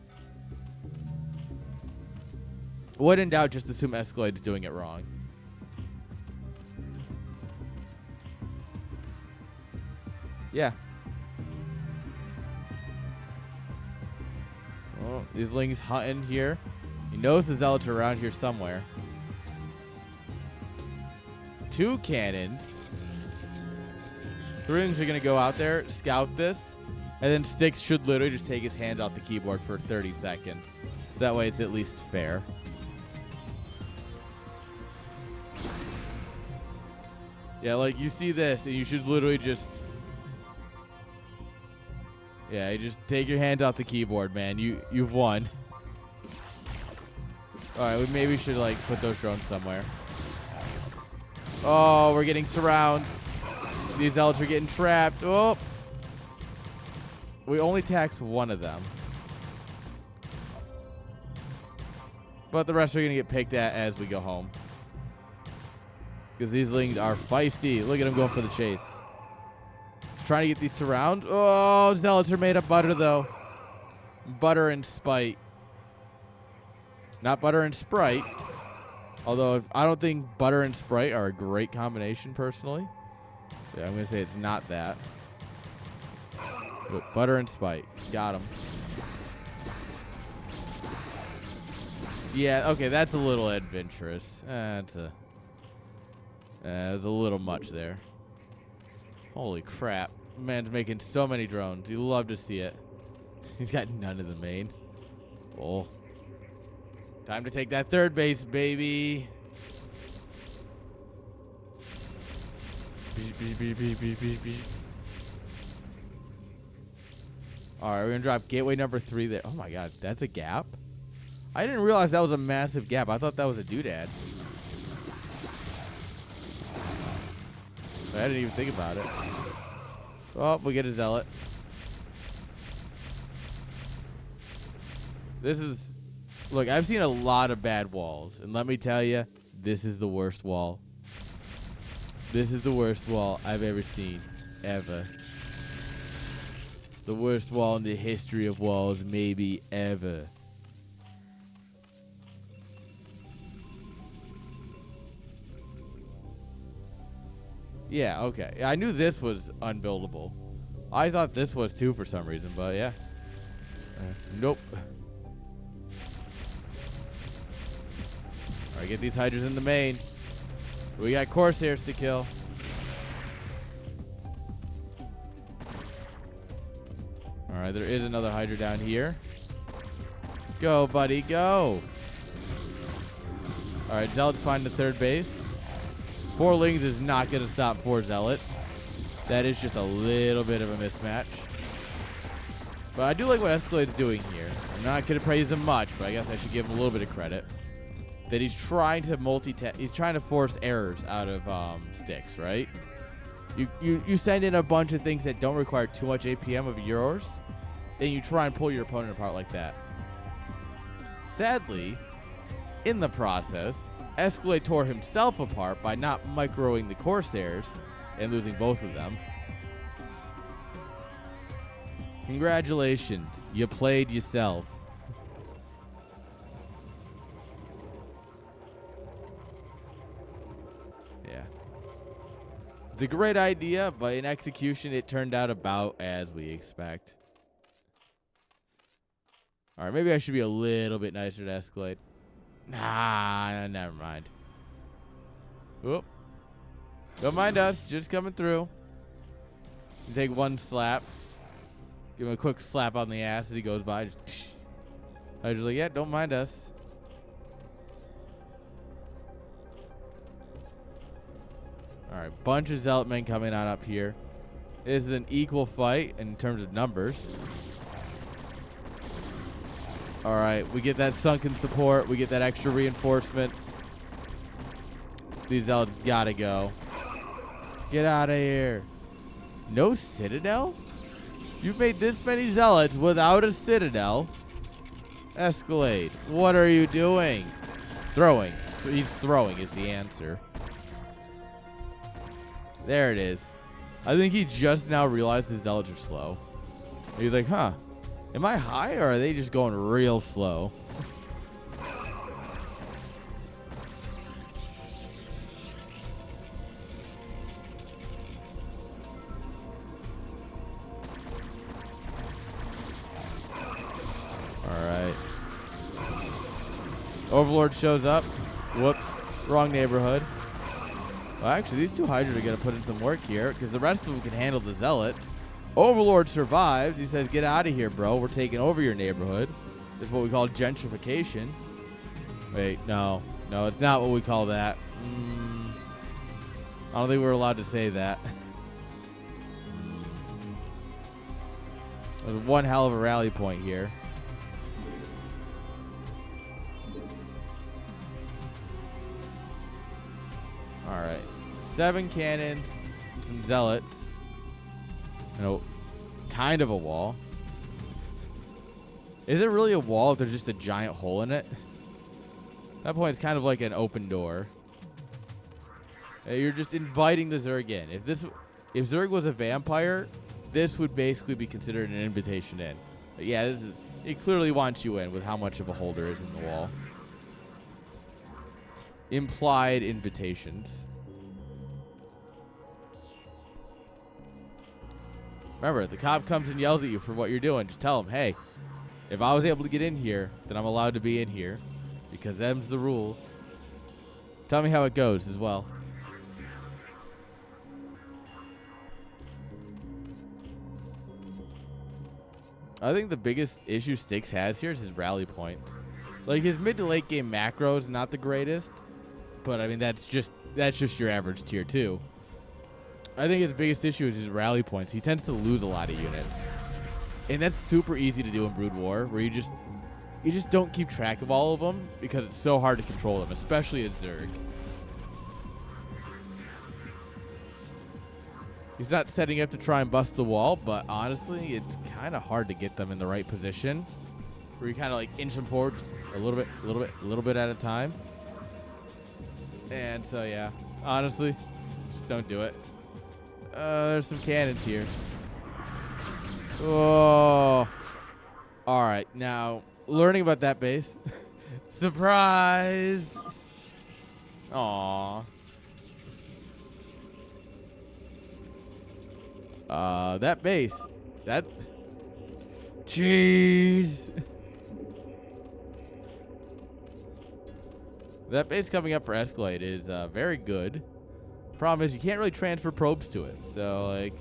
A: When in doubt, just assume Escalade's doing it wrong. Yeah. Oh, these Ling's hunting here. He knows the Zealots are around here somewhere. 2 cannons. 3 Lings are going to go out there, scout this, and then Styx should literally just take his hand off the keyboard for 30 seconds. So that way it's at least fair. Yeah, like you see this, and you should literally just... Yeah, you just take your hand off the keyboard, man. You've won. Alright, we maybe should like put those drones somewhere. Oh, we're getting surrounded. These Zealots are getting trapped. Oh! We only tax one of them. But the rest are going to get picked at as we go home. Because these Lings are feisty. Look at them going for the chase. Trying to get these surround. Oh, Zealots are made of butter, though. Butter and spite. Not butter and Sprite. Although, I don't think butter and Sprite are a great combination, personally. So yeah, I'm going to say it's not that. But butter and spite. Got him. Yeah, okay, that's a little adventurous. That's a little much there. Holy crap. Man's making so many drones. You love to see it. He's got none in the main. Oh. Time to take that 3rd base, baby. Alright, we're going to drop gateway number 3 there. Oh my god, that's a gap? I didn't realize that was a massive gap. I thought that was a doodad. I didn't even think about it. Oh, we get a Zealot. This is... Look, I've seen a lot of bad walls. And let me tell you, this is the worst wall. This is the worst wall I've ever seen. Ever. The worst wall in the history of walls, maybe ever. Yeah, okay. I knew this was unbuildable. I thought this was too for some reason, but yeah. Nope. Alright, get these Hydras in the main. We got Corsairs to kill. Alright, there is another Hydra down here. Go, buddy, go. Alright, Zealots find the 3rd base. 4 Lings is not going to stop 4 Zealots. That is just a little bit of a mismatch. But I do like what Escalade's doing here. I'm not going to praise him much, but I guess I should give him a little bit of credit. That he's trying to he's trying to force errors out of Styx, right? You send in a bunch of things that don't require too much APM of yours, and you try and pull your opponent apart like that. Sadly, in the process, Escalade tore himself apart by not microing the Corsairs and losing both of them. Congratulations, you played yourself. Yeah. It's a great idea, but in execution, it turned out about as we expect. All right, maybe I should be a little bit nicer to Escalade. Nah, never mind. Whoop. Don't mind us, just coming through. You take one slap. Give him a quick slap on the ass as he goes by. Just, I was just like, yeah, don't mind us. All right, bunch of Zealot men coming on up here. This is an equal fight in terms of numbers. All right, we get that sunken support. We get that extra reinforcements. These Zealots gotta go. Get out of here. No Citadel? You've made this many Zealots without a Citadel? Escalade, what are you doing? Throwing. He's throwing is the answer. There it is. I think he just now realized his Zealots are slow. He's like, huh. Am I high or are they just going real slow? Overlord shows up. Whoops. Wrong neighborhood. Well, actually, these two Hydras are going to put in some work here because the rest of them can handle the Zealots. Overlord survives. He says, get out of here, bro. We're taking over your neighborhood. This is what we call gentrification. Wait, no. No, it's not what we call that. I don't think we're allowed to say that. There's one hell of a rally point here. Alright. 7 cannons, some zealots. Kind of a wall. Is it really a wall if there's just a giant hole in it? At that point, it's kind of like an open door. You're just inviting the Zerg in. If Zerg was a vampire, this would basically be considered an invitation in. But yeah, it clearly wants you in with how much of a hole there is in the wall. Implied invitations. Remember, the cop comes and yells at you for what you're doing. Just tell him, hey, if I was able to get in here, then I'm allowed to be in here. Because them's the rules. Tell me how it goes as well. I think the biggest issue Styx has here is his rally points. Like, his mid to late game macro is not the greatest. But, I mean, that's just your average tier 2. I think his biggest issue is his rally points. He tends to lose a lot of units. And that's super easy to do in Brood War, where you just don't keep track of all of them because it's so hard to control them, especially as Zerg. He's not setting up to try and bust the wall, but honestly, it's kind of hard to get them in the right position, where you kind of like inch them forward just a little bit at a time. And so, yeah, honestly, just don't do it. There's some cannons here. Oh. All right. Now, learning about that base. Surprise. Aw. That base. That. Jeez. That base coming up for Escalade is very good. Problem is you can't really transfer probes to it. So, like,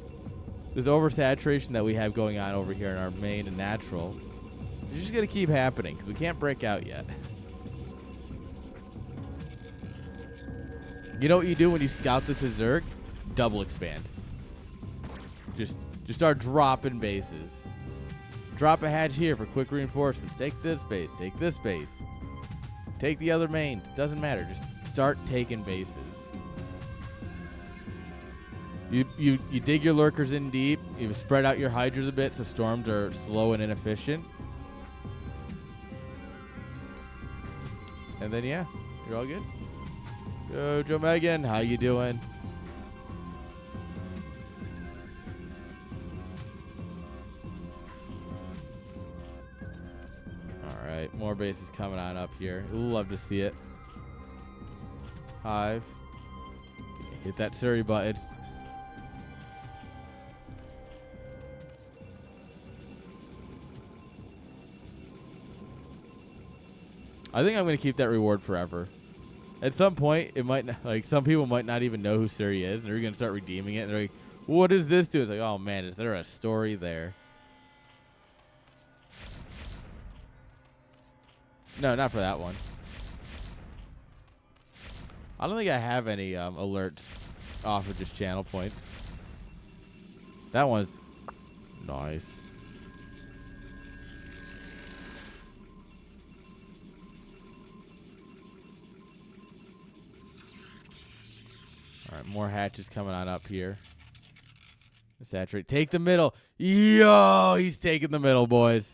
A: this oversaturation that we have going on over here in our main and natural is just going to keep happening because we can't break out yet. You know what you do when you scout this as Zerg? Double expand. Just start dropping bases. Drop a hatch here for quick reinforcements. Take this base. Take this base. Take the other mains. It doesn't matter. Just start taking bases. You dig your lurkers in deep. You spread out your hydras a bit so storms are slow and inefficient. And then, yeah, you're all good. Joe Megan, how you doing? All right, more bases coming on up here. Love to see it. Hive. Hit that Surrey button. I think I'm going to keep that reward forever. At some point, it might not, like, some people might not even know who Suri is, and they're going to start redeeming it, and they're like, what does this do? It's like, oh man, is there a story there? No, not for that one. I don't think I have any alerts off of just channel points. That one's nice. All right, more hatches coming on up here. Saturate. Take the middle. Yo, he's taking the middle, boys.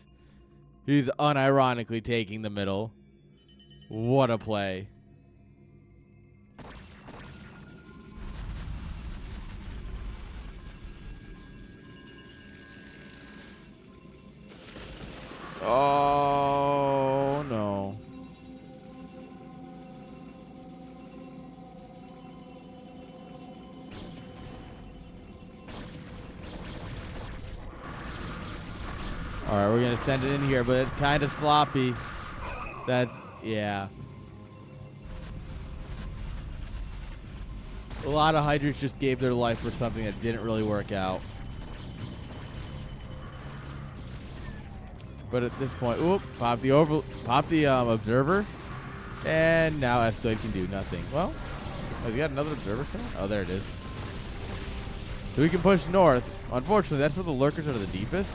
A: He's unironically taking the middle. What a play. Oh, no. All right, we're going to send it in here, but it's kind of sloppy. That's, yeah. A lot of Hydras just gave their life for something that didn't really work out. But at this point, oop, pop the observer, and now Escalade can do nothing. Well, has he got another observer set? Oh, there it is. So we can push north. Unfortunately, that's where the lurkers are the deepest.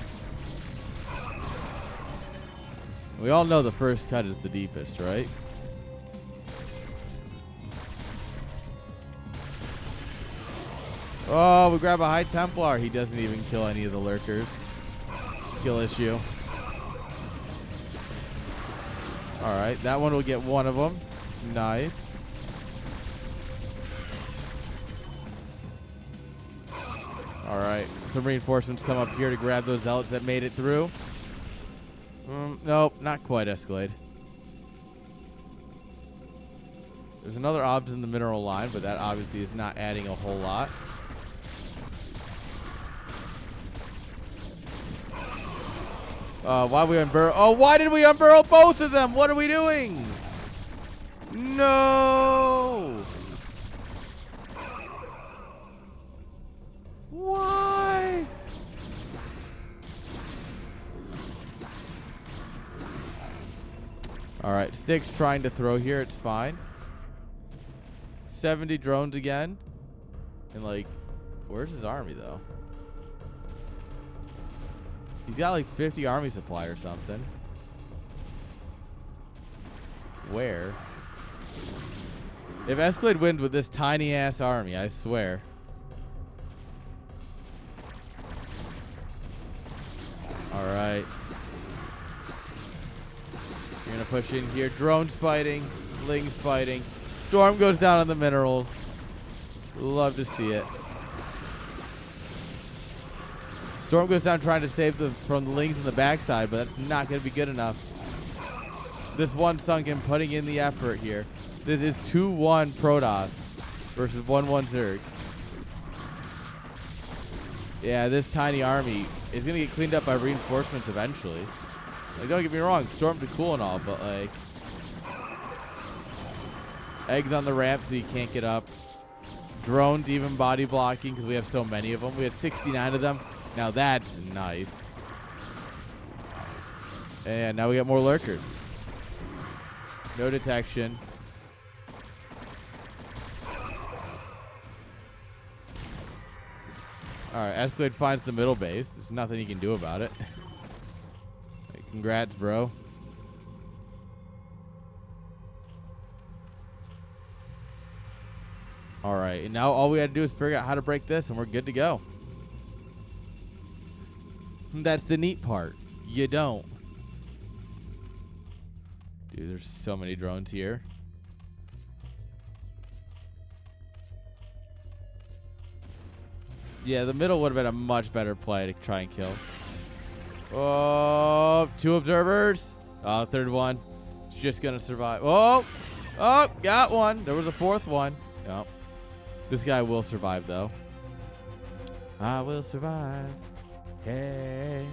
A: We all know the first cut is the deepest, right? Oh, we grab a High Templar. He doesn't even kill any of the lurkers. Skill issue. All right, that one will get one of them. Nice. All right, some reinforcements come up here to grab those zealots that made it through. Nope, not quite Escalade. There's another obs in the mineral line, but that obviously is not adding a whole lot. Why we unburrow? Oh, why did we unburrow both of them? What are we doing? No! Why? All right, Stick's trying to throw here. It's fine. 70 drones again. And, like, where's his army, though? He's got, like, 50 army supply or something. Where? If Escalade wins with this tiny-ass army, I swear. All right. You're going to push in here. Drones fighting. Lings fighting. Storm goes down on the minerals. Love to see it. Storm goes down trying to save them from the Lings in the backside, but that's not going to be good enough. This one Sunken putting in the effort here. This is 2-1 Protoss versus 1-1 Zerg. Yeah, this tiny army is going to get cleaned up by reinforcements eventually. Like, don't get me wrong, Storm's are cool and all, but, like, eggs on the ramp so you can't get up. Drones even body blocking because we have so many of them. We have 69 of them. Now that's nice. And now we got more lurkers. No detection. Alright, Escalade finds the middle base. There's nothing he can do about it. Hey, congrats, bro. Alright, and now all we had to do is figure out how to break this, and we're good to go. That's the neat part. You don't. Dude, there's so many drones here. Yeah, the middle would have been a much better play to try and kill. Oh, 2 observers. Oh, third one. It's just going to survive. Oh, got one. There was a 4th one. Yep. This guy will survive, though. I will survive. Hey.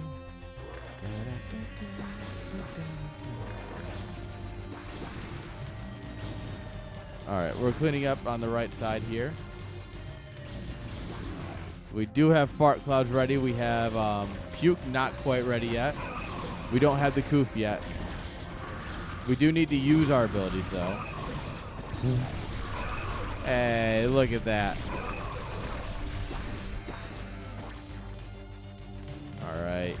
A: All right, we're cleaning up on the right side here. We do have fart clouds ready. We have puke not quite ready yet. We don't have the coof yet. We do need to use our abilities, though. Hey, look at that. All right.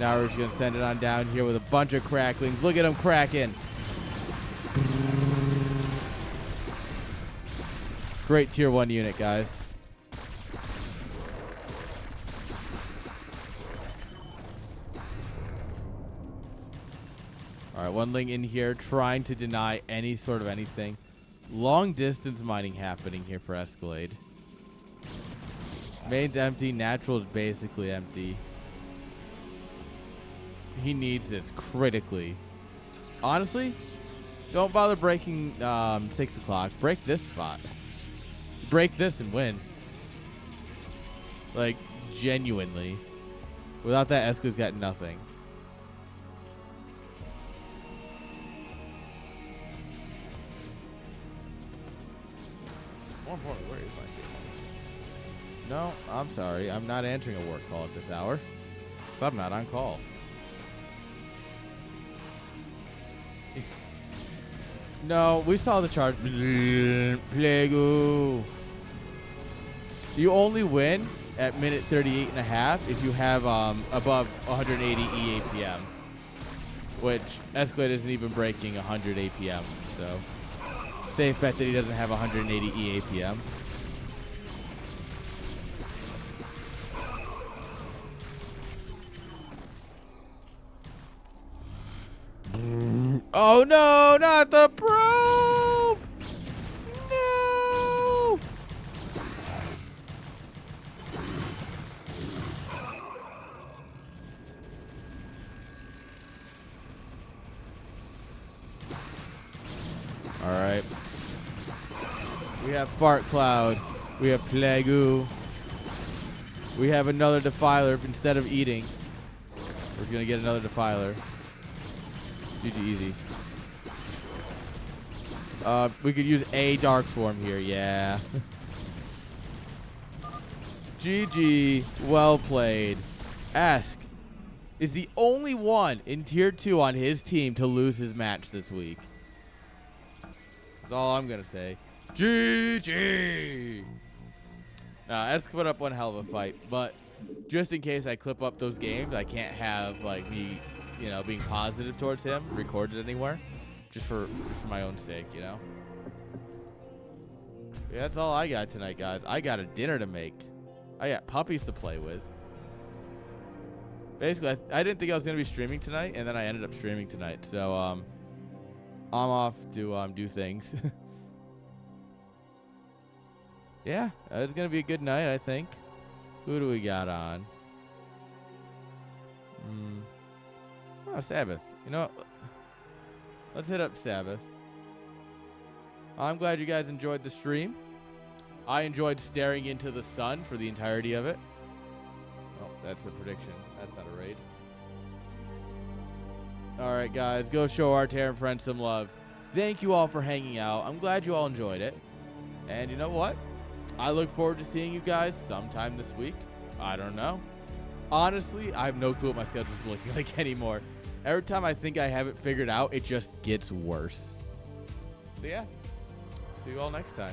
A: Now we're just going to send it on down here with a bunch of cracklings. Look at them cracking. Great tier 1 unit, guys. All right, one Ling in here trying to deny any sort of anything. Long distance mining happening here for Escalade. Main's empty. Natural is basically empty. He needs this critically. Honestly, don't bother breaking 6 o'clock. Break this spot. Break this and win. Like, genuinely. Without that, Escalade's got nothing. More importantly, where is my state policy? No, I'm sorry. I'm not answering a work call at this hour. So I'm not on call. No, we saw the charge. Plegu. You only win at minute 38 and a half if you have above 180 EAPM, which Escalade isn't even breaking 100 APM, so safe bet that he doesn't have 180 EAPM. Oh no, not the probe! No! All right. We have Fart Cloud. We have Plegu. We have another Defiler instead of eating. We're going to get another Defiler. GG easy. We could use a Dark Swarm here, yeah. GG, well played. Ask is the only one in Tier 2 on his team to lose his match this week. That's all I'm going to say. GG! Ask put up one hell of a fight, but just in case I clip up those games, I can't have, like, me, you know, being positive towards him recorded anywhere. Just for my own sake, you know? Yeah, that's all I got tonight, guys. I got a dinner to make. I got puppies to play with. Basically, I didn't think I was going to be streaming tonight, and then I ended up streaming tonight. So, I'm off to do things. Yeah, it's going to be a good night, I think. Who do we got on? Oh, Sabbath. You know what? Let's hit up Sabbath. I'm glad you guys enjoyed the stream. I enjoyed staring into the sun for the entirety of it. Oh, that's a prediction. That's not a raid. All right, guys. Go show our Terran friends some love. Thank you all for hanging out. I'm glad you all enjoyed it. And you know what? I look forward to seeing you guys sometime this week. I don't know. Honestly, I have no clue what my schedule is looking like anymore. Every time I think I have it figured out, it just gets worse. So yeah, see you all next time.